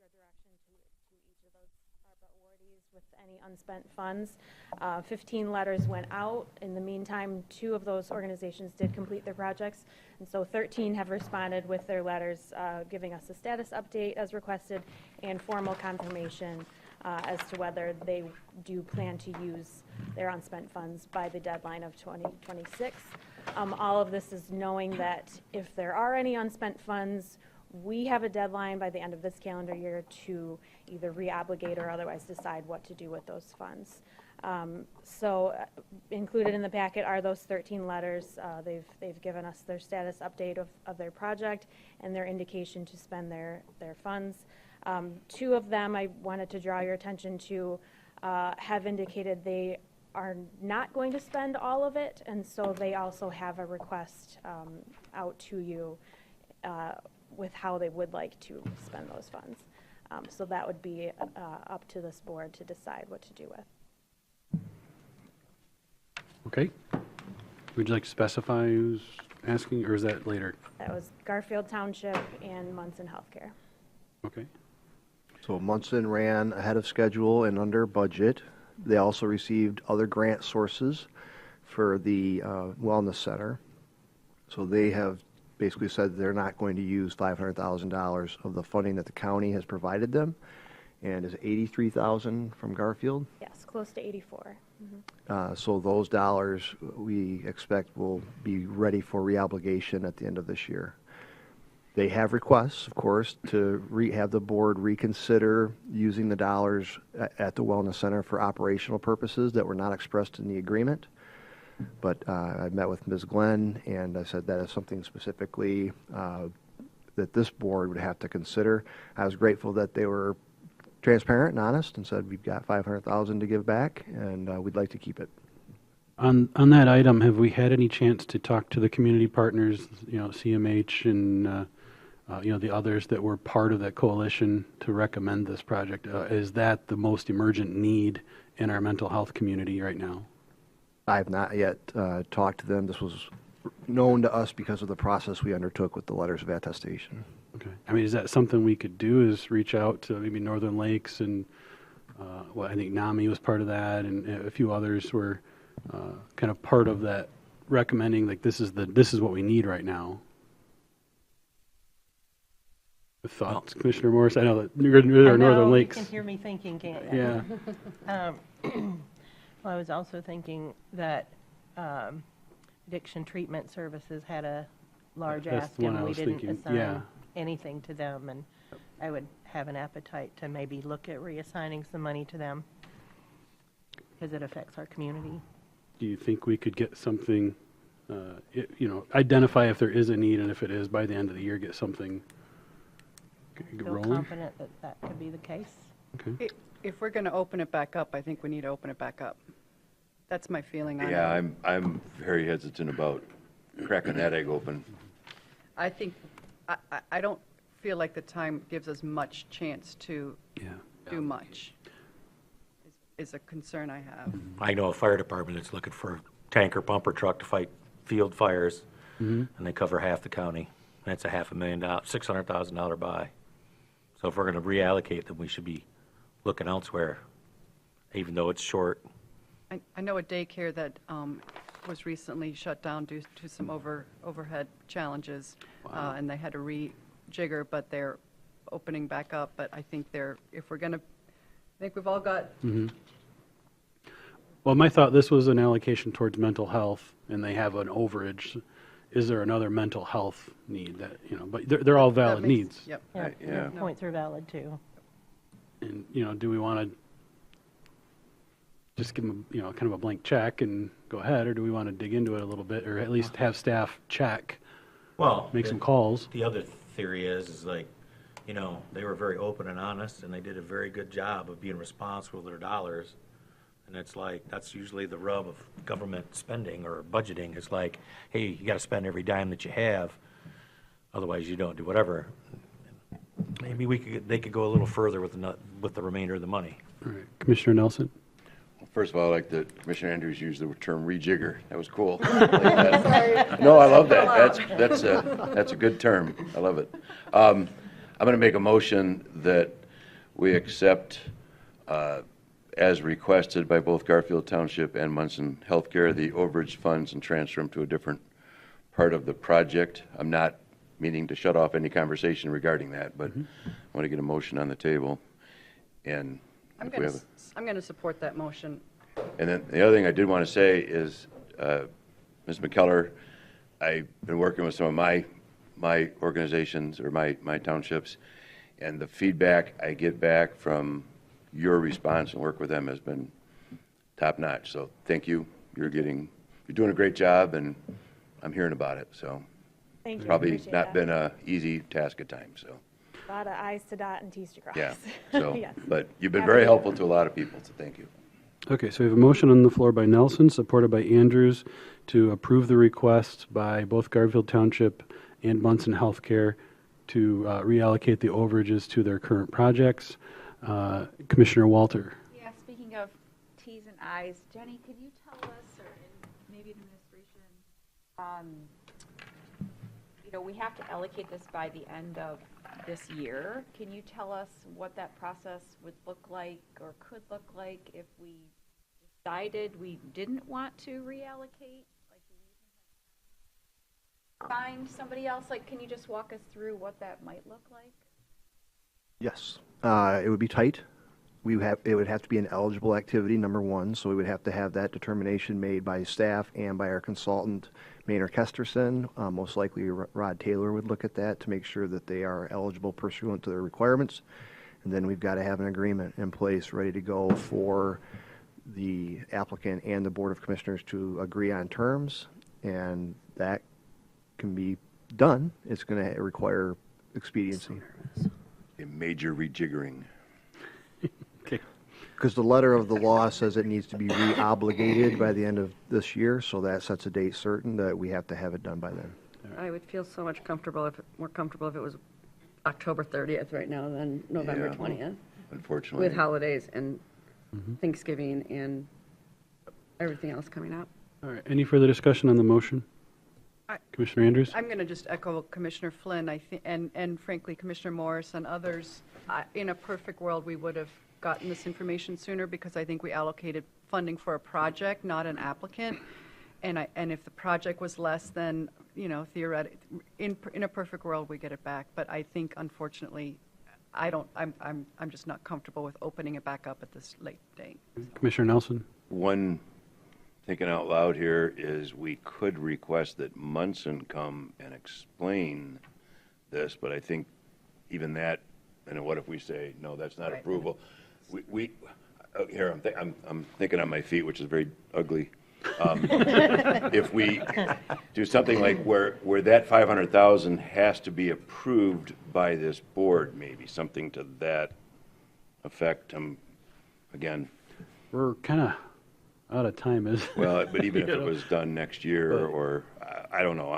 your direction to each of those ARPA awardees with any unspent funds. 15 letters went out. In the meantime, 2 of those organizations did complete their projects, and so 13 have responded with their letters giving us a status update as requested and formal confirmation as to whether they do plan to use their unspent funds by the deadline of 2026. All of this is knowing that if there are any unspent funds, we have a deadline by the end of this calendar year to either reobligate or otherwise decide what to do with those funds. Included in the packet are those 13 letters. They've given us their status update of their project and their indication to spend their funds. 2 of them I wanted to draw your attention to have indicated they are not going to spend all of it, and so they also have a request out to you with how they would like to spend those funds. So that would be up to this board to decide what to do with. Okay. Would you like to specify who's asking, or is that later? That was Garfield Township and Munson Healthcare. Okay. So Munson ran ahead of schedule and under budget. They also received other grant sources for the wellness center. So they have basically said they're not going to use $500,000 of the funding that the county has provided them. And is it $83,000 from Garfield? Yes, close to 84. Mm-hmm. So those dollars we expect will be ready for reobligation at the end of this year. They have requests, of course, to have the board reconsider using the dollars at the Wellness Center for operational purposes that were not expressed in the agreement. But I met with Ms. Glenn, and I said that is something specifically that this board would have to consider. I was grateful that they were transparent and honest and said, we've got $500,000 to give back, and we'd like to keep it. On that item, have we had any chance to talk to the community partners, CMH and the others that were part of that coalition to recommend this project? Is that the most emergent need in our mental health community right now? I have not yet talked to them. This was known to us because of the process we undertook with the letters of attestation. Okay. I mean, is that something we could do, is reach out to maybe Northern Lakes and, I think NAMI was part of that, and a few others were kind of part of that, recommending like this is what we need right now. Thoughts, Commissioner Morris? I know that you're Northern Lakes. You can hear me thinking, can't you? Yeah. Well, I was also thinking that addiction treatment services had a large That's ask, the one and I we was didn't thinking, assign yeah. anything to them, and I would have an appetite to maybe look at reassigning some money to them because it affects our community. Do you think we could get something, identify if there is a need, and if it is, by the end of the year, get something Feel rolling? confident that could be the case. Okay. If we're going to open it back up, I think we need to open it back up. That's my feeling on it. Yeah, I'm very hesitant about cracking that egg open. I think, I don't feel like the time gives us much chance to do much, is a concern I have. I know a fire department that's looking for a tanker pumper truck to fight field fires, and they cover half the county. That's a $500,000, $600,000 buy. So if we're going to reallocate them, we should be looking elsewhere, even though it's short. I know a daycare that was recently shut down due to some overhead challenges, and they had to rejigger, but they're opening back up. But I think if we're going to, I think we've all got. Well, my thought, this was an allocation towards mental health, and they have an overage. Is there another mental health need that, but they're all valid needs. Yep. Yeah, points are valid too. And, do we want to just give them, kind of a blank check and go ahead, or do we want to dig into it a little bit, or at least have staff check, make some calls? The other theory is like, they were very open and honest, and they did a very good job of being responsible with their dollars. And it's like, that's usually the rub of government spending or budgeting. It's like, hey, you got to spend every dime that you have, otherwise you don't do whatever. Maybe they could go a little further with the remainder of the money. All right, Commissioner Nelson. Well, first of all, I like that Commissioner Andrews used the term rejigger. That was cool. I like that. No, I love that. That's a good term. I love it. I'm going to make a motion that we accept, as requested by both Garfield Township and Munson Healthcare, the overage funds and transfer them to a different part of the project. I'm not meaning to shut off any conversation regarding that, but I want to get a motion on the table. And I'm if we have going to support that motion. and then the other thing I did want to say is, Ms. McKellar, I've been working with some of my organizations or my townships, and the feedback I get back from your response and work with them has been top notch. So thank you. You're doing a great job, and I'm hearing about it. So Thank you. probably Appreciate not that. been a easy task at times. So A lot of I's to dot and T's to cross. yeah. So Yes. but you've been Happy very to- helpful to a lot of people. So thank you. Okay, so we have a motion on the floor by Nelson, supported by Andrews, to approve the request by both Garfield Township and Munson Healthcare to reallocate the overages to their current projects. Commissioner Walter. Yeah, speaking of T's and I's, Jenny, could you tell us, or maybe administration, we have to allocate this by the end of this year. Can you tell us what that process would look like or could look like if we decided we didn't want to reallocate? Like, do we even find somebody else? Like, can you just walk us through what that might look like? Yes. It would be tight. It would have to be an eligible activity, number one, so we would have to have that determination made by staff and by our consultant, Maynard Kesterson. Most likely Rod Taylor would look at that to make sure that they are eligible pursuant to their requirements. And then we've got to have an agreement in place ready to go for the applicant and the Board of Commissioners to agree on terms, and that can be done. It's going to require expediency. A major rejiggering. Because the letter of the law says it needs to be re-obligated by the end of this year, so that sets a date certain that we have to have it done by then. I would feel so much more comfortable if it was October 30th right now than November Yeah, 20th. Unfortunately. With holidays and Thanksgiving and everything else coming up. All right, any further discussion on the motion? Commissioner Andrews? I'm going to just echo Commissioner Flynn, and frankly, Commissioner Morris and others. In a perfect world, we would have gotten this information sooner because I think we allocated funding for a project, not an applicant. And if the project was less than, theoretically, in a perfect world, we get it back. But I think, unfortunately, I'm just not comfortable with opening it back up at this late date. Commissioner Nelson? One thinking out loud here is we could request that Munson come and explain this, but I think even that, and what if we say, no, that's not approval? Here, I'm thinking on my feet, which is very ugly. If we do something like where that 500,000 has to be approved by this board, maybe something to that effect. Again, we're kind of out of time, is well, but even if it was done next year, or I don't know.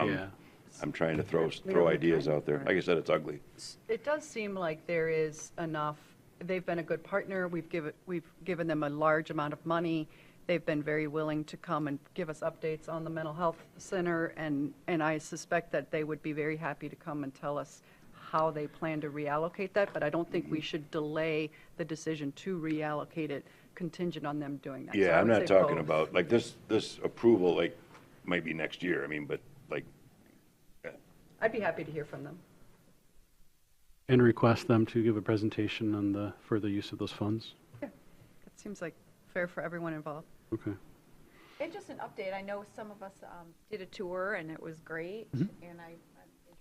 I'm trying to throw ideas out there. Like I said, it's ugly. It does seem like there is enough. They've been a good partner. We've given them a large amount of money. They've been very willing to come and give us updates on the mental health center, and I suspect that they would be very happy to come and tell us how they plan to reallocate that, but I don't think we should delay the decision to reallocate it contingent on them doing that. Yeah, So I I'm would not say talking both. about, like, this approval, like, might be next year. I mean, but, like, I'd be happy to hear from them. And request them to give a presentation on the further use of those funds? Yeah, that seems like fair for everyone involved. Okay. And just an update, I know some of us did a tour and it was great, Mhm. and I'm interested.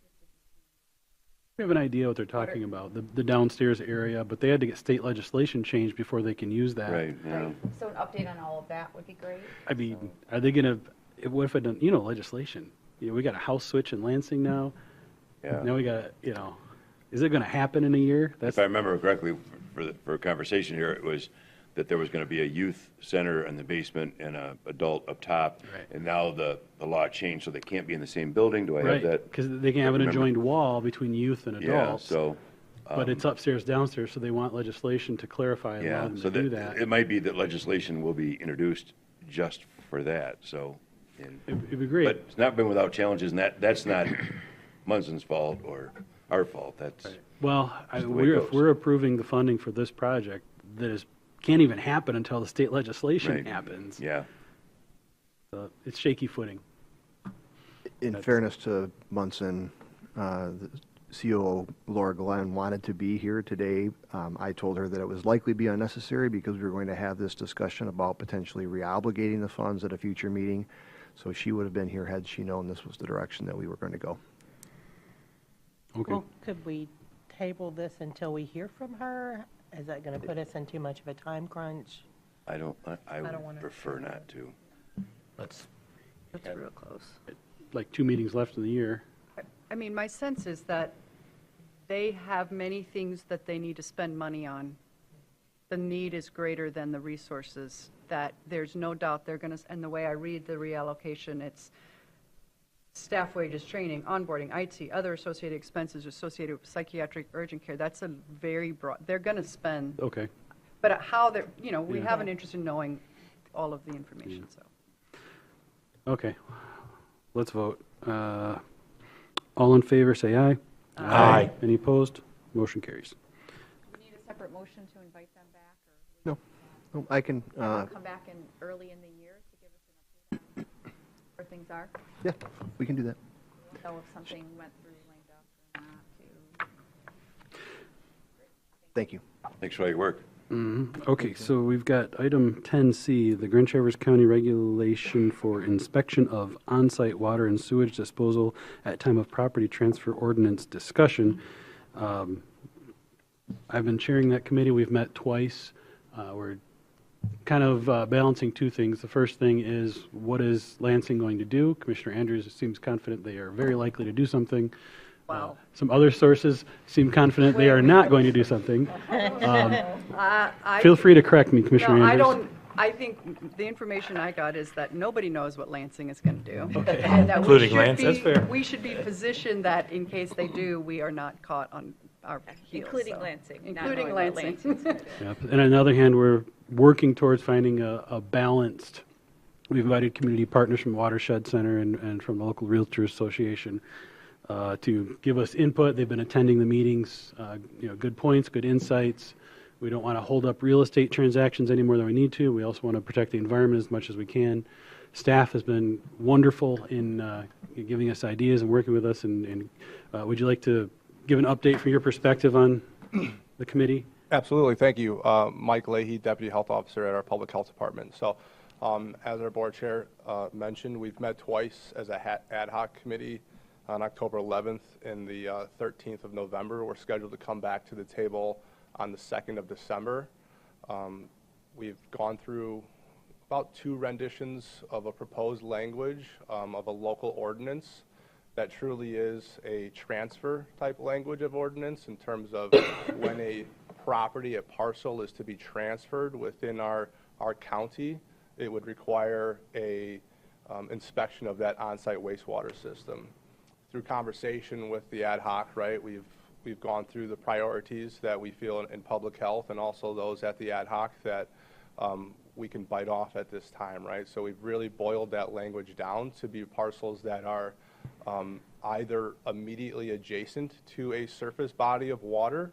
We have an idea what they're talking about, the downstairs area, but they had to get state legislation changed before they can use that. Right, yeah. So an update on all of that would be great. I mean, are they going to, what if it, legislation? We got a house switch in Lansing now. Yeah. Now we got, is it going to happen in a year? If I remember correctly, for a conversation here, it was that there was going to be a youth center in the basement and a adult up top. Right. And now the law changed, so they can't be in the same building. Do I have that? Because they can have an remember? adjoined wall between youth and Yeah, adults. so. But it's upstairs, downstairs, so they want legislation to clarify and allow Yeah, them so to do that. it might be that legislation will be introduced just for that, so. It'd be great. But it's not been without challenges, and that's not Munson's fault or our fault. That's. Well, Just the way it if goes. we're approving the funding for this project, can't even happen until the state legislation Right. happens. Yeah. So it's shaky footing. In fairness to Munson, the COO Laura Glenn wanted to be here today. I told her that it was likely be unnecessary because we were going to have this discussion about potentially reobligating the funds at a future meeting. So she would have been here had she known this was the direction that we were going to go. Okay. Well, could we table this until we hear from her? Is that going to put us in too much of a time crunch? I don't would wanna prefer do not to. Let's, It's real close. Like 2 meetings left in the year. I mean, my sense is that they have many things that they need to spend money on. The need is greater than the resources, that there's no doubt they're going to, and the way I read the reallocation, it's staff wages, training, onboarding, IT, other associated expenses associated with psychiatric urgent care. That's a very broad, they're going to spend. Okay. But how they're, we Yeah. have an interest in knowing all of the information, so. Okay. Let's vote. All in favor, say aye. Aye. Any opposed? Motion carries. Do we need a separate motion to invite them back, or? No, I can, Have them come back early in the year to give us an update on where things are? yeah, we can do that. So if something went through lame duck or not, to. Thank you. Thanks for all your work. Okay, so we've got item 10C, the Grand Traverse County regulation for inspection of on-site water and sewage disposal at time of property transfer ordinance discussion. I've been chairing that committee. We've met twice. We're kind of balancing two things. The first thing is, what is Lansing going to do? Commissioner Andrews seems confident they are very likely to do something. Wow. Some other sources seem confident they are not going to do something. Feel free to correct me, Commissioner No, Andrews. I think the information I got is that nobody knows what Lansing is going to do. Okay. And that we Including should Lansing. That's fair. We should be positioned that in case they do, we are not caught on our heels. Including so. Lansing, not Including knowing what Lansing. Lansing's gonna do. Yep. And on the other hand, we're working towards finding a balanced, we've invited community partners from Watershed Center and from the local Realtors Association to give us input. They've been attending the meetings, good points, good insights. We don't want to hold up real estate transactions any more than we need to. We also want to protect the environment as much as we can. Staff has been wonderful in giving us ideas and working with us. And would you like to give an update from your perspective on the committee? Absolutely, thank you. Mike Leahy, Deputy Health Officer at our Public Health Department. So as our board chair mentioned, we've met twice as a ad hoc committee on October 11th and the 13th of November. We're scheduled to come back to the table on the 2nd of December. We've gone through about 2 renditions of a proposed language of a local ordinance that truly is a transfer type language of ordinance in terms of when a property, a parcel is to be transferred within our county, it would require a inspection of that on-site wastewater system. Through conversation with the ad hoc, right, we've gone through the priorities that we feel in public health and also those at the ad hoc that we can bite off at this time, right? So we've really boiled that language down to be parcels that are either immediately adjacent to a surface body of water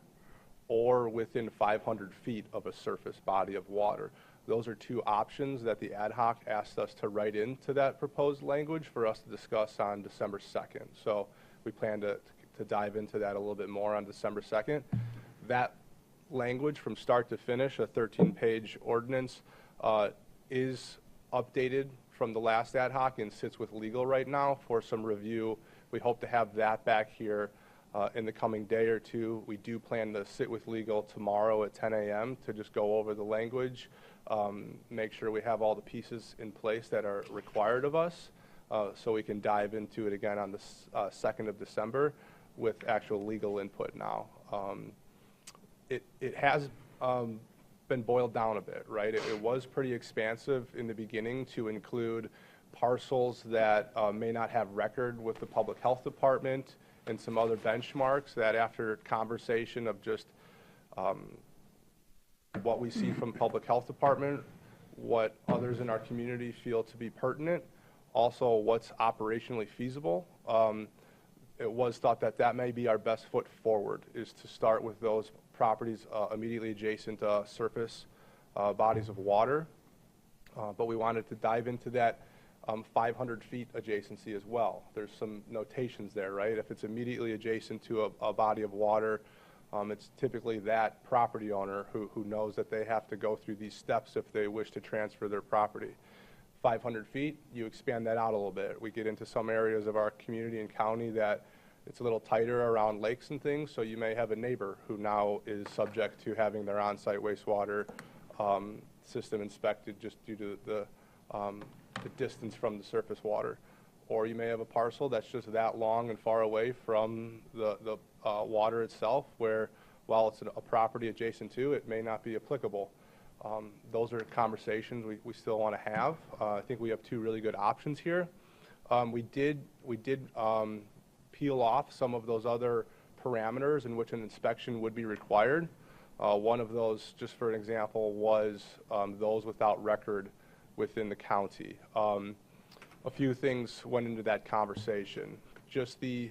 or within 500 feet of a surface body of water. Those are 2 options that the ad hoc asked us to write into that proposed language for us to discuss on December 2nd. So we plan to dive into that a little bit more on December 2nd. That language from start to finish, a 13-page ordinance, is updated from the last ad hoc and sits with legal right now for some review. We hope to have that back here in the coming day or 2. We do plan to sit with legal tomorrow at 10 a.m. to just go over the language, make sure we have all the pieces in place that are required of us so we can dive into it again on the 2nd of December with actual legal input now. It has been boiled down a bit, right? It was pretty expansive in the beginning to include parcels that may not have record with the Public Health Department and some other benchmarks that after conversation of just what we see from Public Health Department, what others in our community feel to be pertinent, also what's operationally feasible. it was thought that that may be our best foot forward, is to start with those properties immediately adjacent to surface bodies of water. But we wanted to dive into that 500 feet adjacency as well. There's some notations there, right? If it's immediately adjacent to a body of water, it's typically that property owner who knows that they have to go through these steps if they wish to transfer their property. 500 feet, you expand that out a little bit. We get into some areas of our community and county that it's a little tighter around lakes and things, so you may have a neighbor who now is subject to having their on-site wastewater system inspected just due to the distance from the surface water. Or you may have a parcel that's just that long and far away from the water itself, where while it's a property adjacent to, it may not be applicable. Those are conversations we still want to have. I think we have two really good options here. We did peel off some of those other parameters in which an inspection would be required. One of those, just for an example, was those without record within the county. A few things went into that conversation. Just the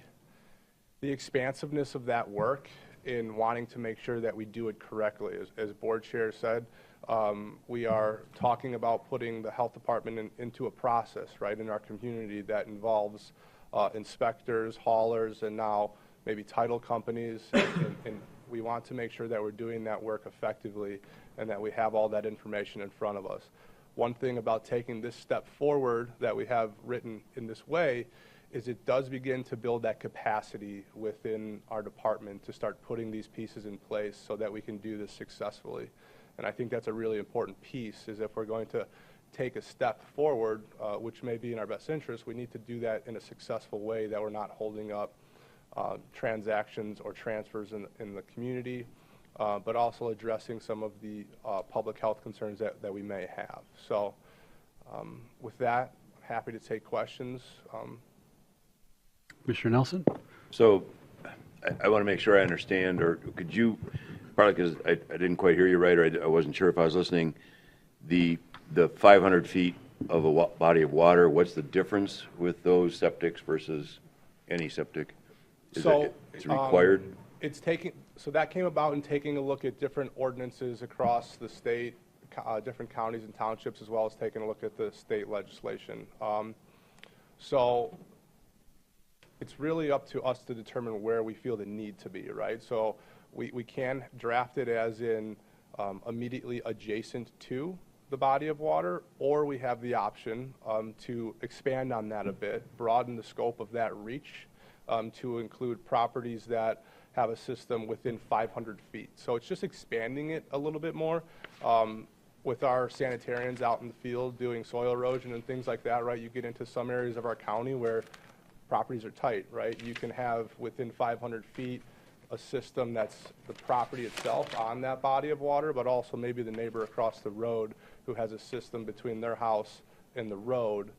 expansiveness of that work in wanting to make sure that we do it correctly. As board chair said, we are talking about putting the health department into a process, right, in our community that involves inspectors, haulers, and now maybe title companies. And we want to make sure that we're doing that work effectively and that we have all that information in front of us. One thing about taking this step forward that we have written in this way is it does begin to build that capacity within our department to start putting these pieces in place so that we can do this successfully. And I think that's a really important piece, is if we're going to take a step forward, which may be in our best interest, we need to do that in a successful way, that we're not holding up transactions or transfers in the community, but also addressing some of the public health concerns that we may have. So with that, I'm happy to take questions. Commissioner Nelson? So I want to make sure I understand, or could you, probably because I didn't quite hear you right, or I wasn't sure if I was listening, the 500 feet of a body of water, what's the difference with those septics versus any septic? It's required? So that came about in taking a look at different ordinances across the state, different counties and townships, as well as taking a look at the state legislation. So it's really up to us to determine where we feel the need to be, right? So we can draft it as in immediately adjacent to the body of water, or we have the option to expand on that a bit, broaden the scope of that reach to include properties that have a system within 500 feet. So it's just expanding it a little bit more. With our sanitarians out in the field doing soil erosion and things like that, right, you get into some areas of our county where properties are tight, right? You can have within 500 feet a system that's the property itself on that body of water, but also maybe the neighbor across the road who has a system between their house and the road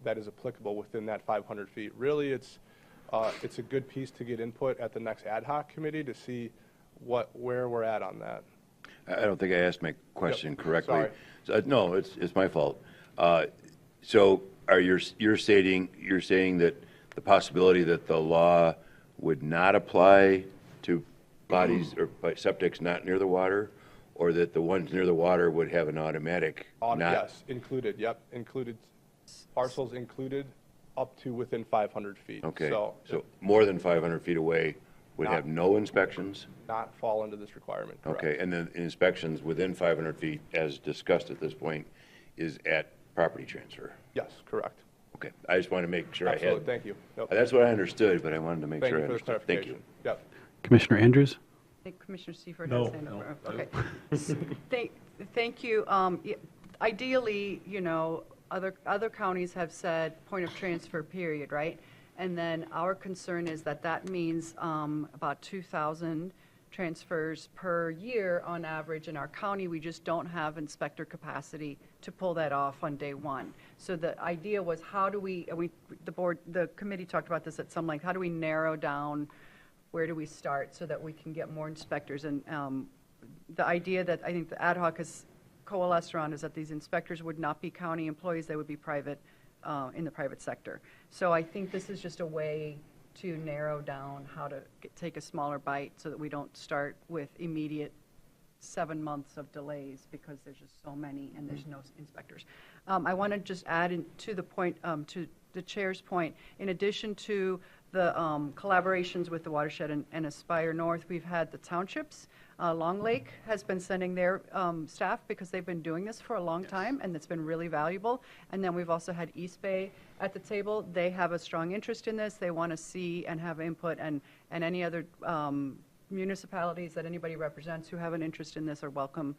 that is applicable within that 500 feet. Really, it's a good piece to get input at the next ad hoc committee to see where we're at on that. I don't think I asked my question correctly. Sorry. So, no, it's my fault. So you're saying that the possibility that the law would not apply to bodies or septics not near the water, or that the ones near the water would have an automatic? Yes, included. Yep, included. Parcels included up to within 500 feet. Okay. So more than 500 feet away would have no inspections? Not fall into this requirement. Correct. Okay, and then inspections within 500 feet, as discussed at this point, is at property transfer? Yes, correct. Okay, I just wanted to make sure Absolutely. I had. Thank you. Nope. That's what I understood, but I wanted to make sure I Thank you for the understood. Thank you. clarification. Yep. Commissioner Andrews? I think Commissioner Seifert No, has hand no. over. Okay. Thank you. Ideally, other counties have said point of transfer period, right? And then our concern is that means about 2,000 transfers per year on average in our county. We just don't have inspector capacity to pull that off on day one. So the idea was, the committee talked about this at some length, how do we narrow down where do we start so that we can get more inspectors? And the idea that I think the ad hoc has coalesced around is that these inspectors would not be county employees, they would be private, in the private sector. So I think this is just a way to narrow down how to take a smaller bite so that we don't start with immediate 7 months of delays because there's just so many and there's no inspectors. I want to just add to the point, to the chair's point, in addition to the collaborations with the watershed and Aspire North, we've had the townships. Long Lake has been sending their staff because they've been doing this for a long time, and it's been really valuable. And then we've also had East Bay at the table. They have a strong interest in this. They want to see and have input, and any other municipalities that anybody represents who have an interest in this are welcome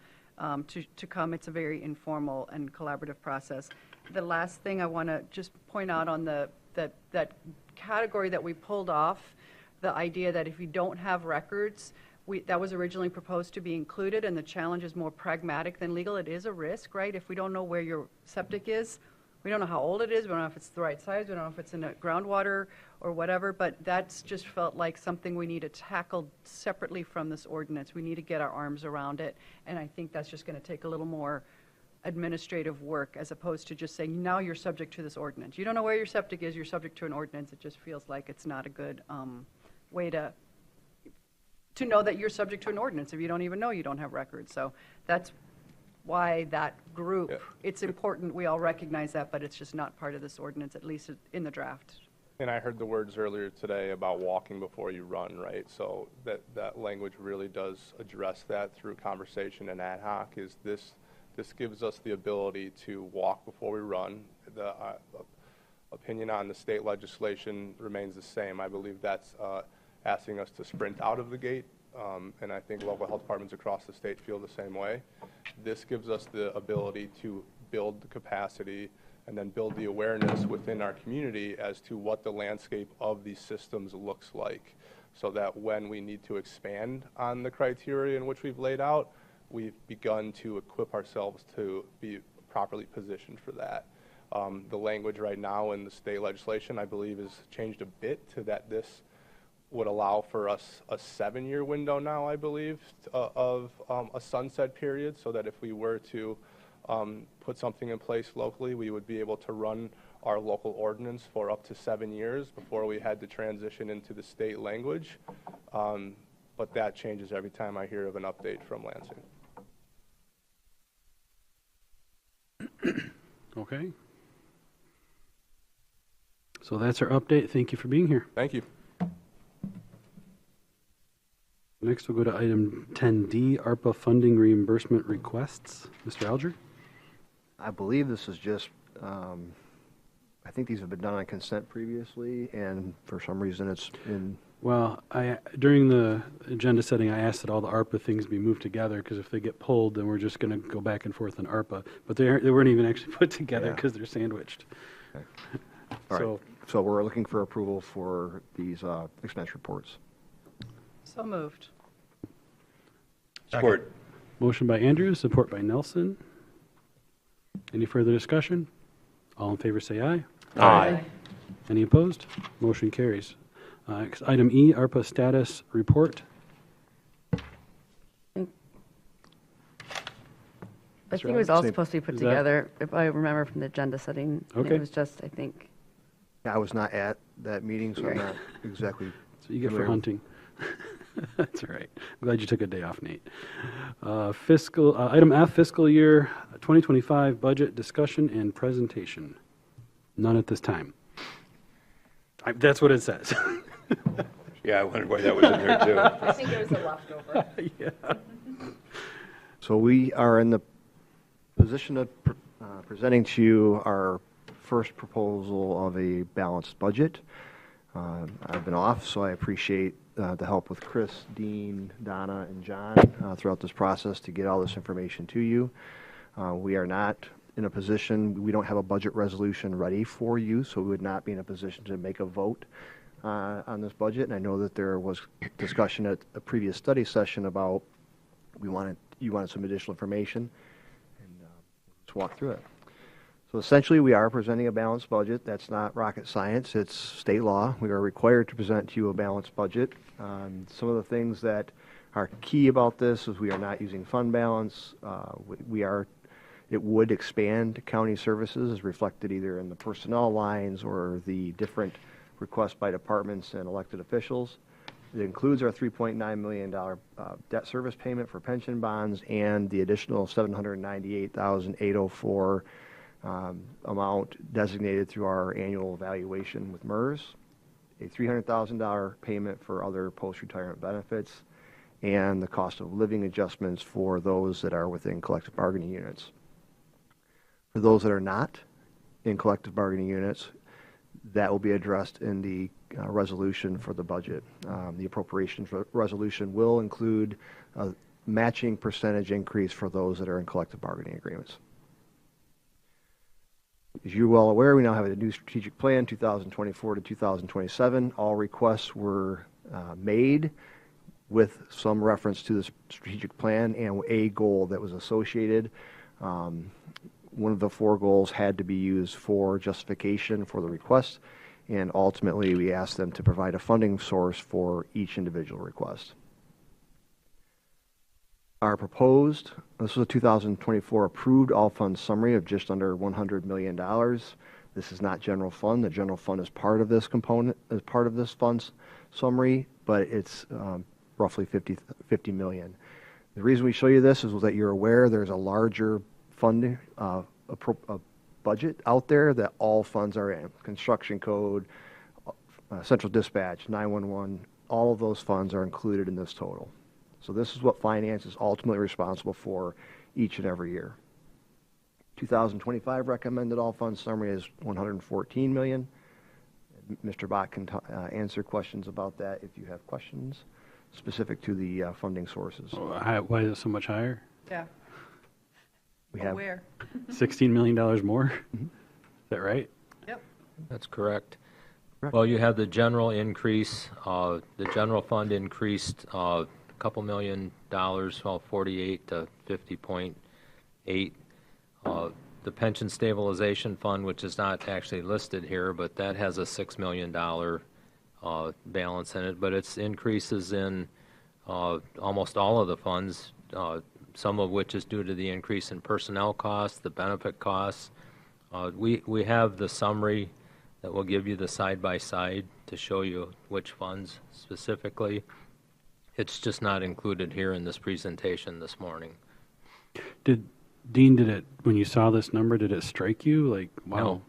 to come. It's a very informal and collaborative process. The last thing I want to just point out on that category that we pulled off, the idea that if you don't have records, that was originally proposed to be included, and the challenge is more pragmatic than legal. It is a risk, right? If we don't know where your septic is, we don't know how old it is, we don't know if it's the right size, we don't know if it's in a groundwater or whatever, but that's just felt like something we need to tackle separately from this ordinance. We need to get our arms around it, and I think that's just going to take a little more administrative work as opposed to just saying, now you're subject to this ordinance. You don't know where your septic is, you're subject to an ordinance. It just feels like it's not a good way to know that you're subject to an ordinance if you don't even know you don't have records. So that's why that group, it's important, we all recognize that, but it's just not part of this ordinance, at least in the draft. And I heard the words earlier today about walking before you run, right? So that language really does address that through conversation and ad hoc. Is this gives us the ability to walk before we run. The opinion on the state legislation remains the same. I believe that's asking us to sprint out of the gate, and I think local health departments across the state feel the same way. This gives us the ability to build the capacity and then build the awareness within our community as to what the landscape of these systems looks like, so that when we need to expand on the criteria in which we've laid out, we've begun to equip ourselves to be properly positioned for that. The language right now in the state legislation, I believe, has changed a bit to that this would allow for us a 7-year window now, I believe, of a sunset period, so that if we were to put something in place locally, we would be able to run our local ordinance for up to 7 years before we had to transition into the state language. But that changes every time I hear of an update from Lansing. Okay. So that's our update. Thank you for being here. Thank you. Next, we'll go to item 10D, ARPA funding reimbursement requests. Mr. Alger? I believe this is just, I think these have been done on consent previously, and for some reason it's in. Well, during the agenda setting, I asked that all the ARPA things be moved together, because if they get pulled, then we're just going to go back and forth on ARPA. But they weren't even actually put together because they're sandwiched. Okay. All right. So we're looking for approval for these expense reports. So moved. Support. Motion by Andrews, support by Nelson. Any further discussion? All in favor say aye. Aye. Any opposed? Motion carries. Item E, ARPA status report. I think it was all supposed to be put together, if I remember from the agenda setting. Okay. It was just, I think. Yeah, I was not at that meeting, so I'm not exactly. So you get for hunting. That's all right. I'm glad you took a day off, Nate. Item F, fiscal year 2025 budget discussion and presentation. None at this time. That's what it says. Yeah, I wondered why that was in there too. I think it was a leftover. Yeah. So we are in the position of presenting to you our first proposal of a balanced budget. I've been off, so I appreciate the help with Chris, Dean, Donna, and John throughout this process to get all this information to you. We are not in a position, we don't have a budget resolution ready for you, so we would not be in a position to make a vote on this budget. And I know that there was discussion at a previous study session about you wanted some additional information, and let's walk through it. So essentially, we are presenting a balanced budget. That's not rocket science. It's state law. We are required to present to you a balanced budget. Some of the things that are key about this is we are not using fund balance. It would expand county services as reflected either in the personnel lines or the different requests by departments and elected officials. It includes our $3.9 million debt service payment for pension bonds and the additional $798,804 amount designated through our annual evaluation with MERS, a $300,000 payment for other post-retirement benefits, and the cost of living adjustments for those that are within collective bargaining units. For those that are not in collective bargaining units, that will be addressed in the resolution for the budget. The appropriations resolution will include a matching percentage increase for those that are in collective bargaining agreements. As you're well aware, we now have a new strategic plan, 2024 to 2027. All requests were made with some reference to the strategic plan and a goal that was associated. One of the 4 goals had to be used for justification for the request, and ultimately we asked them to provide a funding source for each individual request. Our proposed, this was a 2024 approved all funds summary of just under $100 million. This is not general fund. The general fund is part of this component, as part of this funds summary, but it's roughly 50 million. The reason we show you this is that you're aware there's a larger funding a budget out there that all funds are in. Construction code, central dispatch, 911, all of those funds are included in this total. So this is what finance is ultimately responsible for each and every year. 2025 recommended all funds summary is 114 million. Mr. Bach can answer questions about that if you have questions specific to the funding sources. Why is it so much higher? Yeah. We have Where? $16 million more? Is that right? Yep. That's correct. Well, you have the general increase. The general fund increased a couple $1 million, well, 48 to 50.8. The pension stabilization fund, which is not actually listed here, but that has a $6 million balance in it. But it's increases in almost all of the funds, some of which is due to the increase in personnel costs, the benefit costs. We have the summary that will give you the side-by-side to show you which funds specifically. It's just not included here in this presentation this morning. Dean, when you saw this number, did it strike you? Like, wow,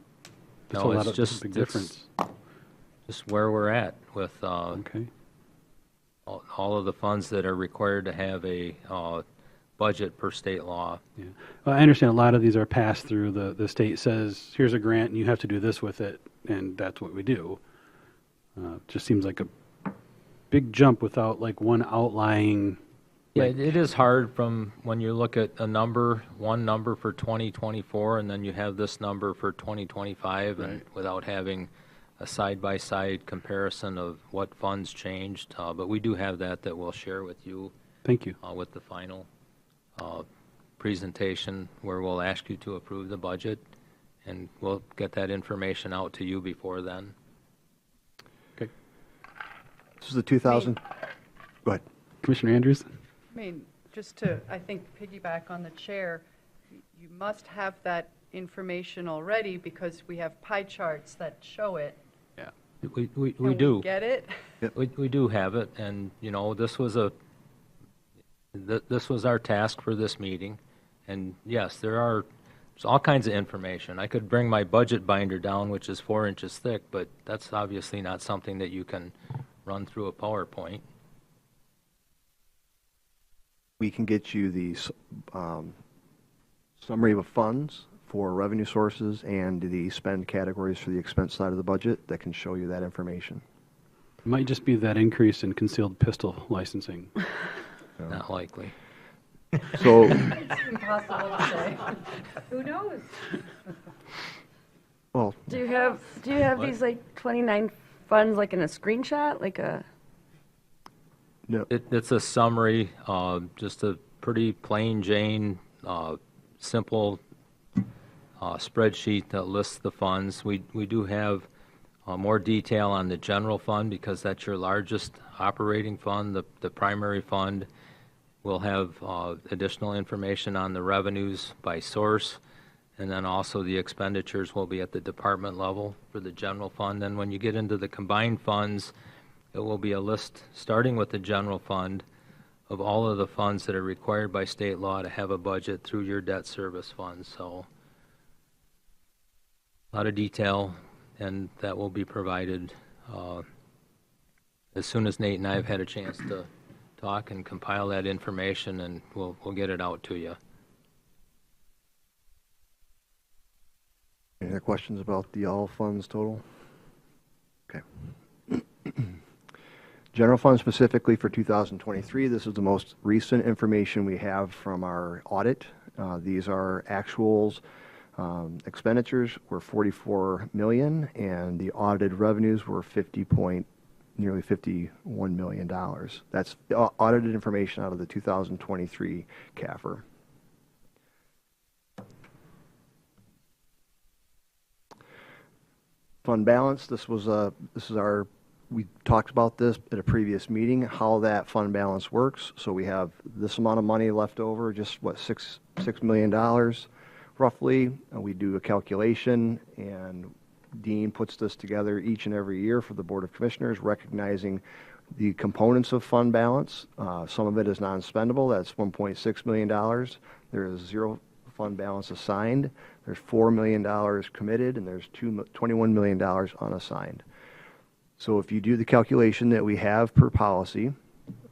that's No, a lot it's of just big difference. Just where we're at with all of the funds that are required to have a budget per state law. Yeah. Well, I understand a lot of these are passed through. The state says, here's a grant and you have to do this with it, and that's what we do. Just seems like a big jump without like one outlying. Yeah, it is hard from when you look at one number for 2024, and then you have this number for 2025, right, and without having a side-by-side comparison of what funds changed. But we do have that we'll share with you. Thank you. With the final presentation, where we'll ask you to approve the budget, and we'll get that information out to you before then. Okay. This is the 2000. Go ahead. Commissioner Andrews. I mean, just to, I think, piggyback on the chair, you must have that information already because we have pie charts that show it. Yeah. We Can do. we get it? We do have it, and this was our task for this meeting, and yes, there's all kinds of information. I could bring my budget binder down, which is 4 inches thick, but that's obviously not something that you can run through a PowerPoint. We can get you the summary of funds for revenue sources and the spend categories for the expense side of the budget that can show you that information. It might just be that increase in concealed pistol licensing. Not likely. So It's impossible to say. Who knows? Well, Do you have these like 29 funds like in a screenshot, like a? no. It's a summary, just a pretty plain Jane, simple spreadsheet that lists the funds. We do have more detail on the general fund because that's your largest operating fund. The primary fund will have additional information on the revenues by source, And then also the expenditures will be at the department level for the general fund. And when you get into the combined funds, it will be a list, starting with the general fund, of all of the funds that are required by state law to have a budget through your debt service fund. So a lot of detail, and that will be provided as soon as Nate and I have had a chance to talk and compile that information, and we'll get it out to you. Any other questions about the all funds total? Okay. General fund specifically for 2023, this is the most recent information we have from our audit. These are actuals. Expenditures were 44 million, and the audited revenues were nearly $51 million. That's audited information out of the 2023 CAFR. Fund balance. We talked about this at a previous meeting, how that fund balance works. So we have this amount of money left over, just what, $6 million roughly. We do a calculation, and Dean puts this together each and every year for the Board of Commissioners, recognizing the components of fund balance. Some of it is non-spendable. That's $1.6 million. There is zero fund balance assigned. There's $4 million committed, and there's $21 million unassigned. So if you do the calculation that we have per policy,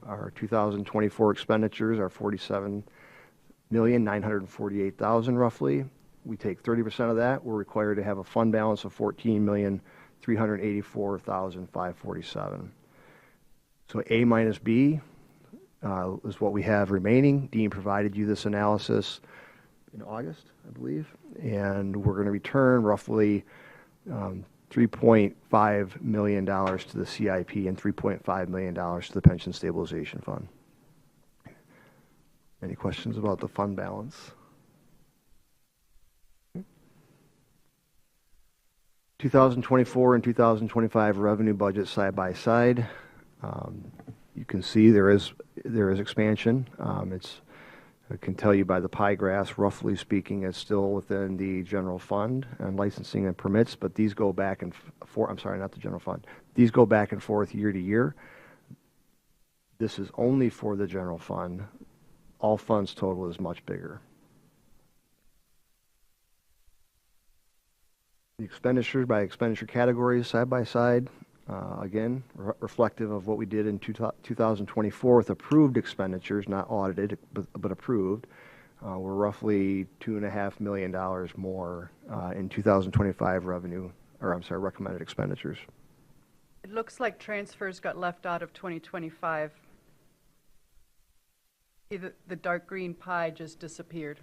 our 2024 expenditures are $47,948,000 roughly. We take 30% of that. We're required to have a fund balance of $14,384,547. So A minus B is what we have remaining. Dean provided you this analysis in August, I believe, and we're going to return roughly $3.5 million to the CIP and $3.5 million to the Pension Stabilization Fund. Any questions about the fund balance? 2024 and 2025 revenue budget side by side. You can see there is expansion. I can tell you by the pie graphs, roughly speaking, it's still within the general fund and licensing and permits, but these go back and forth. I'm sorry, not the general fund. These go back and forth year to year. This is only for the general fund. All funds total is much bigger. The expenditures by expenditure categories side by side, again, reflective of what we did in 2024 with approved expenditures, not audited, but approved. We're roughly $2.5 million more in 2025 recommended expenditures. It looks like transfers got left out of 2025. The dark green pie just disappeared,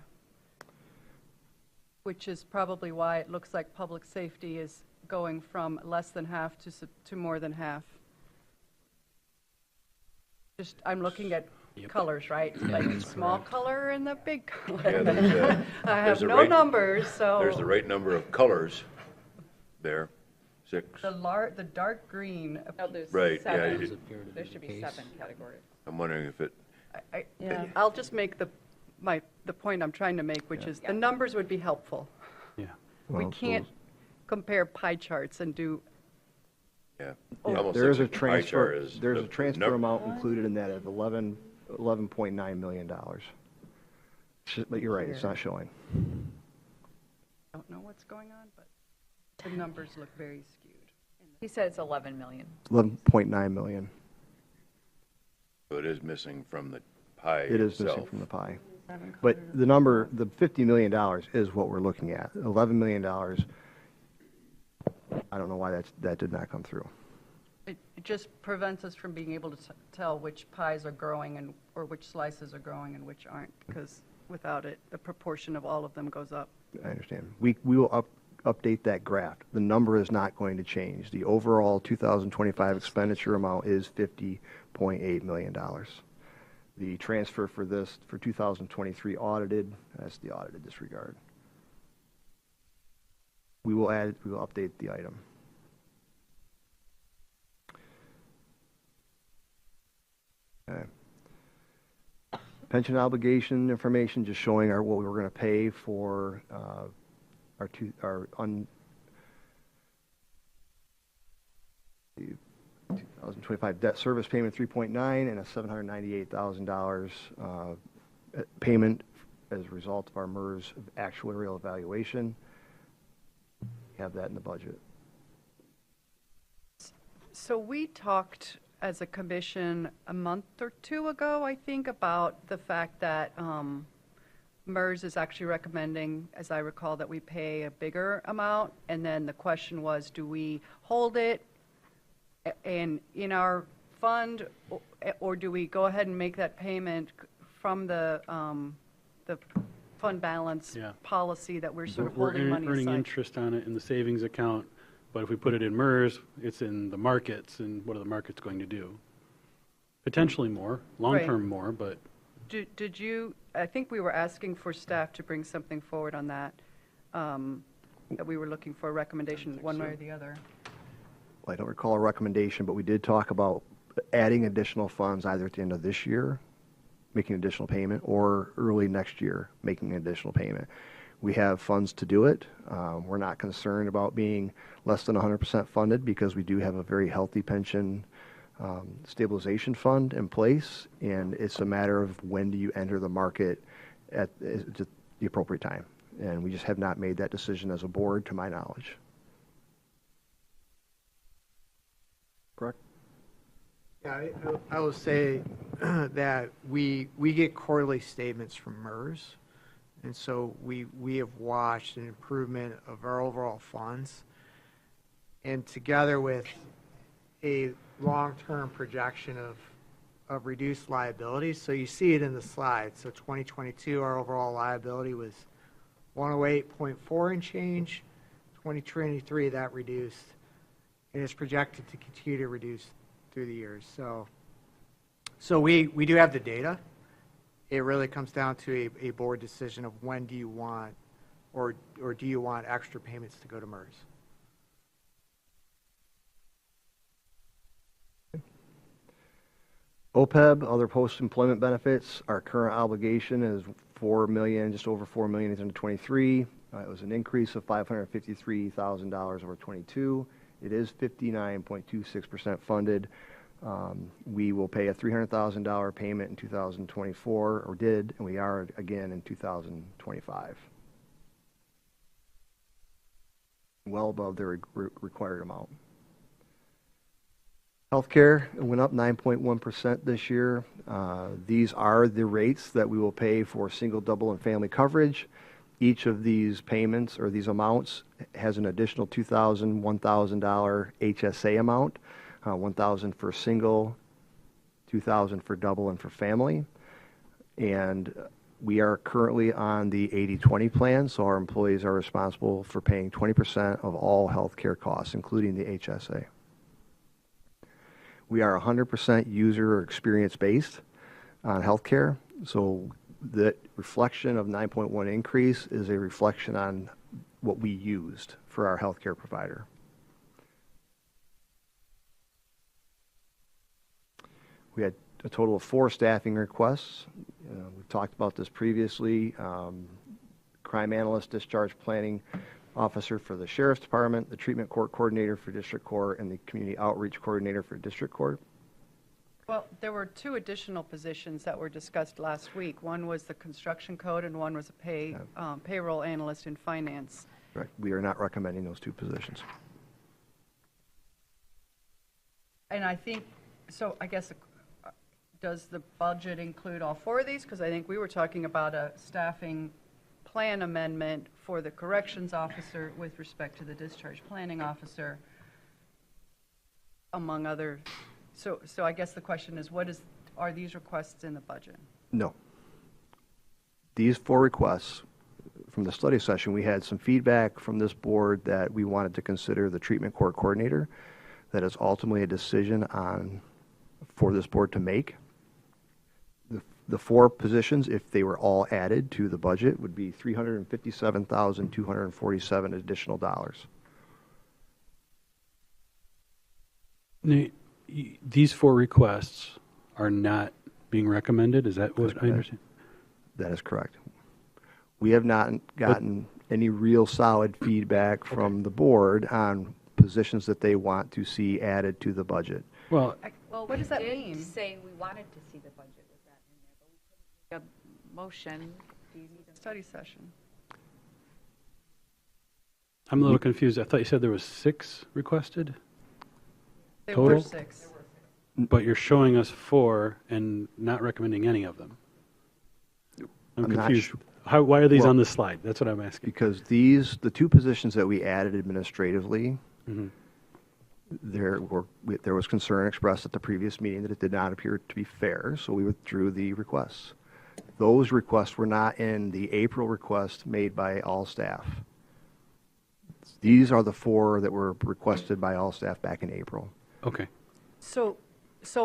which is probably why it looks like public safety is going from less than half to more than half. I'm looking at colors, right? Yeah, like small correct. Color and the big color. Yeah, I have no numbers, so. There's the right number of colors there. 6. The dark green. Oh, there's Right, 7. yeah. There should be 7 categories. I'm wondering if it, I'll just make the point I'm trying to make, which is the numbers would be helpful. Yeah. We can't compare pie charts and do. yeah. Oh. Almost There is a looks like pie chart transfer. is There's the a transfer number. amount included in that of $11.9 million. But you're right, it's not showing. Don't know what's going on, but the numbers look very skewed. He said it's 11 million. 11.9 million. So it is missing from the pie It is itself. missing from the pie. But the number, the $50 million is what we're looking at. $11 million, I don't know why that did not come through. It just prevents us from being able to tell which pies are growing or which slices are growing and which aren't, because without it, the proportion of all of them goes up. I understand. We will update that graph. The number is not going to change. The overall 2025 expenditure amount is $50.8 million. The transfer for 2023 audited, that's the audited disregard. We will update the item. Okay. Pension obligation information, just showing what we were going to pay for 2025 debt service payment 3.9 and a $798,000 payment as a result of our MERS actuarial evaluation. We have that in the budget. So we talked as a commission a month or two ago, I think, about the fact that MERS is actually recommending, as I recall, that we pay a bigger amount. And then the question was, do we hold it and in our fund, or do we go ahead and make that payment from the fund balance policy that we're sort of holding money earning aside? interest on it in the savings account, but if we put it in MERS, it's in the markets, and what are the markets going to do? Potentially more, long-term more, but... Did you, I think we were asking for staff to bring something forward on that, that we were looking for a recommendation one way or the other. Well, I don't recall a recommendation, but we did talk about adding additional funds either at the end of this year, making an additional payment, or early next year, making an additional payment. We have funds to do it. We're not concerned about being less than 100% funded because we do have a very healthy pension stabilization fund in place, and it's a matter of when do you enter the market at the appropriate time. And we just have not made that decision as a board, to my knowledge. Correct? Yeah, I will say that we get quarterly statements from MERS, and so we have watched an improvement of our overall funds, and together with a long-term projection of reduced liabilities. So you see it in the slide. So 2022, our overall liability was 108.4 and change. 2023, that reduced, and it's projected to continue to reduce through the years. So we do have the data. It really comes down to a board decision of when do you want, or do you want extra payments to go to MERS? OPEB, other post-employment benefits, our current obligation is $4 million, just over $4 million in 2023. It was an increase of $553,000 over 22. It is 59.26% funded. We will pay a $300,000 payment in 2024, or did, and we are again in 2025. Well above the required amount. Healthcare went up 9.1% this year. These are the rates that we will pay for single, double, and family coverage. Each of these payments or these amounts has an additional $2,000, $1,000 HSA amount, $1,000 for single, $2,000 for double and for family. And we are currently on the 80-20 plan, so our employees are responsible for paying 20% of all healthcare costs, including the HSA. We are 100% user or experience based on healthcare, so the reflection of 9.1 increase is a reflection on what we used for our healthcare provider. We had a total of 4 staffing requests. We've talked about this previously. Crime analyst, discharge planning officer for the Sheriff's Department, the treatment court coordinator for District Court, and the community outreach coordinator for District Court. Well, there were 2 additional positions that were discussed last week. One was the construction code, and one was a payroll analyst in finance. Right. We are not recommending those 2 positions. And I think, so I guess, does the budget include all 4 of these? Because I think we were talking about a staffing plan amendment for the corrections officer with respect to the discharge planning officer, among other. So I guess the question is, are these requests in the budget? No. These 4 requests, from the study session, we had some feedback from this board that we wanted to consider the treatment court coordinator. That is ultimately a decision for this board to make. The 4 positions, if they were all added to the budget, would be $357,247 additional dollars. These 4 requests are not being recommended? Is that what I understand? That is correct. We have not gotten any real solid feedback from the board on positions that they want to see added to the budget. Well, What does that mean? Say we wanted to see the budget with that in there, but we couldn't make a motion. Do you need a Study session. I'm a little confused. I thought you said there was 6 requested There total? were 6. But you're showing us 4 and not recommending any of them. I'm I'm not confused. su- Why are these Well, on this slide? That's what I'm asking. Because the 2 positions that we added administratively, Mhm. there was concern expressed at the previous meeting that it did not appear to be fair, so we withdrew the requests. Those requests were not in the April request made by all staff. These are the 4 that were requested by all staff back in April. Okay. So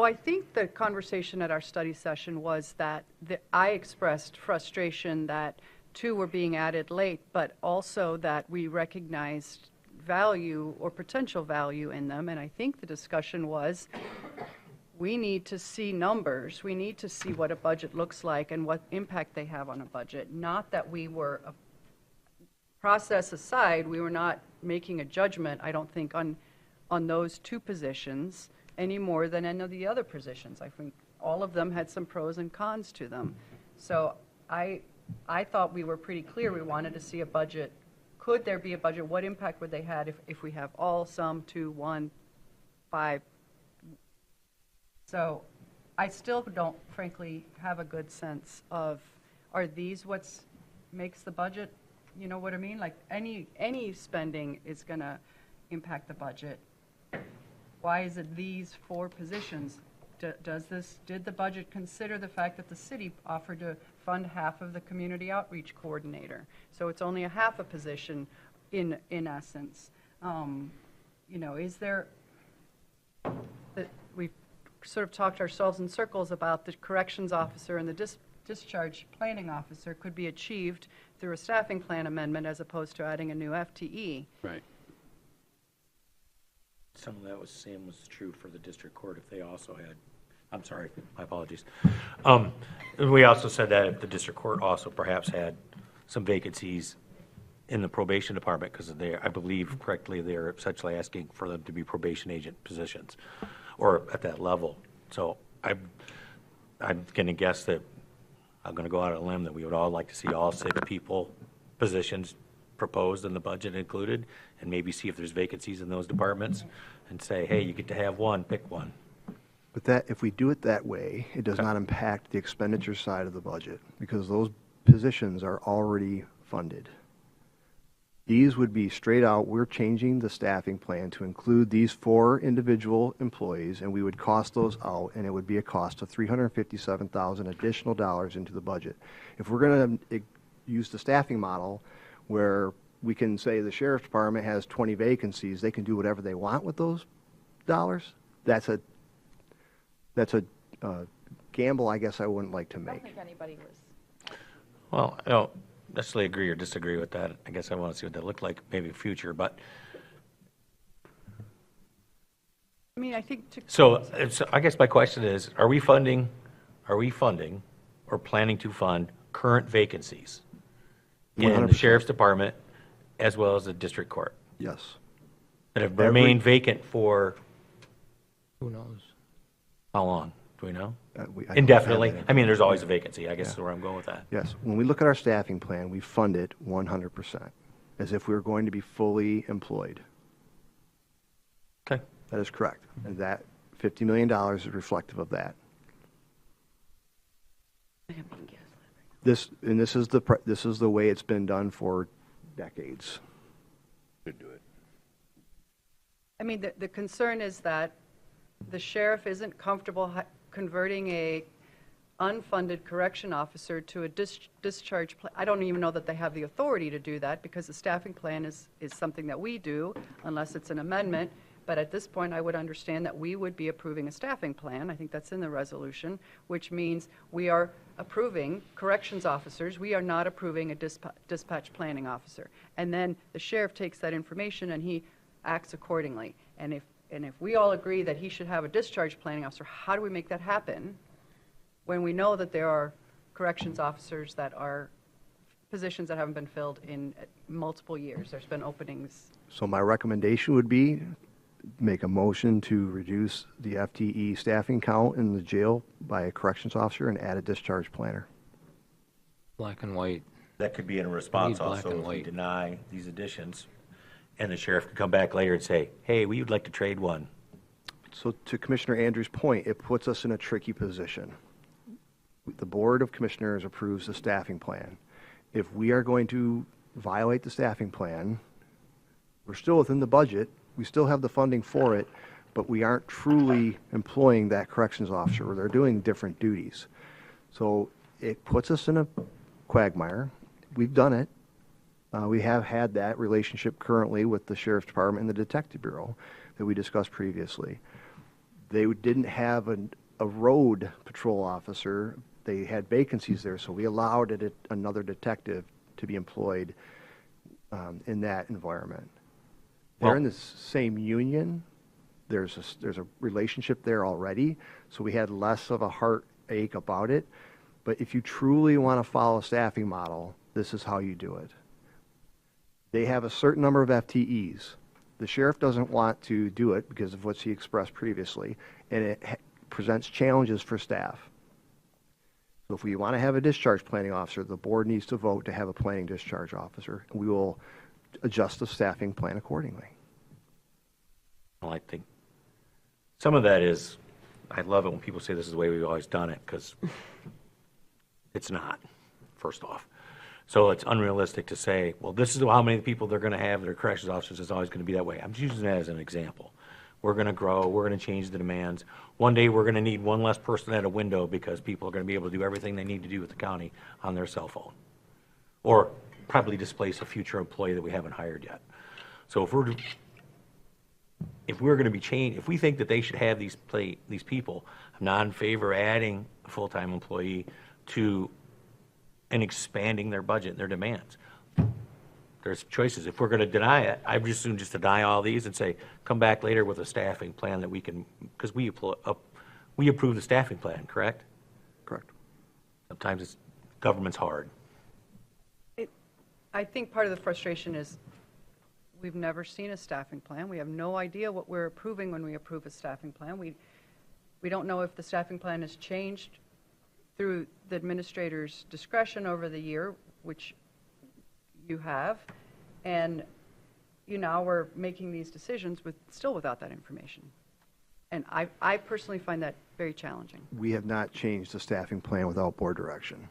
I think the conversation at our study session was that I expressed frustration that 2 were being added late, but also that we recognized value or potential value in them. And I think the discussion was, we need to see numbers. We need to see what a budget looks like and what impact they have on a budget. Not that we were, process aside, we were not making a judgment, I don't think, on those 2 positions any more than any of the other positions. I think all of them had some pros and cons to them. So I thought we were pretty clear. We wanted to see a budget. Could there be a budget? What impact would they have if we have all, some, 2, 1, 5? So I still don't, frankly, have a good sense of, are these what's makes the budget? You know what I mean? Like any spending is going to impact the budget. Why is it these 4 positions? Did the budget consider the fact that the city offered to fund half of the community outreach coordinator? So it's only a half a position in essence. You know, is there, that we've sort of talked ourselves in circles about the corrections officer and the discharge planning officer could be achieved through a staffing plan amendment as opposed to adding a new FTE. Right. Some of that was same was true for the district court if they also had, I'm sorry, my apologies. We also said that if the district court also perhaps had some vacancies in the probation department, because I believe correctly, they're essentially asking for them to be probation agent positions or at that level. So I'm going to guess that I'm going to go out on a limb that we would all like to see all 6 positions proposed in the budget included, and maybe see if there's vacancies in those departments and say, hey, you get to have one, pick one. But that, if we do it that way, it does not impact the expenditure side of the budget because those positions are already funded. These would be straight out, we're changing the staffing plan to include these 4 individual employees, and we would cost those out, and it would be a cost of $357,000 additional dollars into the budget. If we're going to use the staffing model where we can say the sheriff's department has 20 vacancies, they can do whatever they want with those dollars, that's a gamble I guess I wouldn't like to I don't make. think anybody was. Well, I don't necessarily agree or disagree with that. I guess I want to see what that looked like, maybe in future, but. I mean, I think So I guess my question is, are we funding or planning to fund current vacancies in the 100%. sheriff's department as well as the district court Yes. that have remained vacant for Who knows? how long? Do we know? I don't have Indefinitely? that I mean, there's always a vacancy, I guess Yeah. is where I'm going with that. Yes. When we look at our staffing plan, we fund it 100%, as if we were going to be fully employed. Okay. That is correct. And that $50 million is reflective of that. This is the way it's been done for decades. Could do it. I mean, the concern is that the sheriff isn't comfortable converting a unfunded correction officer to a discharge. I don't even know that they have the authority to do that because the staffing plan is something that we do unless it's an amendment. But at this point, I would understand that we would be approving a staffing plan. I think that's in the resolution, which means we are approving corrections officers. We are not approving a dispatch planning officer. And then the sheriff takes that information and he acts accordingly. And if we all agree that he should have a discharge planning officer, how do we make that happen when we know that there are corrections officers that are positions that haven't been filled in multiple years. There's been openings. So my recommendation would be make a motion to reduce the FTE staffing count in the jail by a corrections officer and add a discharge planner. Black and white. That could be in a response Need black also and if we white. deny these additions, and the sheriff could come back later and say, hey, we would like to trade one. So to Commissioner Andrews' point, it puts us in a tricky position. The Board of Commissioners approves the staffing plan. If we are going to violate the staffing plan, we're still within the budget, we still have the funding for it, but we aren't truly employing that corrections officer, or they're doing different duties. So it puts us in a quagmire. We've done it. We have had that relationship currently with the Sheriff's Department and the Detective Bureau that we discussed previously. They didn't have a road patrol officer. They had vacancies there, so we allowed another detective to be employed in that environment. They're in the same union. There's a relationship there already, so we had less of a heartache about it. But if you truly want to follow a staffing model, this is how you do it. They have a certain number of FTEs. The sheriff doesn't want to do it because of what he expressed previously, and it presents challenges for staff. So if we want to have a discharge planning officer, the board needs to vote to have a planning discharge officer, and we will adjust the staffing plan accordingly. Well, I think some of that is, I love it when people say this is the way we've always done it, because it's not, first off. So it's unrealistic to say, well, this is how many people they're going to have that are corrections officers. It's always going to be that way. I'm just using that as an example. We're going to grow. We're going to change the demands. One day we're going to need one less person at a window because people are going to be able to do everything they need to do with the county on their cell phone. Or probably displace a future employee that we haven't hired yet. So if we're going to be changed, if we think that they should have these people, I'm not in favor of adding a full-time employee to and expanding their budget and their demands. There's choices. If we're going to deny it, I would just soon just deny all these and say, come back later with a staffing plan that we can, because we approve the staffing plan, correct? Correct. Sometimes government's hard. I think part of the frustration is we've never seen a staffing plan. We have no idea what we're approving when we approve a staffing plan. We don't know if the staffing plan has changed through the administrator's discretion over the year, which you have, and now we're making these decisions still without that information. And I personally find that very challenging. We have not changed the staffing plan without board direction.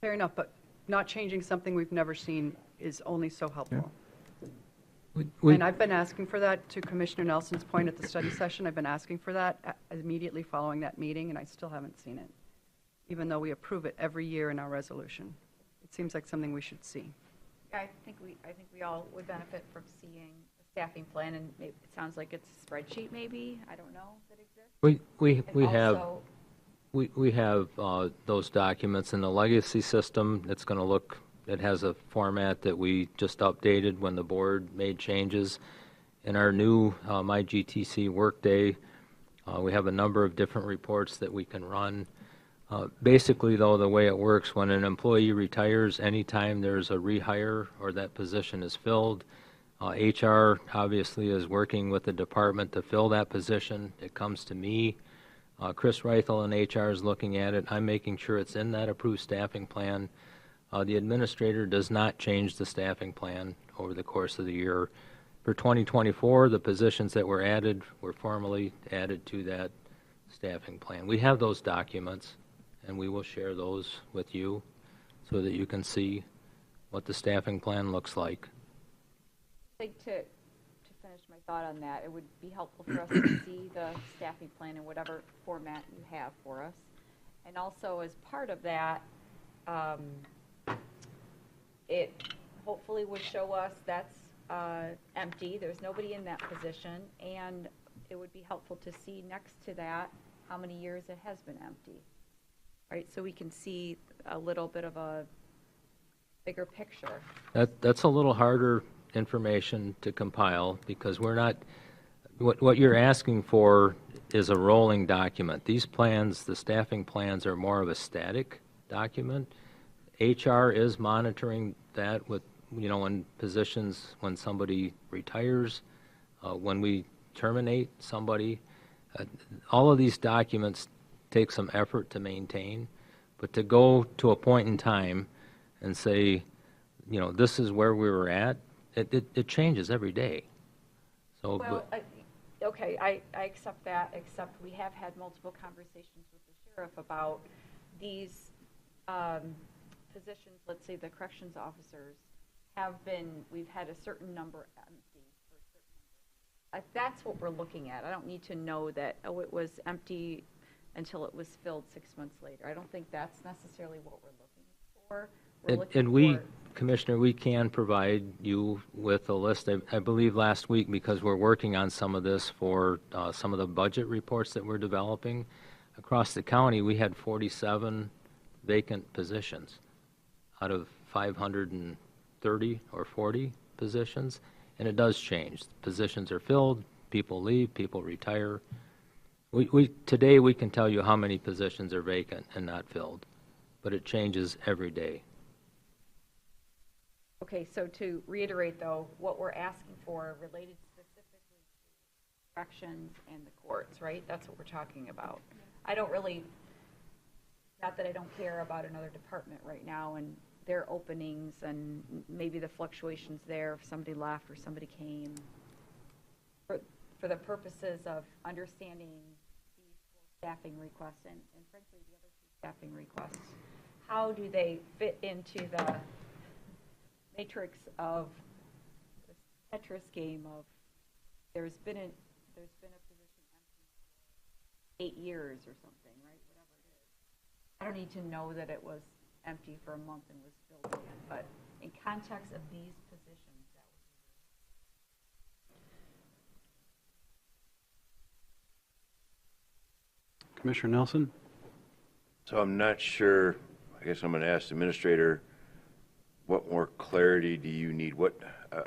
Fair enough, but not changing something we've never seen is only so helpful. And I've been asking for that, to Commissioner Nelson's point at the study session. I've been asking for that immediately following that meeting, and I still haven't seen it, even though we approve it every year in our resolution. It seems like something we should see. I think we all would benefit from seeing a staffing plan, and it sounds like it's a spreadsheet maybe, I don't know, that exists. We have those documents in the legacy system. It's going to look, it has a format that we just updated when the board made changes. In our new MyGTC Workday, we have a number of different reports that we can run. Basically, though, the way it works, when an employee retires, anytime there's a rehire or that position is filled, HR obviously is working with the department to fill that position. It comes to me. Chris Reithel in HR is looking at it. I'm making sure it's in that approved staffing plan. The administrator does not change the staffing plan over the course of the year. For 2024, the positions that were added were formally added to that staffing plan. We have those documents, and we will share those with you so that you can see what the staffing plan looks like. I think to finish my thought on that, it would be helpful for us to see the staffing plan in whatever format you have for us. And also, as part of that, it hopefully would show us that's empty. There's nobody in that position. And it would be helpful to see next to that how many years it has been empty. Right, so we can see a little bit of a bigger picture. That's a little harder information to compile because we're not, what you're asking for is a rolling document. These plans, the staffing plans, are more of a static document. HR is monitoring that with, when positions, when somebody retires, when we terminate somebody. All of these documents take some effort to maintain, but to go to a point in time and say, this is where we were at, it changes every day. So, Well, okay, I accept that, except we have had multiple conversations with the sheriff about these positions, let's say the corrections officers, we've had a certain number empty for a certain number. That's what we're looking at. I don't need to know that, it was empty until it was filled 6 months later. I don't think that's necessarily what we're looking for. Commissioner, we can provide you with a list. I believe last week, because we're working on some of this for some of the budget reports that we're developing, across the county, we had 47 vacant positions out of 530 or 40 positions, and it does change. Positions are filled, people leave, people retire. Today we can tell you how many positions are vacant and not filled, but it changes every day. Okay, so to reiterate though, what we're asking for related specifically to corrections and the courts, right? That's what we're talking about. I don't really, not that I don't care about another department right now and their openings and maybe the fluctuations there if somebody left or somebody came. For the purposes of understanding these staffing requests and frankly the other two staffing requests, how do they fit into the matrix of the Tetris game of there's been a position empty for 8 years or something, right? Whatever it is. I don't need to know that it was empty for a month and was filled again, but in context of these positions, that would be Commissioner Nelson? So I'm not sure, I guess I'm going to ask the administrator, what more clarity do you need?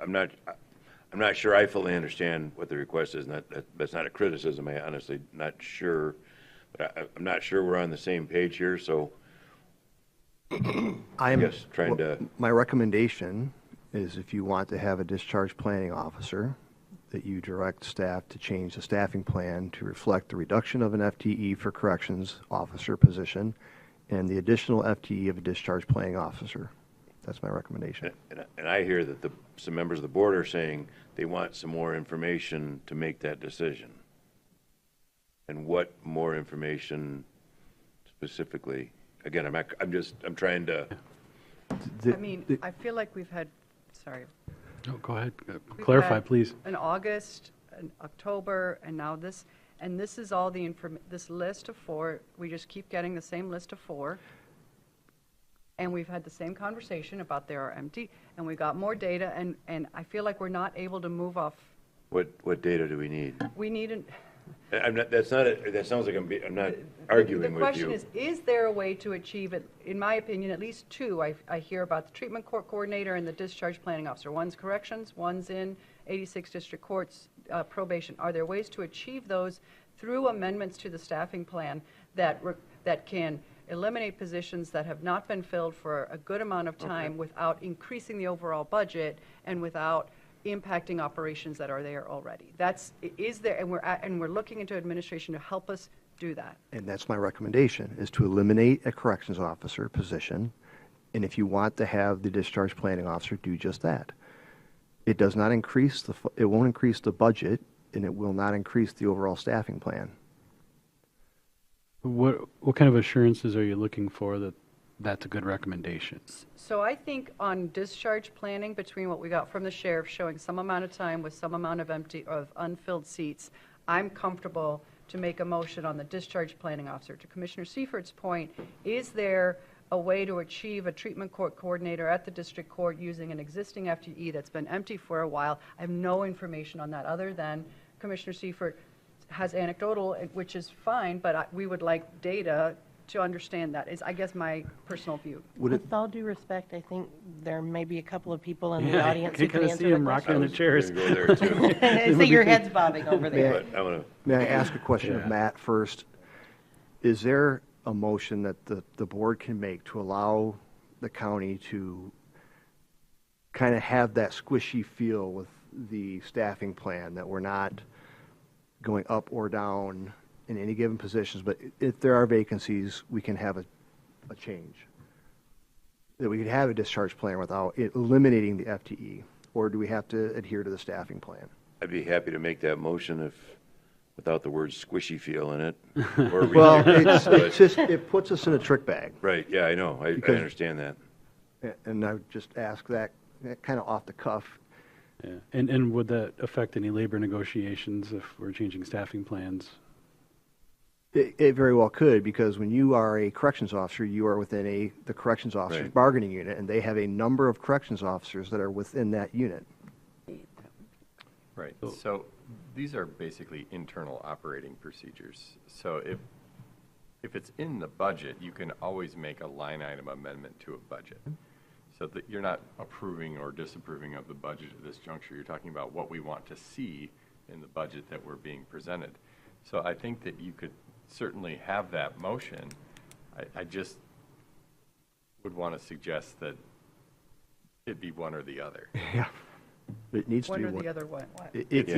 I'm not sure I fully understand what the request is, and that's not a criticism. I honestly not sure, but I'm not sure we're on the same page here. So I'm just trying to. My recommendation is, if you want to have a discharge planning officer, that you direct staff to change the staffing plan to reflect the reduction of an FTE for corrections officer position and the additional FTE of a discharge planning officer. That's my recommendation. And I hear that some members of the board are saying they want some more information to make that decision. And what more specifically? Again, I'm trying to. I feel like we've had, sorry. Oh, go ahead. Clarify, please. In August, in October, and now this, and this is all the this list of 4. We just keep getting the same list of 4. And we've had the same conversation about they are empty, and we got more data, and I feel like we're not able to move off. What data do we need? We need an. That sounds like I'm not arguing with you. The question is there a way to achieve it? In my opinion, at least 2. I hear about the treatment court coordinator and the discharge planning officer. One's corrections, one's in 86 district courts, probation. Are there ways to achieve those through amendments to the staffing plan that can eliminate positions that have not been filled for a good amount of time without increasing the overall budget and without impacting operations that are there already? And we're looking into administration to help us do that. And that's my recommendation, is to eliminate a corrections officer position. And if you want to have the discharge planning officer do just that. It does not increase it won't increase the budget, and it will not increase the overall staffing plan. What kind of assurances are you looking for that that's a good recommendation? So I think on discharge planning, between what we got from the sheriff showing some amount of time with some amount of unfilled seats, I'm comfortable to make a motion on the discharge planning officer. To Commissioner Seifert's point, is there a way to achieve a treatment court coordinator at the district court using an existing FTE that's been empty for a while? I have no information on that other than Commissioner Seifert has anecdotal, which is fine, but we would like data to understand that, is I guess my personal view. With all due respect, I think there may be a couple of people in the audience who can answer see them rocking in the chairs. Go there too. I see your head's bobbing over there. May I ask a question of Matt first? Is there a motion that the board can make to allow the county to kind of have that squishy feel with the staffing plan, that we're not going up or down in any given positions, but if there are vacancies, we can have a change. That we could have a discharge plan without eliminating the FTE, or do we have to adhere to the staffing plan? I'd be happy to make that motion without the word squishy feel in it. Or Well, ridiculous, but- it's just, it puts us in a trick bag. Right, yeah, I know, I Because- understand that. And I would just ask that kind of off the cuff. Yeah. And would that affect any labor negotiations if we're changing staffing plans? It very well could, because when you are a corrections officer, you are within the corrections officer's Right. bargaining unit, and they have a number of corrections officers that are within that unit. Right, so these are basically internal operating procedures. So if it's in the budget, you can always make a line item amendment to a budget. So that you're not approving or disapproving of the budget at this juncture. You're talking about what we want to see in the budget that we're being presented. So I think that you could certainly have that motion. I just would want to suggest that it be one or the other. Yeah. It needs to One be or one. the other what? It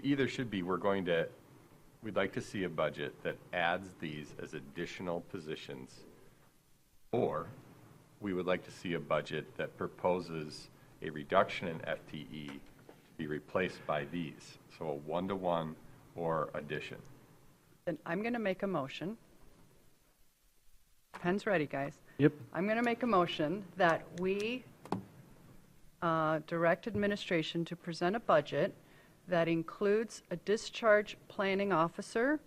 either should be, we'd like to see a budget that adds these as additional positions, or we would like to see a budget that proposes a reduction in FTE to be replaced by these. So a one-to-one or addition. Then I'm going to make a motion. Pen's ready, guys. Yep. I'm going to make a motion that we direct administration to present a budget that includes a discharge planning officer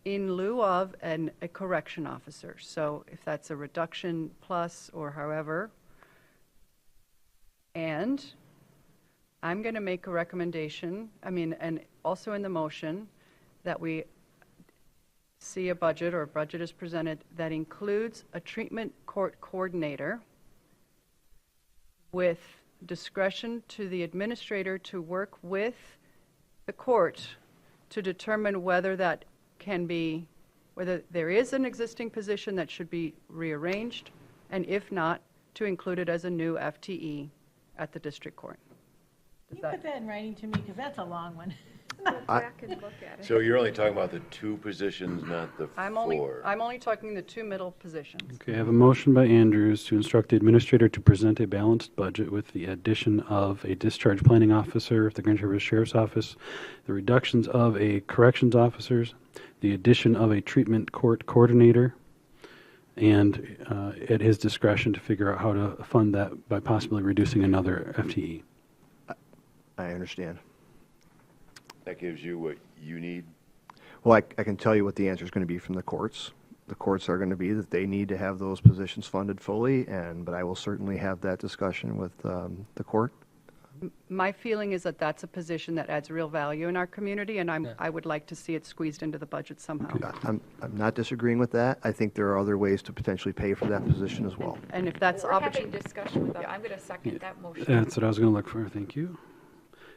in lieu of a correction officer. So if that's a reduction plus or however. And I'm going to make a recommendation, and also in the motion, that we see a budget, or a budget is presented, that includes a treatment court coordinator with discretion to the administrator to work with the court to determine whether that can be, whether there is an existing position that should be rearranged, and if not, to include it as a new FTE at the district court. Can you put that in writing to me, because that's a long one. Go back and look at it. So you're only talking about the two positions, not the I'm four? only talking the two middle positions. Okay, I have a motion by Andrews to instruct the administrator to present a balanced budget with the addition of a discharge planning officer at the Grand Traverse Sheriff's Office, the reductions of a corrections officers, the addition of a treatment court coordinator, and at his discretion to figure out how to fund that by possibly reducing another FTE. I understand. That gives you what you need? Well, I can tell you what the answer is going to be from the courts. The courts are going to be that they need to have those positions funded fully, but I will certainly have that discussion with the court. My feeling is that that's a position that adds real value in our community, and I would like to see it squeezed into the budget somehow. I'm not disagreeing with that. I think there are other ways to potentially pay for that position as well. And if that's We're having opportunity. discussion with them. I'm going to second that motion. That's what I was going to look for. Thank you.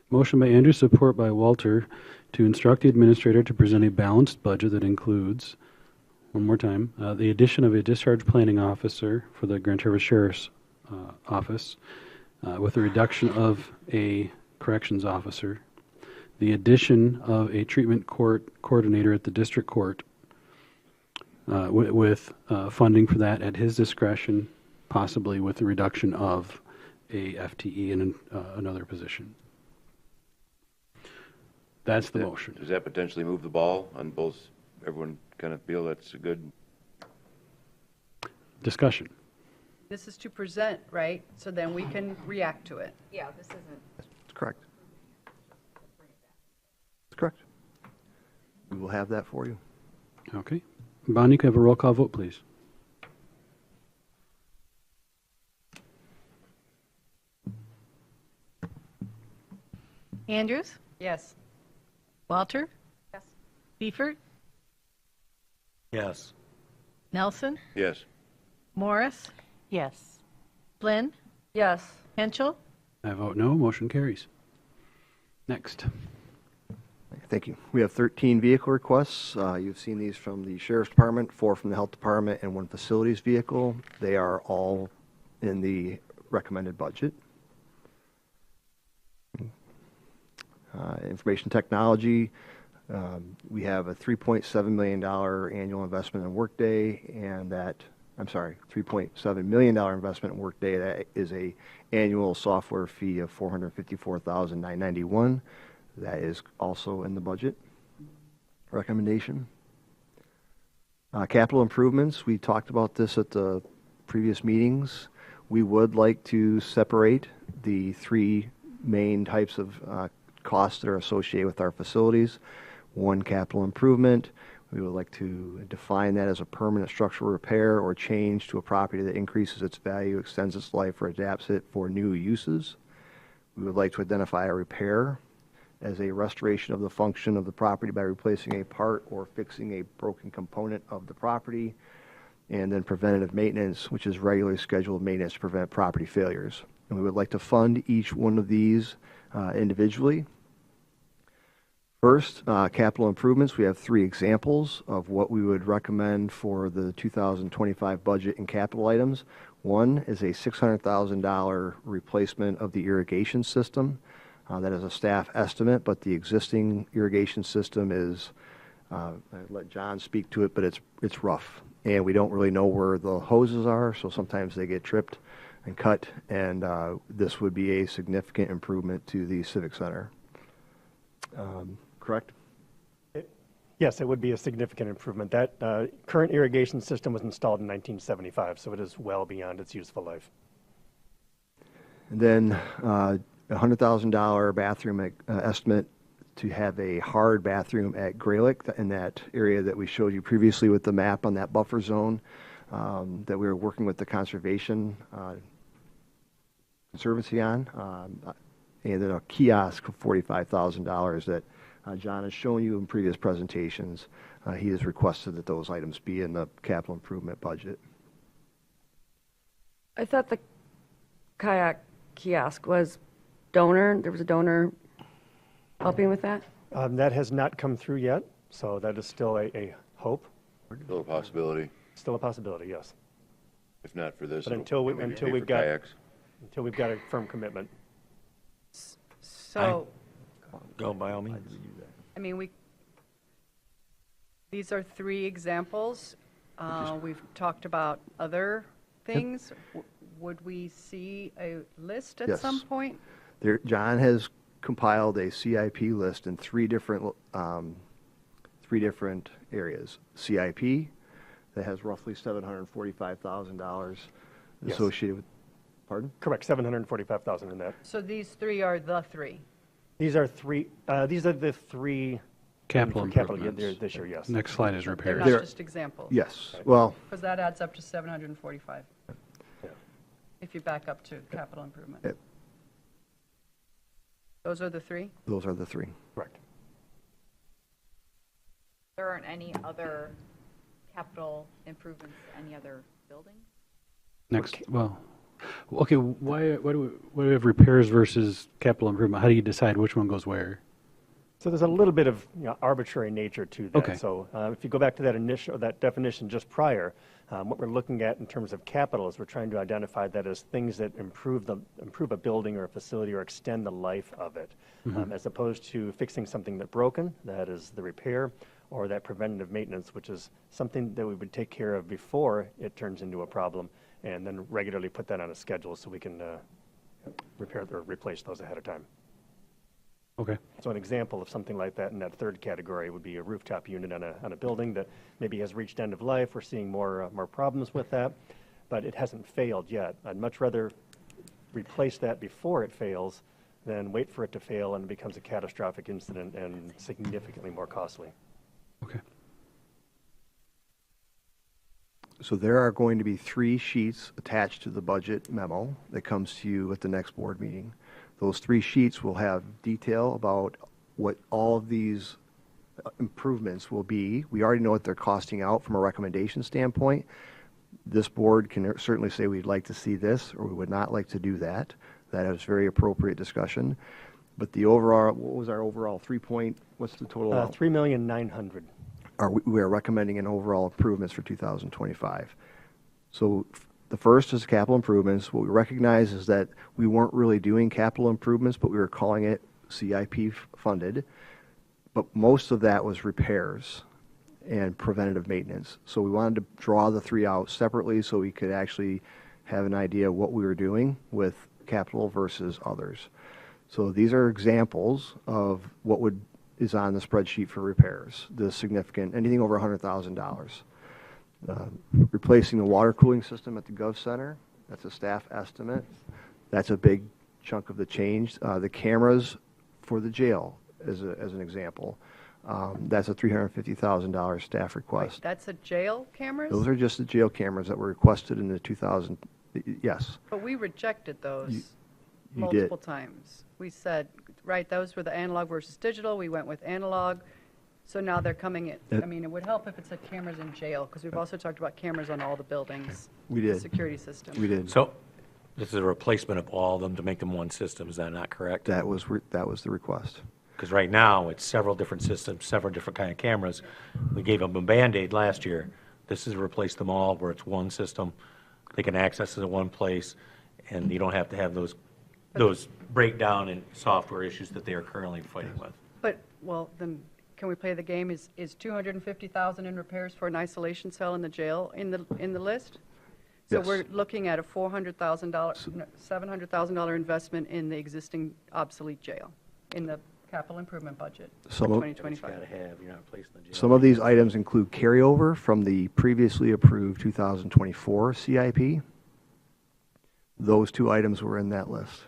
Motion by Andrews, support by Walter, to instruct the administrator to present a balanced budget that includes, one more time, the addition of a discharge planning officer for the Grand Traverse Sheriff's Office, with a reduction of a corrections officer, the addition of a treatment court coordinator at the district court, with funding for that at his discretion, possibly with the reduction of a FTE in another position. That's the motion. Does that potentially move the ball on both? Everyone kind of feel that's a good? Discussion. This is to present, right? So then we can react to it. Yeah, this isn't. That's correct. That's correct. We will have that for you. Okay. Bonnie, can I have a roll call vote, please? Andrews? Yes. Walter? Yes. Seifert? Yes. Nelson? Yes. Morris? Yes. Flynn? Yes. Henschel? I vote no. Motion carries. Next. Thank you. We have 13 vehicle requests. You've seen these from the Sheriff's Department, 4 from the Health Department, and 1 facilities vehicle. They are all in the recommended budget. Information technology, we have a $3.7 million annual investment in Workday, and that, I'm sorry, $3.7 million investment in Workday. That is a annual software fee of $454,991. That is also in the budget recommendation. Capital improvements, we talked about this at the previous meetings. We would like to separate the three main types of costs that are associated with our facilities. One, capital improvement. We would like to define that as a permanent structural repair or change to a property that increases its value, extends its life, or adapts it for new uses. We would like to identify a repair as a restoration of the function of the property by replacing a part or fixing a broken component of the property. And then preventative maintenance, which is regularly scheduled maintenance to prevent property failures. And we would like to fund each one of these individually. First, capital improvements. We have three examples of what we would recommend for the 2025 budget and capital items. One is a $600,000 replacement of the irrigation system. That is a staff estimate, but the existing irrigation system is, I'll let John speak to it, but it's rough. And we don't really know where the hoses are, so sometimes they get tripped and cut, and this would be a significant improvement to the Civic Center. Correct? Yes, it would be a significant improvement. That current irrigation system was installed in 1975, so it is well beyond its useful life. And then a $100,000 bathroom estimate to have a hard bathroom at Graylick in that area that we showed you previously with the map on that buffer zone that we were working with the Conservation Conservancy on. And then a kiosk of $45,000 that John has shown you in previous presentations. He has requested that those items be in the capital improvement budget. I thought the kayak kiosk was donor. There was a donor helping with that? That has not come through yet, so that is still a hope. Still a possibility. Still a possibility, yes. If not for this, but until we've got a firm commitment. So, Go by all means. I mean, these are three examples. We've talked about other things. Would we see a list at some point? John has compiled a CIP list in three different areas. CIP that has roughly $745,000 associated with. Pardon? Correct, $745,000 in that. So these three are the three. These are three. These are the three capital improvements this year. Yes. Next slide is repairs. They're not just examples. Yes. Well, because that adds up to 745. Yeah. If you back up to capital improvement. Those are the three? Those are the three. Correct. There aren't any other capital improvements, any other buildings? Next, well, okay, why do we have repairs versus capital improvement? How do you decide which one goes where? So there's a little bit of arbitrary nature to that. Okay. So if you go back to that definition just prior, what we're looking at in terms of capital is we're trying to identify that as things that improve a building or a facility or extend the life of it, as opposed to fixing something that's broken, that is the repair, or that preventative maintenance, which is something that we would take care of before it turns into a problem, and then regularly put that on a schedule so we can repair or replace those ahead of time. Okay. So an example of something like that in that third category would be a rooftop unit on a building that maybe has reached end of life. We're seeing more problems with that, but it hasn't failed yet. I'd much rather replace that before it fails than wait for it to fail and it becomes a catastrophic incident and significantly more costly. Okay. So there are going to be 3 sheets attached to the budget memo that comes to you at the next board meeting. Those 3 sheets will have detail about what all of these improvements will be. We already know what they're costing out from a recommendation standpoint. This board can certainly say we'd like to see this or we would not like to do that. That is very appropriate discussion. But the overall, what was our overall what's the total? $3,900,000. We are recommending an overall improvements for 2025. So The first is capital improvements. What we recognize is that we weren't really doing capital improvements, but we were calling it CIP funded. But most of that was repairs and preventative maintenance. So we wanted to draw the three out separately so we could actually have an idea of what we were doing with capital versus others. So these are examples of what is on the spreadsheet for repairs, the significant, anything over $100,000. Replacing the water cooling system at the Gov Center, that's a staff estimate. That's a big chunk of the change. The cameras for the jail, as an example, that's a $350,000 staff request. Wait, that's a jail cameras? Those are just the jail cameras that were requested in the 2000, yes. But we rejected those You multiple did. times. We said, right, those were the analog versus digital. We went with analog. So now they're coming in. I mean, it would help if it said cameras in jail, because we've also talked about cameras on all the buildings. We did. Security system. We did. So this is a replacement of all of them to make them one system, is that not correct? That was the request. Because right now, it's several different systems, several different kind of cameras. We gave them a Band-Aid last year. This is to replace them all where it's one system. They can access it in one place, and you don't have to have those breakdown and software issues that they are currently fighting with. But, well, then, can we play the game? Is $250,000 in repairs for an isolation cell in the jail in the list? So Yes. we're looking at a $700,000 investment in the existing obsolete jail in the capital improvement budget for Some of- 2025. You're not replacing the jail. Some of these items include carryover from the previously approved 2024 CIP. Those two items were in that list.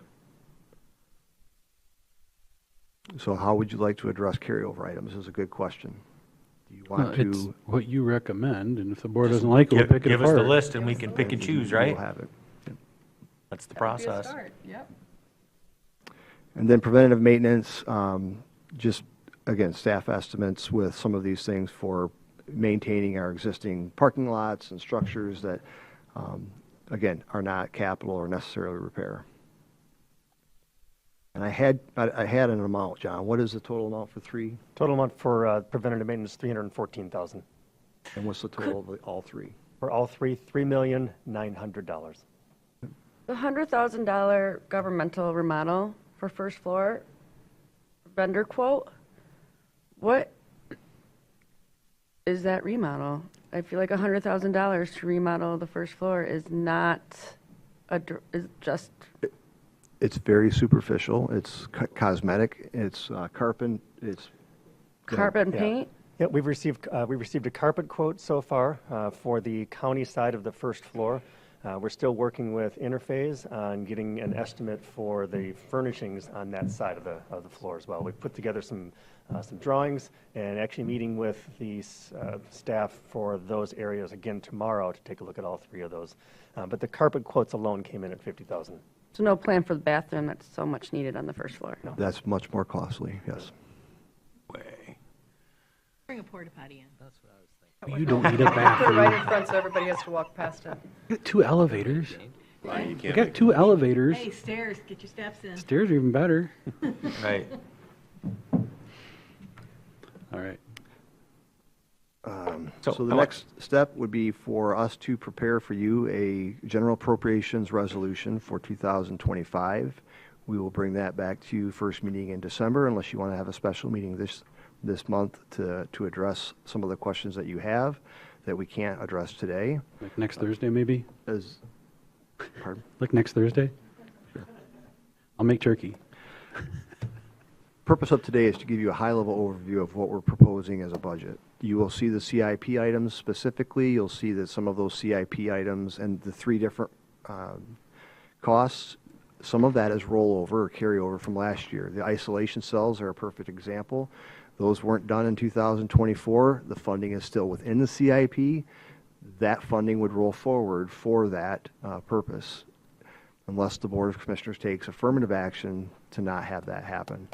So how would you like to address carryover items is a good question. Do you want It's to? what you recommend, and if the board doesn't like it, we'll pick it Give apart. us the list and we can pick and choose, right? We'll have it. That's the That would be a process. start, yep. And then preventative maintenance, just, again, staff estimates with some of these things for maintaining our existing parking lots and structures that, again, are not capital or necessarily repair. And I had an amount, John. What is the total amount for three? Total amount for preventative maintenance, $314,000. And what's the total of all three? For all three, $3,900,000. The $100,000 governmental remodel for first floor vendor quote, what is that remodel? I feel like $100,000 to remodel the first floor is not is just. It's very superficial. It's cosmetic. It's carpet. It's Carpet and paint? Yeah, we've received a carpet quote so far for the county side of the first floor. We're still working with Interphase on getting an estimate for the furnishings on that side of the floor as well. We've put together some drawings and actually meeting with the staff for those areas again tomorrow to take a look at all three of those. But the carpet quotes alone came in at $50,000. So no plan for the bathroom that's so much needed on the first floor? No. That's much more costly, yes. Bring a porta potty in. That's what I was You don't need a Put it right in bathroom. front so everybody has to walk past it. We got two elevators. Well, you We can't got make two elevators. Hey, stairs, get your steps in. Stairs are even better. Right. All right. So the next step would be for us to prepare for you a general appropriations resolution for 2025. We will bring that back to you first meeting in December, unless you want to have a special meeting this month to address some of the questions that you have that we can't address today. Like next Thursday, maybe? Pardon? Like next Thursday? I'll make turkey. Purpose of today is to give you a high-level overview of what we're proposing as a budget. You will see the CIP items specifically. You'll see that some of those CIP items and the three different costs, some of that is rollover or carryover from last year. The isolation cells are a perfect example. Those weren't done in 2024. The funding is still within the CIP. That funding would roll forward for that purpose, unless the Board of Commissioners takes affirmative action to not have that happen.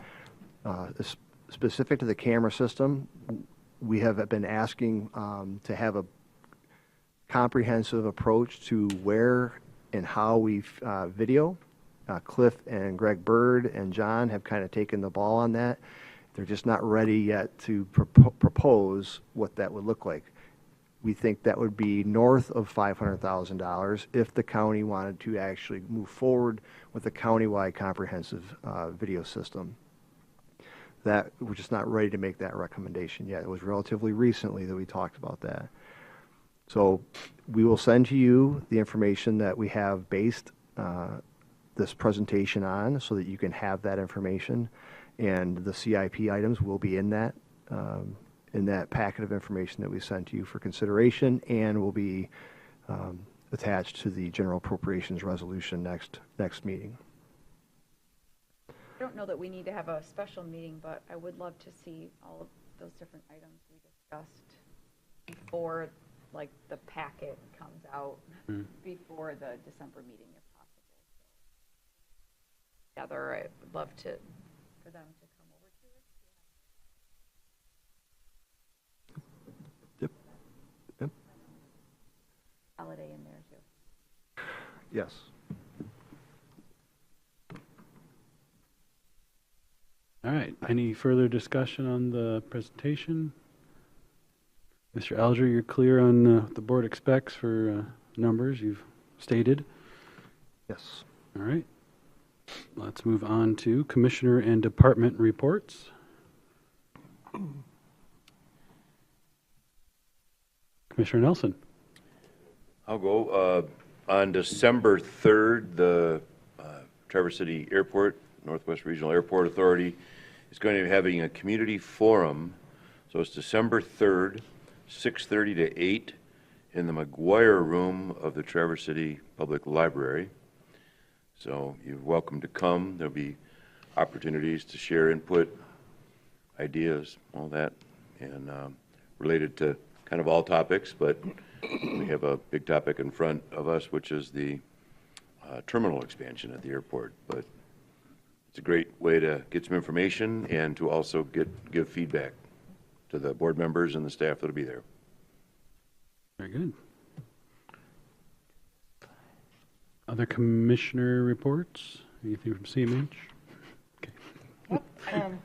Specific to the camera system, we have been asking to have a comprehensive approach to where and how we video. Cliff and Greg Bird and John have kind of taken the ball on that. They're just not ready yet to propose what that would look like. we think that would be north of $500,000 if the county wanted to actually move forward with a countywide comprehensive video system. That we're just not ready to make that recommendation yet. It was relatively recently that we talked about that. So we will send to you the information that we have based this presentation on, so that you can have that information, and the CIP items will be in that packet of information that we sent to you for consideration, and will be attached to the general appropriations resolution next meeting. I don't know that we need to have a special meeting, but I would love to see all of those different items we discussed before, like, the packet comes out before the December meeting, if possible. Together, I would love for them to come over to us. Yep. Holiday in there too. Yes. All right. Any further discussion on the presentation? Mr. Alger, you're clear on the board expects for numbers you've stated? Yes. All right. Let's move on to commissioner and department reports. Commissioner Nelson. I'll go. On December 3rd, the Traverse City Airport, Northwest Regional Airport Authority, is going to be having a community forum. So it's December 3rd, 6:30 to 8 in the McGuire Room of the Traverse City Public Library. So you're welcome to come. There'll be opportunities to share input, ideas, all that, and related to kind of all topics, but we have a big topic in front of us, which is the terminal expansion at the airport. But it's a great way to get some information and to also give feedback to the board members and the staff that'll be there. Very good. Other commissioner reports? Anything from CMH? Okay. I'm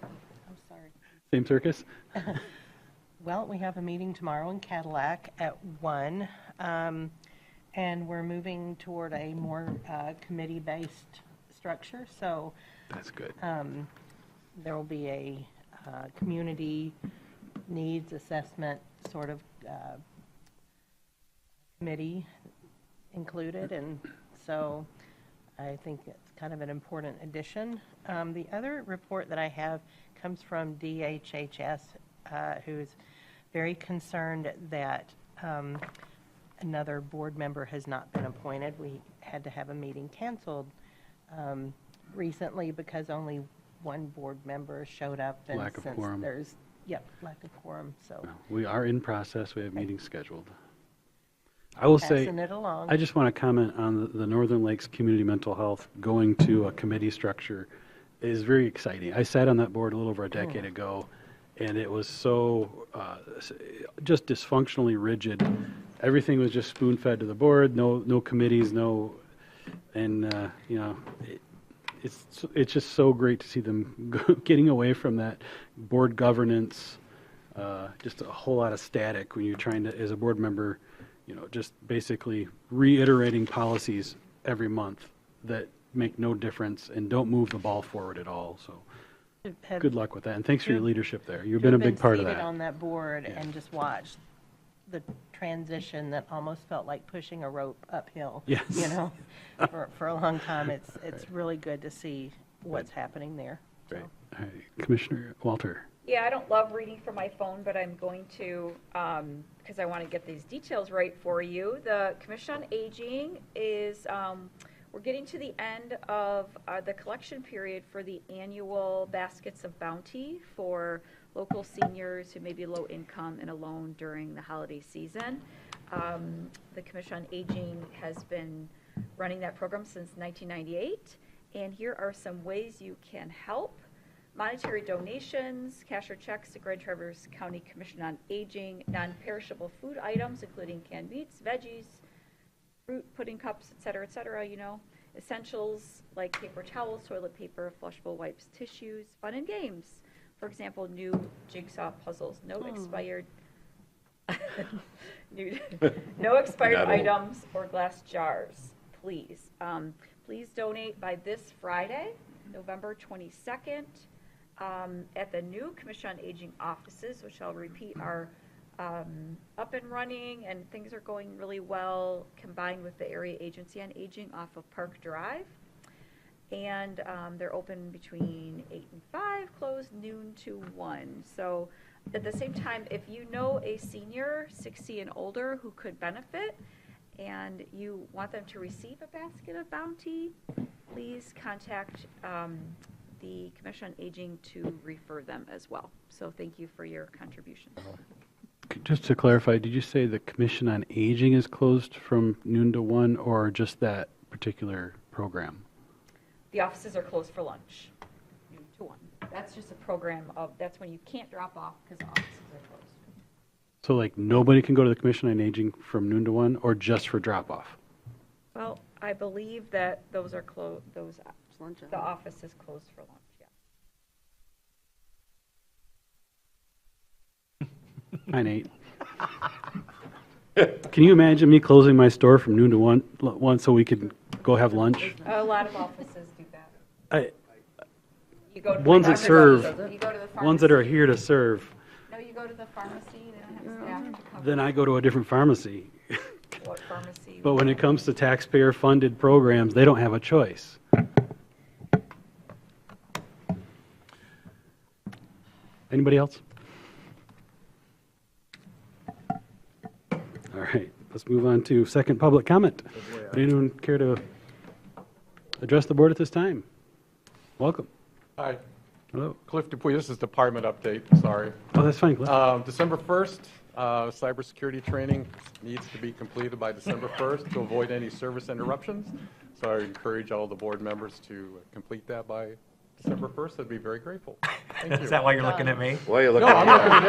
sorry. Same circus? Well, we have a meeting tomorrow in Cadillac at 1, and we're moving toward a more committee-based structure. So that's good. There will be a community needs assessment sort of committee included, and so I think it's kind of an important addition. The other report that I have comes from DHHS, who's very concerned that another board member has not been appointed. We had to have a meeting canceled recently because only one board member showed up. And lack of since quorum. There's, lack of quorum. So Well, we are in process. We have meetings scheduled. I will say, passing it along. I just want to comment on the Northern Lakes Community Mental Health going to a committee structure is very exciting. I sat on that board a little over a decade ago, and it was so just dysfunctionally rigid. Everything was just spoon-fed to the board. No committees, and it's just so great to see them getting away from that board governance. Just a whole lot of static when you're trying to, as a board member, just basically reiterating policies every month that make no difference and don't move the ball forward at all. So good luck with that, and thanks for your leadership there. You've been a big part of that. On that board and just watched the transition that almost felt like pushing a rope uphill. Yes. For a long time. It's really good to see what's happening there. Great. All right. Commissioner Walter. Yeah, I don't love reading from my phone, but I'm going to, because I want to get these details right for you. The Commission on Aging is, we're getting to the end of the collection period for the annual Baskets of Bounty for local seniors who may be low income and alone during the holiday season. The Commission on Aging has been running that program since 1998, and here are some ways you can help. Monetary donations, cash or checks to Grand Traverse County Commission on Aging, non-perishable food items, including canned meats, veggies, fruit, pudding cups, et cetera, essentials like paper towels, toilet paper, flushable wipes, tissues, fun and games. For example, new jigsaw puzzles, no expired No expired Not old. items or glass jars, please. Please donate by this Friday, November 22nd, at the new Commission on Aging offices, which I'll repeat are up and running and things are going really well, combined with the Area Agency on Aging off of Park Drive. And they're open between 8 and 5, closed noon to 1. So at the same time, if you know a senior, 60 and older, who could benefit, and you want them to receive a basket of bounty, please contact the Commission on Aging to refer them as well. So thank you for your contributions. Just to clarify, did you say the Commission on Aging is closed from noon to 1, or just that particular program? The offices are closed for lunch, noon to 1. That's just a program of, that's when you can't drop off because the offices are closed. So like nobody can go to the Commission on Aging from noon to 1, or just for drop-off? Well, I believe that those are closed, the office is closed for lunch, yeah. Hi, Nate. Can you imagine me closing my store from noon to 1 so we could go have lunch? A lot of offices do that. You go to Ones the that serve, pharmacy. You go to the pharmacy. ones that are here to serve, No, you go to the pharmacy, they don't have staff to cover. then I go to a different pharmacy. What pharmacy? But when it comes to taxpayer-funded programs, they don't have a choice. Anybody else? All right, let's move on to second public comment. Would anyone care to address the board at this time? Welcome. Hi. Hello. Cliff Dupuy, this is department update, sorry. Oh, that's fine, Cliff. December 1st, cybersecurity training needs to be completed by December 1st to avoid any service interruptions. So I encourage all the board members to complete that by December 1st. I'd be very grateful. Thank you. Is that why you're looking at me? Why are you No, looking I'm looking at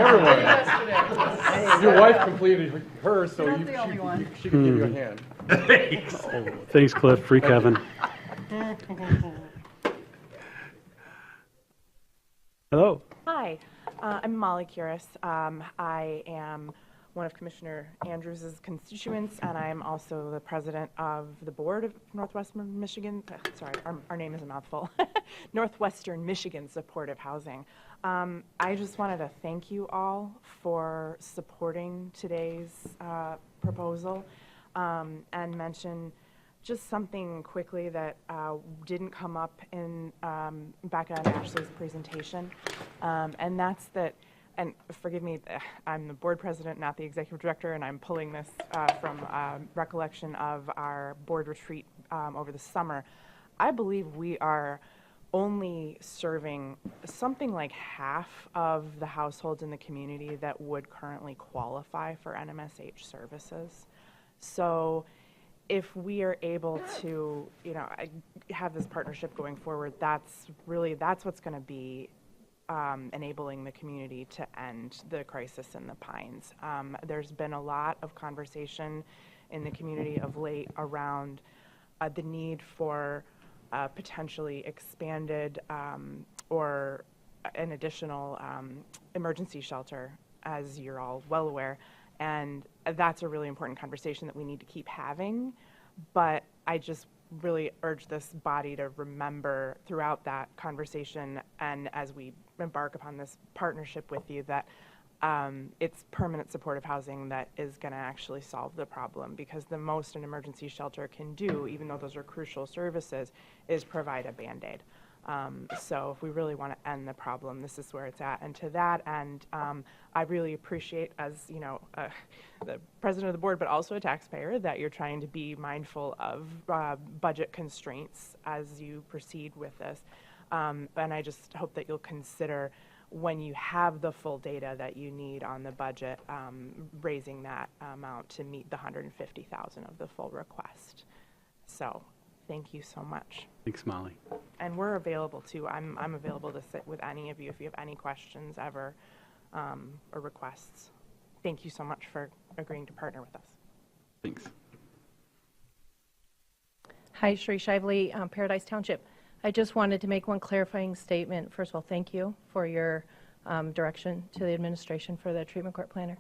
everyone. Your wife completed hers, so she can give you a hand. Oh, thanks, Cliff. Free Kevin. Hello. Hi, I'm Molly Curis. I am one of Commissioner Andrews' constituents, and I am also the president of the board of Northwestern Michigan. Sorry, our name is a mouthful. Northwestern Michigan Supportive Housing. I just wanted to thank you all for supporting today's proposal and mention just something quickly that didn't come up in back on Ashley's presentation, and that's that, and forgive me, I'm the board president, not the executive director, and I'm pulling this from recollection of our board retreat over the summer. I believe we are only serving something like half of the households in the community that would currently qualify for NMSH services. So if we are able to, have this partnership going forward, that's what's going to be enabling the community to end the crisis in the Pines. There's been a lot of conversation in the community of late around the need for potentially expanded or an additional emergency shelter, as you're all well aware. And that's a really important conversation that we need to keep having. But I just really urge this body to remember throughout that conversation and as we embark upon this partnership with you that it's permanent supportive housing that is going to actually solve the problem, because the most an emergency shelter can do, even though those are crucial services, is provide a Band-Aid. So if we really want to end the problem, this is where it's at. And to that end, I really appreciate, as the president of the board, but also a taxpayer, that you're trying to be mindful of budget constraints as you proceed with this. And I just hope that you'll consider, when you have the full data that you need on the budget, raising that amount to meet the $150,000 of the full request. So thank you so much. Thanks, Molly. And we're available too. I'm available to sit with any of you if you have any questions ever or requests. Thank you so much for agreeing to partner with us. Thanks. Hi, Sheree Shively, Paradise Township. I just wanted to make one clarifying statement. First of all, thank you for your direction to the administration for the treatment court planner.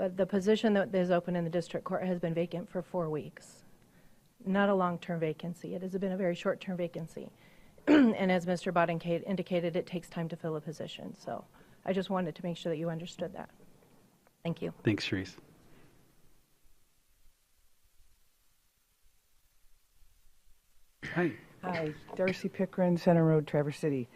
but the position that is open in the district court has been vacant for 4 weeks. Not a long-term vacancy. It has been a very short-term vacancy. And as Mr. Bott indicated, it takes time to fill a position. So I just wanted to make sure that you understood that. Thank you. Thanks, Therese. Hi. Hi, Darcy Pickren, Center Road, Traverse City.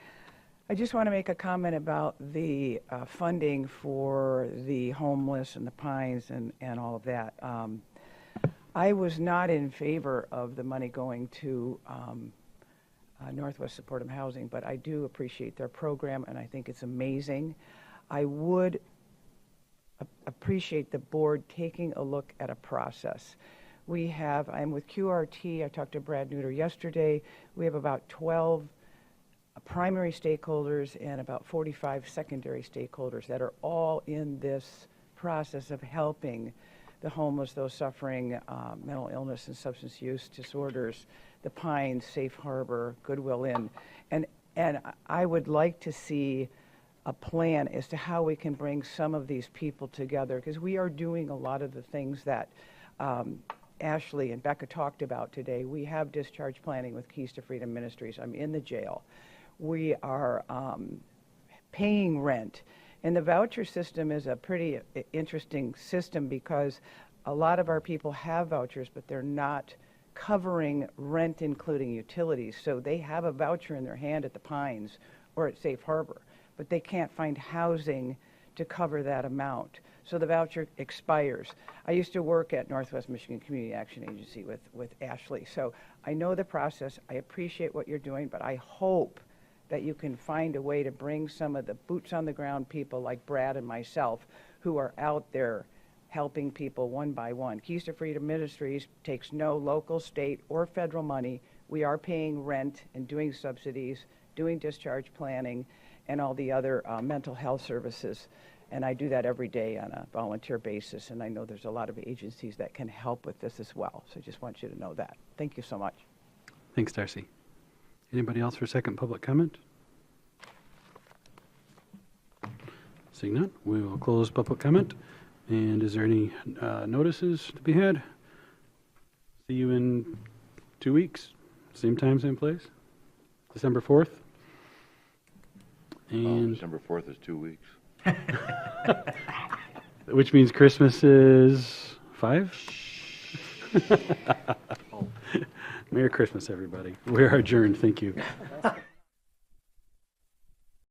I just want to make a comment about the funding for the homeless and the Pines and all of that. I was not in favor of the money going to Northwest Supportive Housing, but I do appreciate their program, and I think it's amazing. I would appreciate the board taking a look at a process. I'm with QRT. I talked to Brad Neuter yesterday. We have about 12 primary stakeholders and about 45 secondary stakeholders that are all in this process of helping the homeless, those suffering mental illness and substance use disorders, the Pines, Safe Harbor, Goodwill Inn. And I would like to see a plan as to how we can bring some of these people together, because we are doing a lot of the things that Ashley and Becca talked about today. We have discharge planning with Keys to Freedom Ministries. I'm in the jail. We are paying rent. And the voucher system is a pretty interesting system because a lot of our people have vouchers, but they're not covering rent, including utilities. So they have a voucher in their hand at the Pines or at Safe Harbor, but they can't find housing to cover that amount. So the voucher expires. I used to work at Northwest Michigan Community Action Agency with Ashley. So I know the process. I appreciate what you're doing, but I hope that you can find a way to bring some of the boots on the ground people like Brad and myself who are out there helping people one by one. Keys to Freedom Ministries takes no local, state, or federal money. We are paying rent and doing subsidies, doing discharge planning, and all the other mental health services. And I do that every day on a volunteer basis, and I know there's a lot of agencies that can help with this as well. So I just want you to know that. Thank you so much. Thanks, Darcy. Anybody else for second public comment? Seeing none, we will close public comment. And is there any notices to be had? See you in 2 weeks, same time, same place, December 4th. And December 4th is 2 weeks. Which means Christmas is 5? Merry Christmas, everybody. We're adjourned. Thank you.